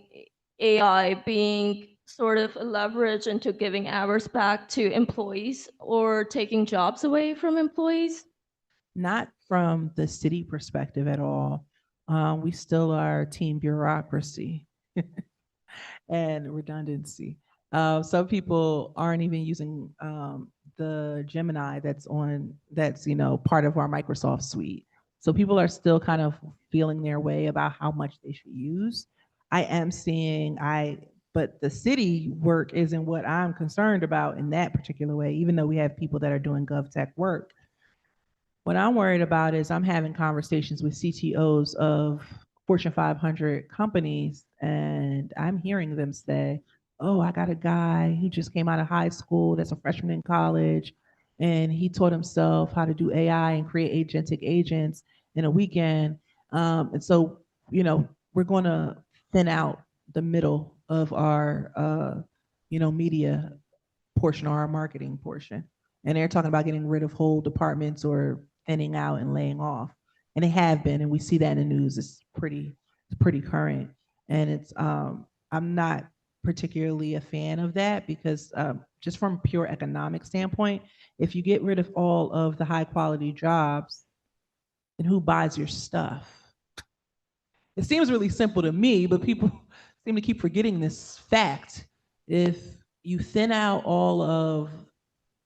AI being sort of a leverage into giving hours back to employees or taking jobs away from employees? Not from the city perspective at all. We still are team bureaucracy and redundancy. Some people aren't even using the Gemini that's part of our Microsoft suite. So people are still kind of feeling their way about how much they should use. But the city work isn't what I'm concerned about in that particular way, even though we have people that are doing GovTech work. What I'm worried about is I'm having conversations with CTOs of Fortune 500 companies, and I'm hearing them say, oh, I got a guy who just came out of high school that's a freshman in college, and he taught himself how to do AI and create agentic agents in a weekend. And so, we're going to thin out the middle of our, media portion or our marketing portion. And they're talking about getting rid of whole departments or thinning out and laying off. And they have been, and we see that in the news. It's pretty current. And I'm not particularly a fan of that because just from a pure economic standpoint, if you get rid of all of the high quality jobs, then who buys your stuff? It seems really simple to me, but people seem to keep forgetting this fact. If you thin out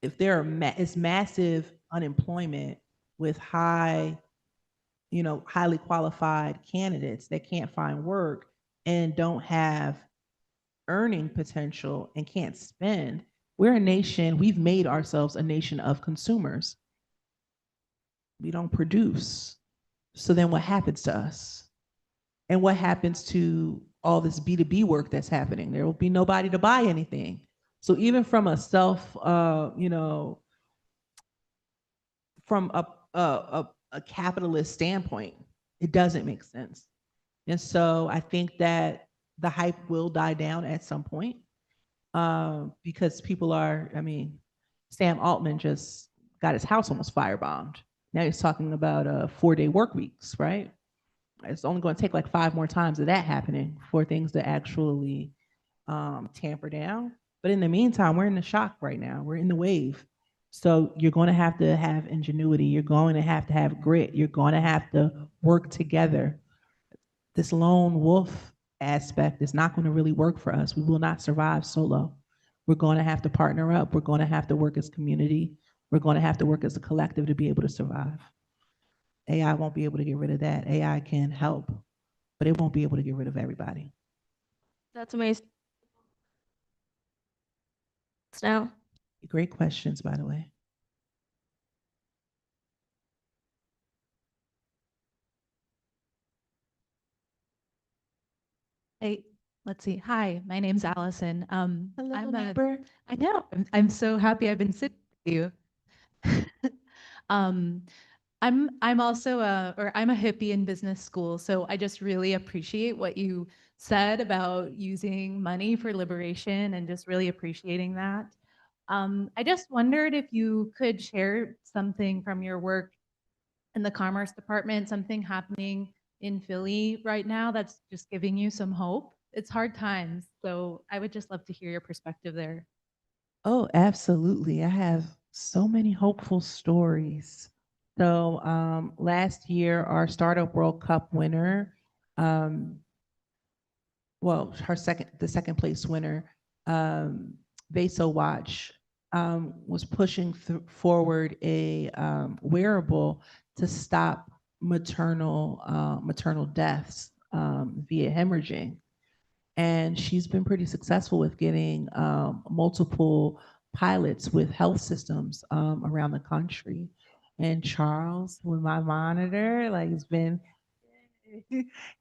if there is massive unemployment with highly qualified candidates that can't find work and don't have earning potential and can't spend, we've made ourselves a nation of consumers. We don't produce. So then what happens to us? And what happens to all this B2B work that's happening? There will be nobody to buy anything. So even from a from a capitalist standpoint, it doesn't make sense. And so I think that the hype will die down at some point because Sam Altman just got his house almost firebombed. Now he's talking about 4-day work weeks, right? It's only going to take like 5 more times of that happening for things to actually tamper down. But in the meantime, we're in the shock right now. We're in the wave. So you're going to have ingenuity. You're going to have grit. You're going to have to work together. This lone wolf aspect is not going to really work for us. We will not survive solo. We're going to have to partner up. We're going to have to work as community. We're going to have to work as a collective to be able to survive. AI won't be able to get rid of that. AI can help, but it won't be able to get rid of everybody. That's amazing. Now, great questions, by the way. Hey, let's see. Hi, my name's Allison. Hello, I'm neighbor. I know. I'm so happy I've been sitting with you. I'm also I'm a hippie in business school, so I just really appreciate what you said about using money for liberation and just really appreciating that. I just wondered if you could share something from your work in the commerce department, something happening in Philly right now that's just giving you some hope. It's hard times, so I would just love to hear your perspective there. Oh, absolutely. I have so many hopeful stories. So last year, our Startup World Cup winner, the second place winner, Vaso Watch, was pushing forward a wearable to stop maternal deaths via hemorrhaging. And she's been pretty successful with getting multiple pilots with health systems around the country. And Charles, with my monitor, like it's been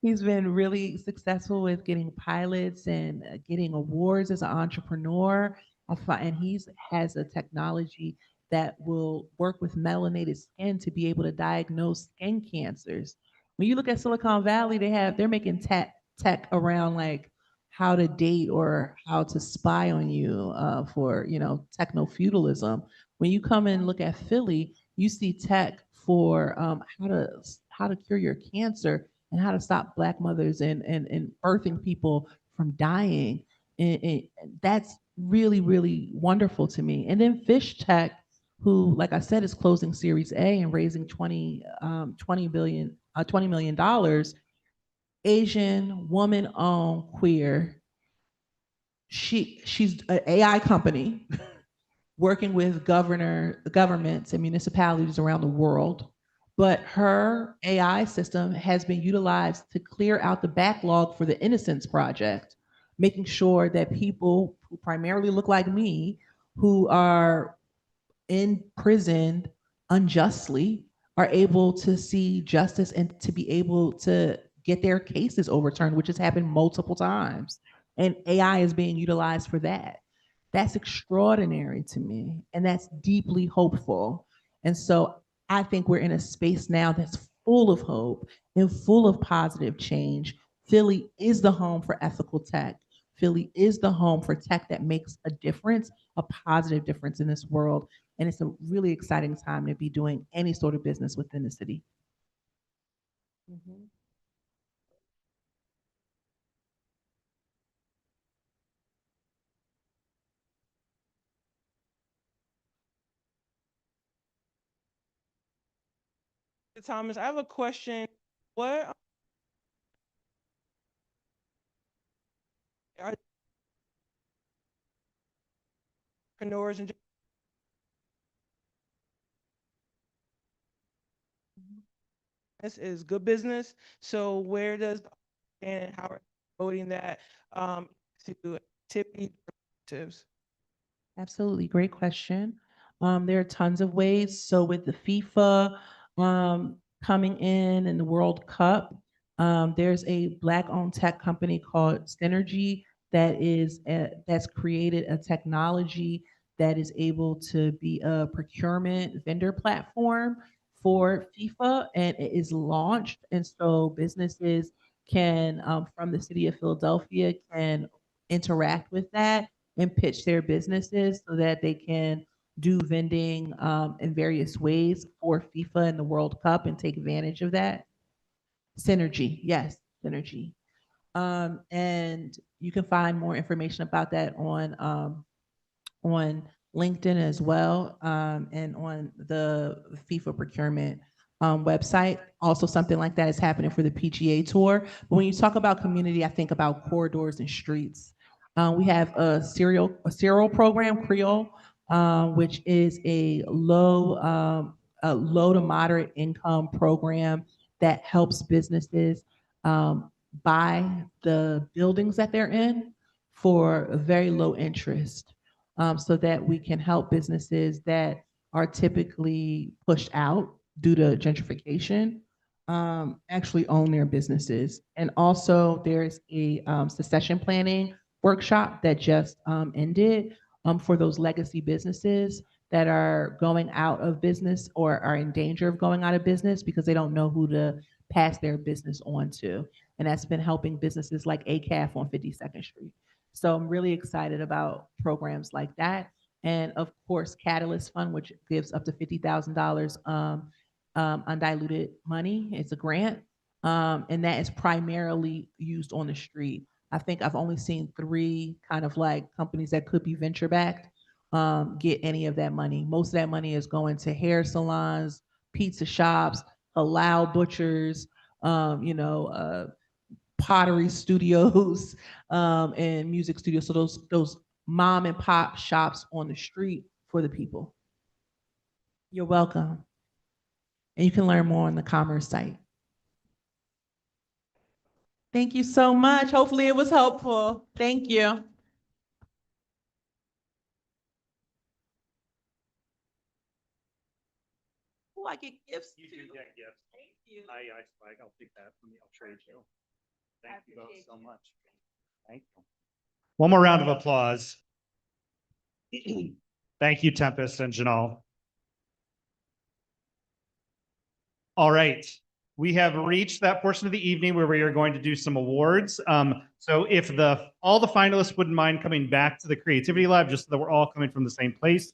He's been really successful with getting pilots and getting awards as an entrepreneur. And he's has a technology that will work with melanated skin to be able to diagnose skin cancers. When you look at Silicon Valley, they're making tech around like how to date or how to spy on you for techno feudalism. When you come and look at Philly, you see tech for how to cure your cancer and how to stop Black mothers and birthing people from dying. And that's really, really wonderful to me. And then Fish Tech, who, like I said, is closing Series A and raising $20 million, Asian, woman-owned, queer. She's an AI company working with governments and municipalities around the world. But her AI system has been utilized to clear out the backlog for the Innocence Project, making sure that people who primarily look like me, who are imprisoned unjustly, are able to see justice and to be able to get their cases overturned, which has happened multiple times. And AI is being utilized for that. That's extraordinary to me, and that's deeply hopeful. And so I think we're in a space now that's full of hope and full of positive change. Philly is the home for ethical tech. Philly is the home for tech that makes a difference, a positive difference in this world. And it's a really exciting time to be doing any sort of business within the city. Mm-hmm. Thomas, I have a question. What are entrepreneurs and this is good business? So where does and how are promoting that to activity directives? Absolutely. Great question. There are tons of ways. So with the FIFA coming in and the World Cup, there's a Black-owned tech company called Synergy that's created a technology that is able to be a procurement vendor platform for FIFA, and it is launched. And so businesses can, from the city of Philadelphia, can interact with that and pitch their businesses so that they can do vending in various ways for FIFA and the World Cup and take advantage of that. Synergy, yes, Synergy. And you can find more information about that on LinkedIn as well, and on the FIFA procurement website. Also, something like that is happening for the PGA Tour. But when you talk about community, I think about corridors and streets. We have a cereal program, Creole, which is a low to moderate income program that helps businesses buy the buildings that they're in for a very low interest, so that we can help businesses that are typically pushed out due to gentrification actually own their businesses. And also there's a succession planning workshop that just ended for those legacy businesses that are going out of business or are in danger of going out of business because they don't know who to pass their business on to. And that's been helping businesses like ACAF on 52nd Street. So I'm really excited about programs like that. And of course, Catalyst Fund, which gives up to $50,000 undiluted money. It's a grant. And that is primarily used on the street. I think I've only seen 3 kind of like companies that could be venture backed get any of that money. Most of that money is going to hair salons, pizza shops, halal butchers, pottery studios, and music studios. So those mom and pop shops on the street for the people. You're welcome. And you can learn more on the Commerce site. Thank you so much. Hopefully it was helpful. Thank you. Oh, I get gifts too. You do get gifts. Thank you. I swag. I'll take that. I'll trade you. Thank you both so much. Thank you. One more round of applause. Thank you, Tempest and Janal. All right. We have reached that portion of the evening where we are going to do some awards. So if all the finalists wouldn't mind coming back to the Creativity Lab, just so that we're all coming from the same place,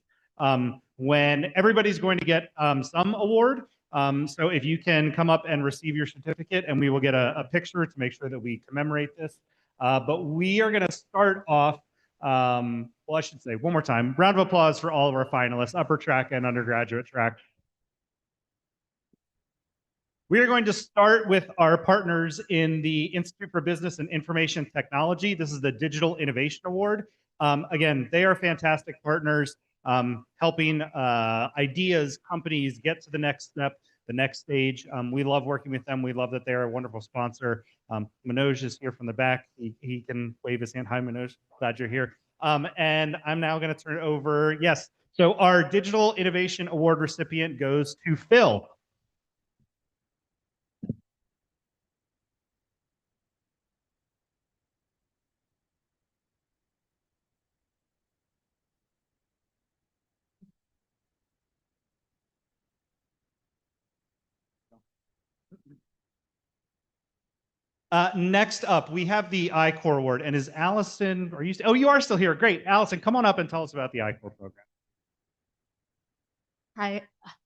when everybody's going to get some award. So if you can come up and receive your certificate, and we will get a picture to make sure that we commemorate this. But we are going to start off, well, I should say one more time, round of applause for all of our finalists, upper track and undergraduate track. We are going to start with our partners in the Institute for Business and Information Technology. This is the Digital Innovation Award. Again, they are fantastic partners, helping ideas, companies get to the next step, the next stage. We love working with them. We love that they're a wonderful sponsor. Manoj is here from the back. He can wave his hand. Hi, Manoj. Glad you're here. And I'm now going to turn it over. Yes. So our Digital Innovation Award recipient goes to Phil. Next up, we have the I-Corps Award. And is Allison, oh, you are still here. Great. Allison, come on up and tell us about the I-Corps program. Hi,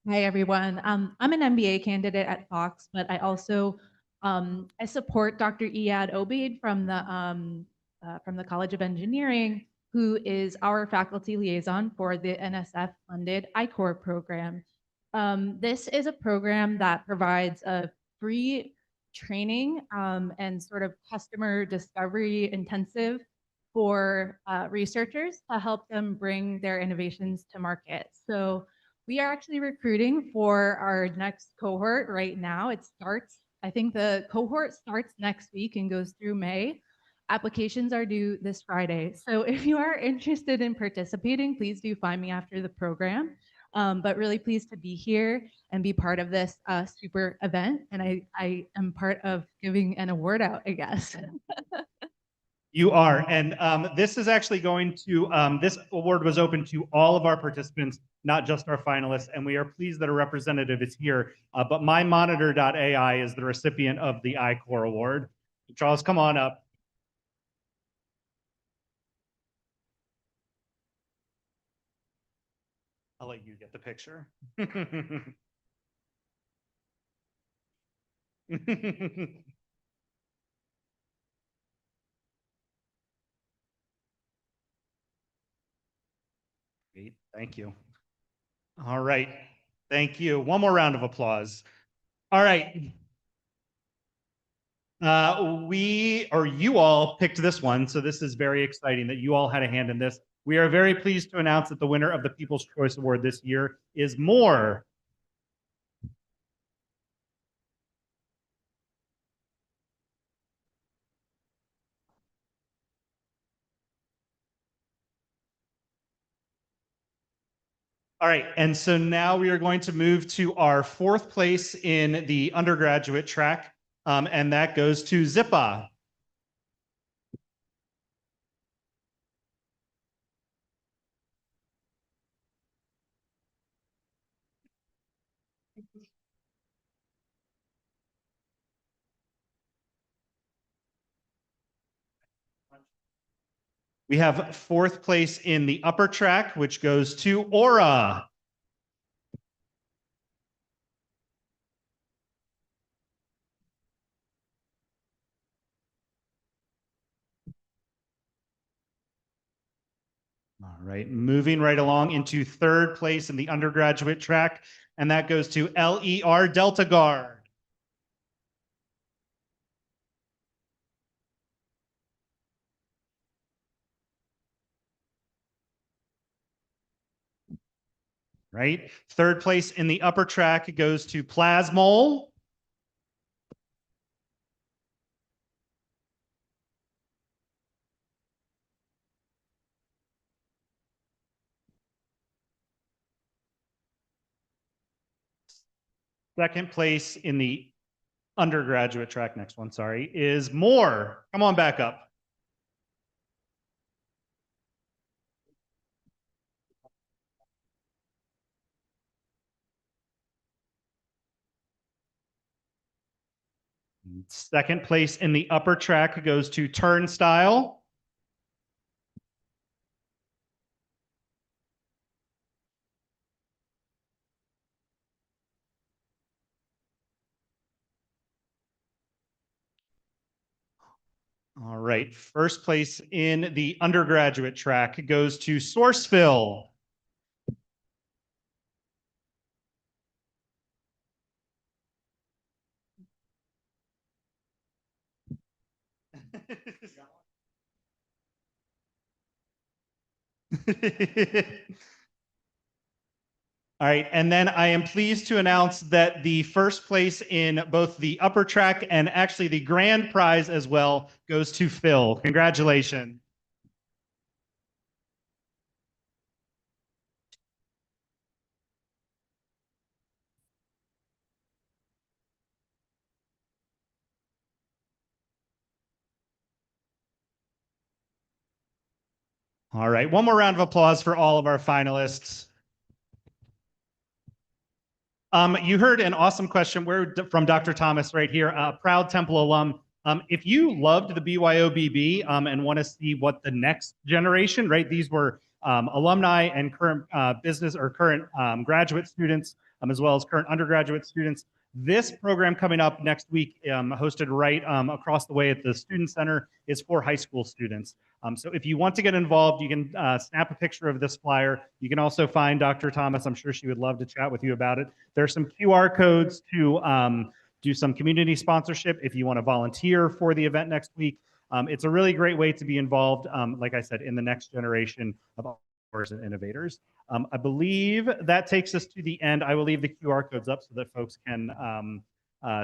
everyone. I'm an MBA candidate at Fox, but I also I support Dr. Iyad Obeid from the College of Engineering, who is our faculty liaison for the NSF-funded I-Corps program. This is a program that provides a free training and sort of customer discovery intensive for researchers to help them bring their innovations to market. So we are actually recruiting for our next cohort right now. I think the cohort starts next week and goes through May. Applications are due this Friday. So if you are interested in participating, please do find me after the program. But really pleased to be here and be part of this super event. And I am part of giving an award out, I guess. You are, and this is actually going to, this award was open to all of our participants, not just our finalists, and we are pleased that a representative is here. But MyMonitor.ai is the recipient of the I-Corps Award. Charles, come on up. I'll let you get the picture. Great, thank you. All right, thank you. One more round of applause. All right. You all picked this one, so this is very exciting that you all had a hand in this. We are very pleased to announce that the winner of the People's Choice Award this year is More. All right, and so now we are going to move to our fourth place in the undergraduate track, and that goes to Zippa. We have fourth place in the upper track, which goes to Aura. All right, moving right along into third place in the undergraduate track, and that goes to LER Delta Guard. Right, third place in the upper track goes to Plasmol. Second place in the undergraduate track, next one, sorry, is Moore. Come on back up. Second place in the upper track goes to Turnstile. All right, first place in the undergraduate track goes to Sourceville. All right, and then I am pleased to announce that the first place in both the upper track and actually the grand prize as well goes to Phil. Congratulations. All right, one more round of applause for all of our finalists. You heard an awesome question from Dr. Thomas right here, a proud Temple alum. If you loved the BYOBB and want to see what the next generation, right? These were alumni and current business or current graduate students, as well as current undergraduate students. This program coming up next week, hosted right across the way at the Student Center, is for high school students. So if you want to get involved, you can snap a picture of this flyer. You can also find Dr. Thomas. I'm sure she would love to chat with you about it. There are some QR codes to do some community sponsorship if you want to volunteer for the event next week. It's a really great way to be involved, like I said, in the next generation of entrepreneurs and innovators. I believe that takes us to the end. I will leave the QR codes up so that folks can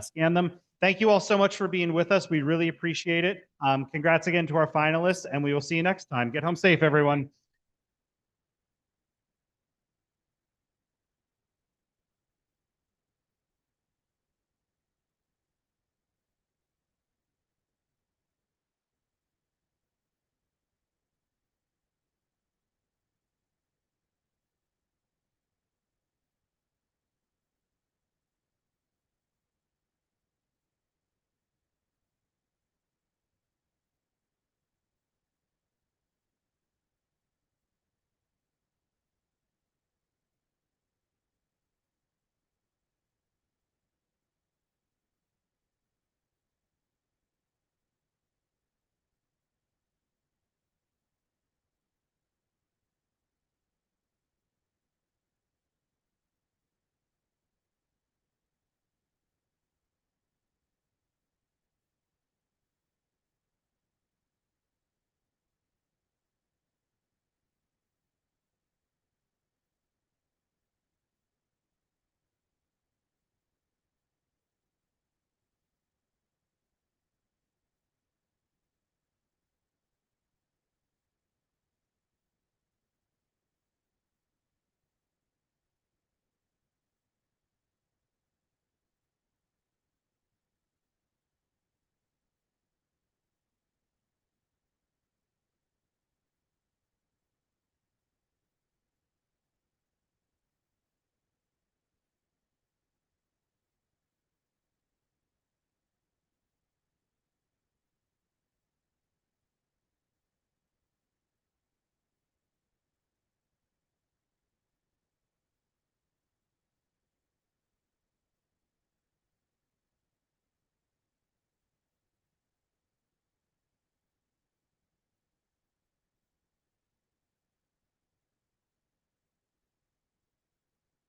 scan them. Thank you all so much for being with us. We really appreciate it. Congrats again to our finalists, and we will see you next time. Get home safe, everyone.